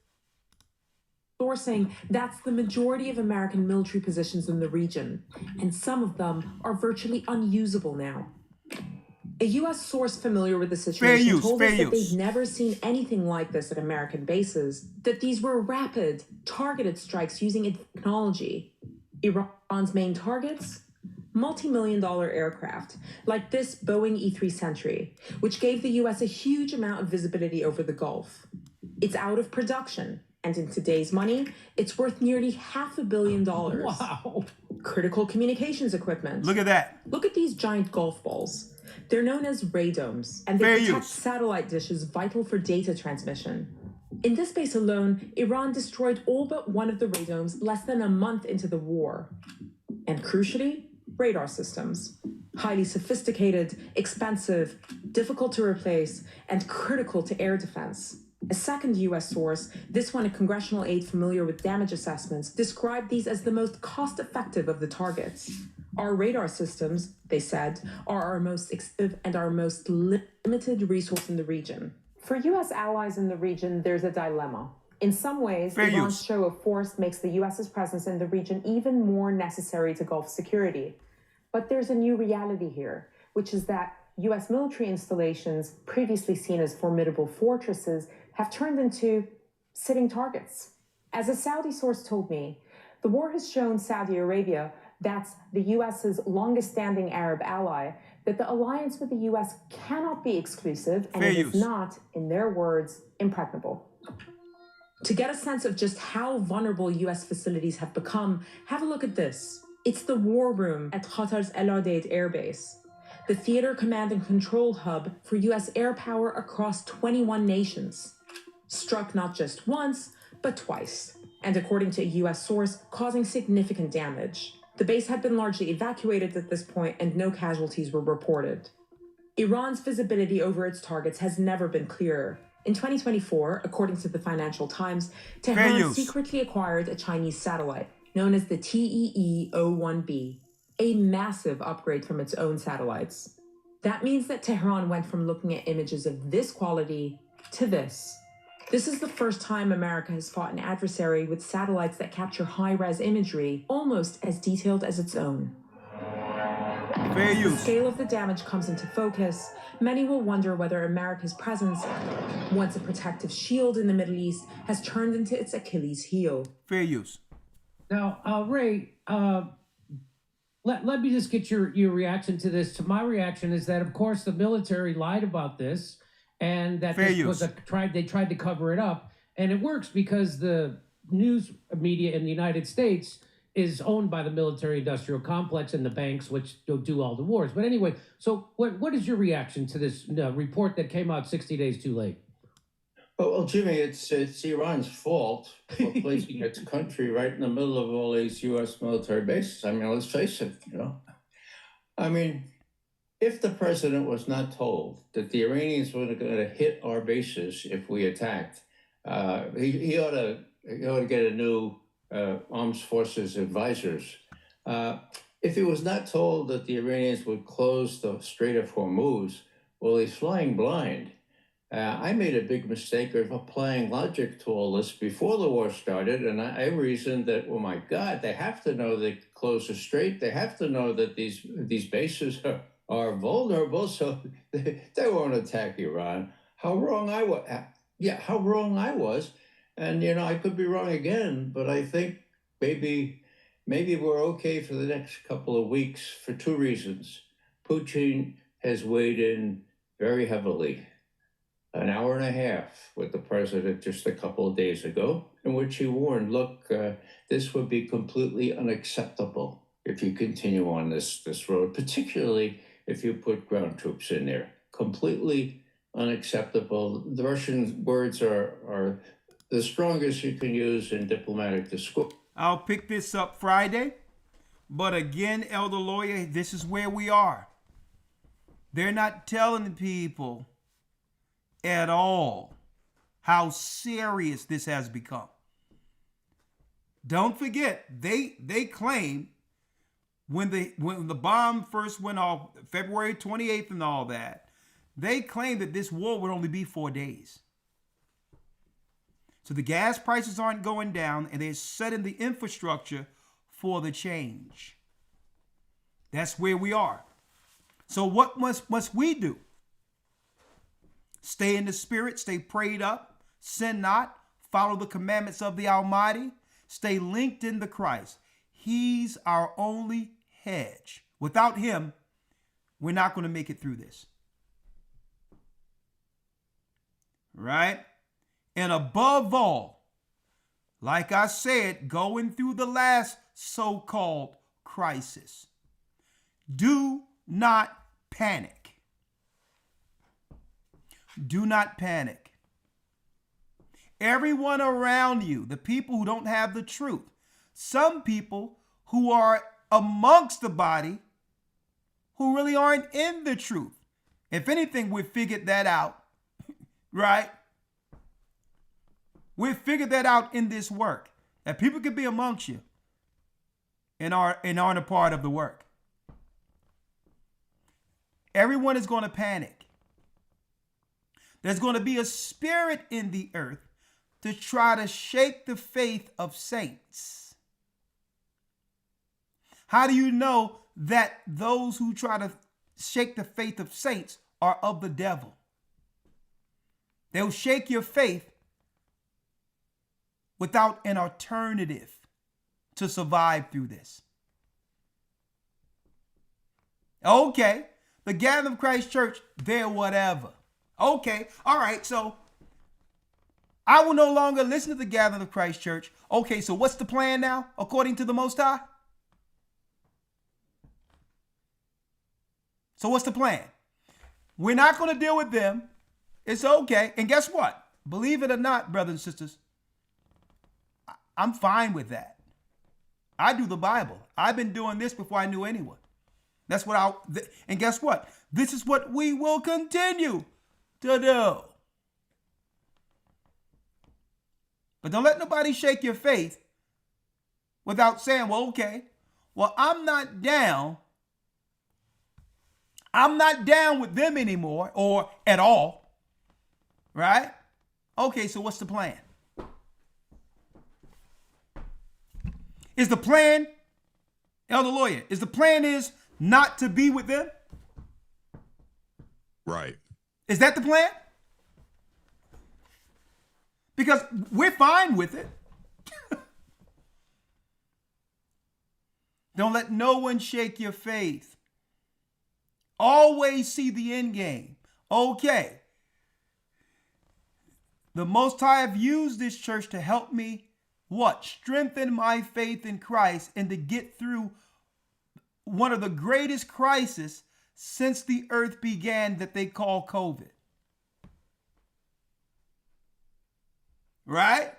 Sourcing, that's the majority of American military positions in the region, and some of them are virtually unusable now. A U.S. source familiar with the situation told us that they've never seen anything like this at American bases, that these were rapid, targeted strikes using its technology. Iran's main targets? Multi-million-dollar aircraft, like this Boeing E-3 Sentry, which gave the U.S. a huge amount of visibility over the Gulf. It's out of production, and in today's money, it's worth nearly $500 million. Wow. Critical communications equipment. Look at that. Look at these giant golf balls. They're known as radomes, and they protect satellite dishes vital for data transmission. In this base alone, Iran destroyed all but one of the radomes less than a month into the war. And crucially, radar systems. Highly sophisticated, expensive, difficult to replace, and critical to air defense. A second U.S. source, this one a congressional aide familiar with damage assessments, described these as the most cost-effective of the targets. Our radar systems, they said, are our most expensive and our most limited resource in the region. For U.S. allies in the region, there's a dilemma. In some ways, Iran's show of force makes the U.S.'s presence in the region even more necessary to Gulf security. But there's a new reality here, which is that U.S. military installations, previously seen as formidable fortresses, have turned into sitting targets. As a Saudi source told me, the war has shown Saudi Arabia, that's the U.S.'s longest-standing Arab ally, that the alliance with the U.S. cannot be exclusive, and it is not, in their words, impregnable. To get a sense of just how vulnerable U.S. facilities have become, have a look at this. It's the war room at Qatar's El Udeid Air Base, the theater command and control hub for U.S. air power across 21 nations. Struck not just once, but twice, and according to a U.S. source, causing significant damage. The base had been largely evacuated at this point, and no casualties were reported. Iran's visibility over its targets has never been clearer. In 2024, according to the Financial Times, Tehran secretly acquired a Chinese satellite known as the TEE-01B, a massive upgrade from its own satellites. That means that Tehran went from looking at images of this quality to this. This is the first time America has fought an adversary with satellites that capture high-res imagery almost as detailed as its own. As the scale of the damage comes into focus, many will wonder whether America's presence, once a protective shield in the Middle East, has turned into its Achilles heel. Fair use. Now, Ray, let me just get your reaction to this. To my reaction is that, of course, the military lied about this, and that this was they tried to cover it up, and it works because the news media in the United States is owned by the military-industrial complex and the banks, which do all the wars. But anyway, so what is your reaction to this report that came out 60 days too late? Well, Jimmy, it's Iran's fault for placing its country right in the middle of all these U.S. military bases. I mean, let's face it, I mean, if the president was not told that the Iranians were going to hit our bases if we attacked, he ought to get a new armed forces advisors. If he was not told that the Iranians would close the Strait of Hormuz, well, he's flying blind. I made a big mistake of applying logic to all this before the war started, and I reasoned that, oh my God, they have to know they close the strait. They have to know that these bases are vulnerable, so they won't attack Iran. How wrong I was. Yeah, how wrong I was. And, I could be wrong again, but I think maybe we're okay for the next couple of weeks for two reasons. Putin has weighed in very heavily. An hour and a half with the president just a couple of days ago, in which he warned, look, this would be completely unacceptable if you continue on this road, particularly if you put ground troops in there. Completely unacceptable. The Russian words are the strongest you can use in diplomatic discourse. I'll pick this up Friday. But again, Elder Lawya, this is where we are. They're not telling the people at all how serious this has become. Don't forget, they claim when the bomb first went off, February 28th and all that, they claimed that this war would only be 4 days. So the gas prices aren't going down, and they're setting the infrastructure for the change. That's where we are. So what must we do? Stay in the spirit, stay prayed up, sin not, follow the commandments of the Almighty, stay linked in the Christ. He's our only hedge. Without him, we're not going to make it through this. Right? And above all, like I said, going through the last so-called crisis, do not panic. Do not panic. Everyone around you, the people who don't have the truth, some people who are amongst the body who really aren't in the truth. If anything, we've figured that out, right? We've figured that out in this work, that people could be amongst you and aren't a part of the work. Everyone is going to panic. There's going to be a spirit in the earth to try to shake the faith of saints. How do you know that those who try to shake the faith of saints are of the devil? They'll shake your faith without an alternative to survive through this. Okay, the Gathering of Christ Church, they're whatever. Okay, all right, so I will no longer listen to the Gathering of Christ Church. Okay, so what's the plan now, according to the Most High? So what's the plan? We're not going to deal with them. It's okay. And guess what? Believe it or not, brothers and sisters, I'm fine with that. I do the Bible. I've been doing this before I knew anyone. That's what and guess what? This is what we will continue to do. But don't let nobody shake your faith without saying, well, okay, well, I'm not down with them anymore or at all, right? Okay, so what's the plan? Is the plan, Elder Lawya, is not to be with them? Right. Is that the plan? Because we're fine with it. Don't let no one shake your faith. Always see the end game. Okay. The Most High have used this church to help me, what? Strengthen my faith in Christ and to get through one of the greatest crises since the earth began that they call COVID. Right?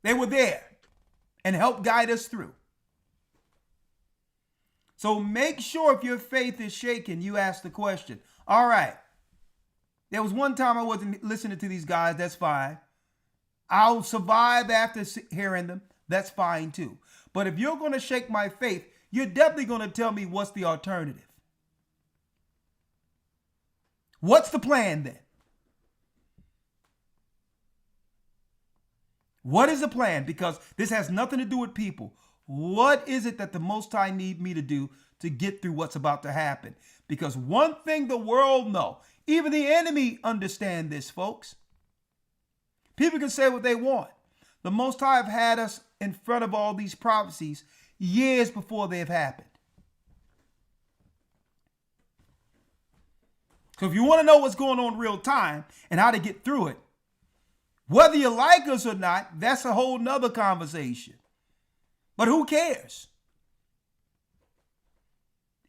They were there and helped guide us through. So make sure if your faith is shaken, you ask the question. All right. There was one time I wasn't listening to these guys. That's fine. I'll survive after hearing them. That's fine too. But if you're going to shake my faith, you're definitely going to tell me what's the alternative. What's the plan then? What is the plan? Because this has nothing to do with people. What is it that the Most High need me to do to get through what's about to happen? Because one thing the world know, even the enemy understand this, folks. People can say what they want. The Most High have had us in front of all these prophecies years before they have happened. So if you want to know what's going on in real time and how to get through it, whether you like us or not, that's a whole nother conversation. But who cares?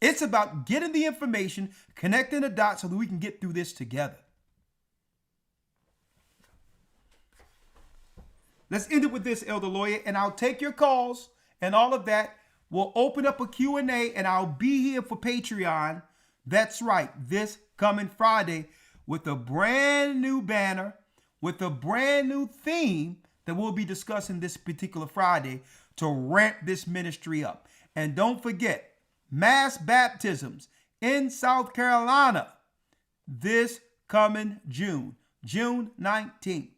It's about getting the information, connecting the dots so that we can get through this together. Let's end it with this, Elder Lawya, and I'll take your calls and all of that. We'll open up a Q&A, and I'll be here for Patreon. That's right, this coming Friday with a brand new banner, with a brand new theme that we'll be discussing this particular Friday to ramp this ministry up. And don't forget, mass baptisms in South Carolina this coming June 19th.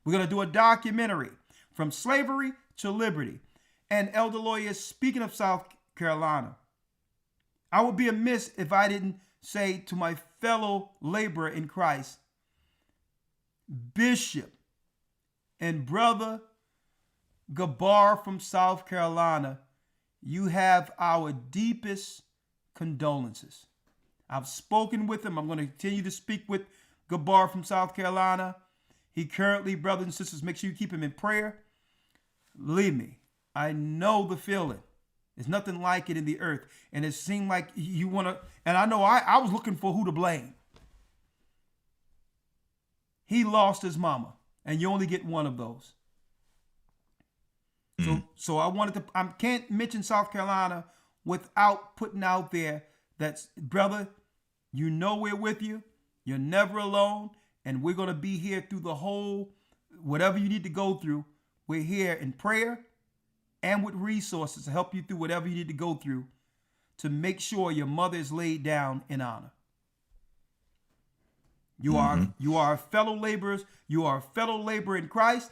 We're going to do a documentary from slavery to liberty. And Elder Lawya, speaking of South Carolina, I would be amiss if I didn't say to my fellow laborer in Christ, Bishop and Brother Gabar from South Carolina, you have our deepest condolences. I've spoken with him. I'm going to continue to speak with Gabar from South Carolina. He currently, brothers and sisters, make sure you keep him in prayer. Believe me, I know the feeling. There's nothing like it in the earth. And it seemed like you want to, and I know I was looking for who to blame. He lost his mama, and you only get one of those. So I can't mention South Carolina without putting out there that, brother, you know we're with you. You're never alone. And we're going to be here through the whole, whatever you need to go through. We're here in prayer and with resources to help you through whatever you need to go through to make sure your mother is laid down in honor. You are fellow laborers. You are a fellow laborer in Christ.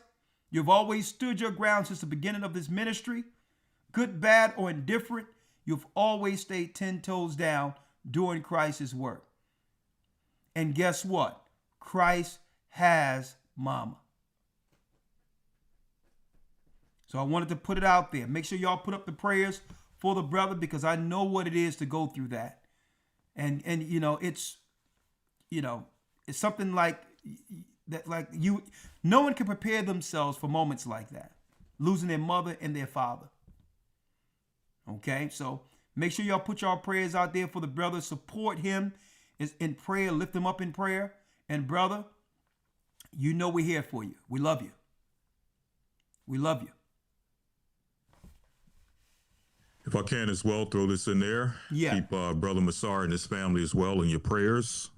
You've always stood your ground since the beginning of this ministry. Good, bad, or indifferent, you've always stayed 10 toes down doing Christ's work. And guess what? Christ has mama. So I wanted to put it out there. Make sure y'all put up the prayers for the brother, because I know what it is to go through that. And it's something like that, no one can prepare themselves for moments like that, losing their mother and their father. Okay, so make sure y'all put y'all prayers out there for the brother. Support him in prayer, lift him up in prayer. And brother, you know we're here for you. We love you. We love you. If I can as well, throw this in there. Yeah. Keep Brother Massar and his family as well in your prayers.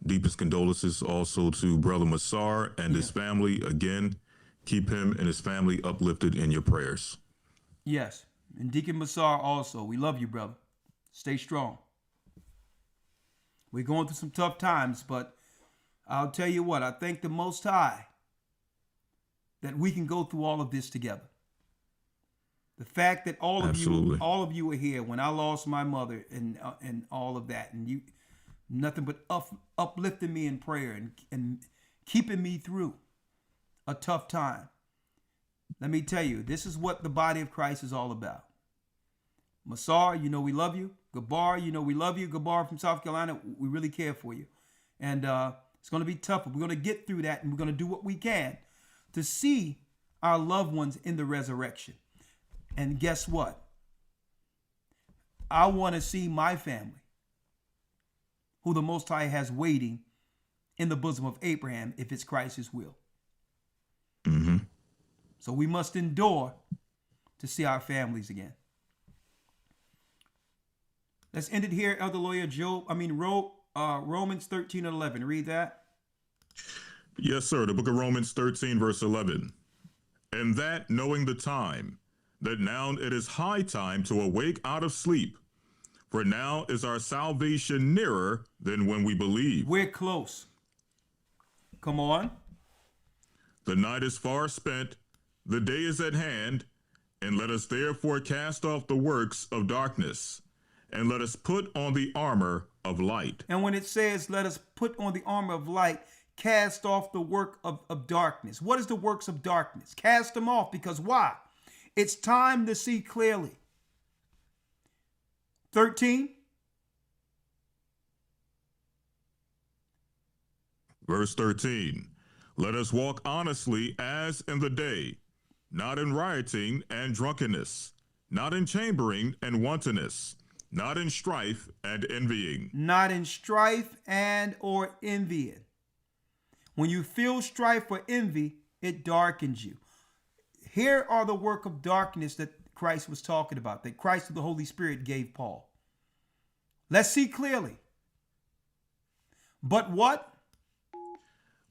Deepest condolences also to Brother Massar and his family. Again, keep him and his family uplifted in your prayers. Yes. And Deacon Massar also. We love you, brother. Stay strong. We're going through some tough times, but I'll tell you what, I thank the Most High that we can go through all of this together. The fact that all of you are here when I lost my mother and all of that, and you nothing but uplifting me in prayer and keeping me through a tough time. Let me tell you, this is what the body of Christ is all about. Massar, you know we love you. Gabar, you know we love you. Gabar from South Carolina, we really care for you. And it's going to be tough, but we're going to get through that, and we're going to do what we can to see our loved ones in the resurrection. And guess what? I want to see my family, who the Most High has waiting in the bosom of Abraham, if it's Christ's will. Mm-hmm. So we must endure to see our families again. Let's end it here, Elder Lawya. Romans 13 and 11. Read that. Yes, sir. The book of Romans 13, verse 11. And that, knowing the time, that now it is high time to awake out of sleep, for now is our salvation nearer than when we believe. We're close. Come on. The night is far spent, the day is at hand, and let us therefore cast off the works of darkness, and let us put on the armor of light. And when it says, let us put on the armor of light, cast off the work of darkness. What is the works of darkness? Cast them off, because why? It's time to see clearly. 13. Verse 13. Let us walk honestly as in the day, not in rioting and drunkenness, not in chambering and wantonness, not in strife and envying. Not in strife and or envying. When you feel strife or envy, it darkens you. Here are the work of darkness that Christ was talking about, that Christ through the Holy Spirit gave Paul. Let's see clearly. But what?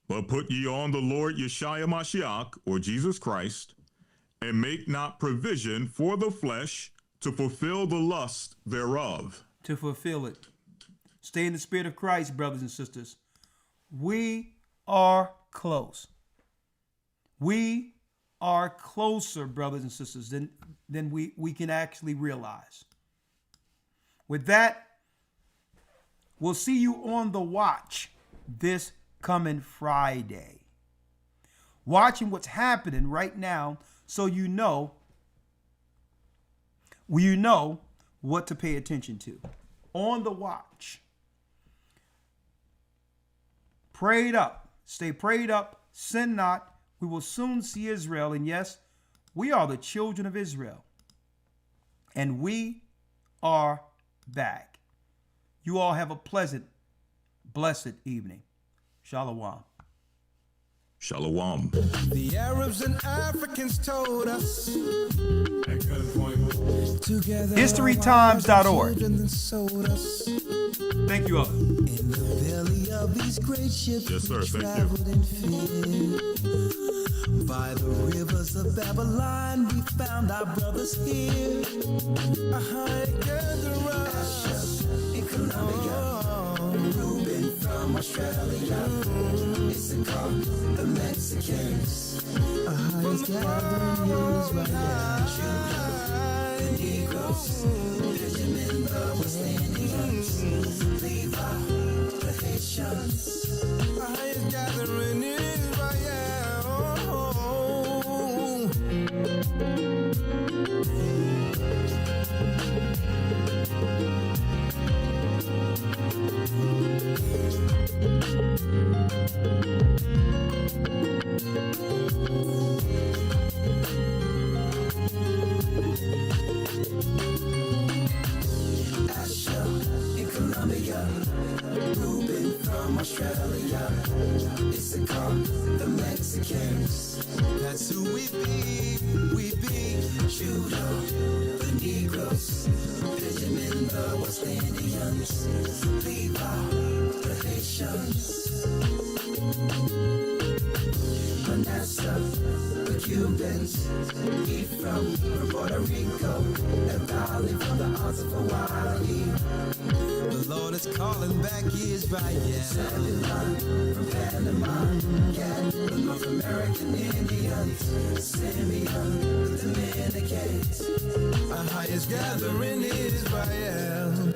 But put ye on the Lord Yeshua Mashiach, or Jesus Christ, and make not provision for the flesh to fulfill the lust thereof. To fulfill it. Stay in the spirit of Christ, brothers and sisters. We are close. We are closer, brothers and sisters, than we can actually realize. With that, we'll see you on the watch this coming Friday. Watching what's happening right now so you know what to pay attention to. On the watch. Prayed up. Stay prayed up. Sin not. We will soon see Israel. And yes, we are the children of Israel. And we are back. You all have a pleasant, blessed evening. Shalom. Shalom. The Arabs and Africans told us HistoryTimes.org. Thank you all. In the belly of these great ships, yes, sir. Thank you. in fear. By the rivers of Babylon, we found our brothers here. In Colombia, Reuben from Australia, Issachar, the Mexicans. Highest gathering Israel, the Negroes, Benjamin, the West Indians, Levi, the Haitians. Highest gathering in Colombia, Reuben from Australia, Issachar, the Mexicans. That's who we be, Judah, the Negroes, Benjamin, the West Indians, Levi, the Haitians, Manasseh, the Cubans, Ephraim from Puerto Rico, and Valley from the Isles of Hawaii. The Lord is calling back Israel. Zebulon from Panama, Gad, the North American Indians, Simeon, the Dominicans. Our highest gathering Israel.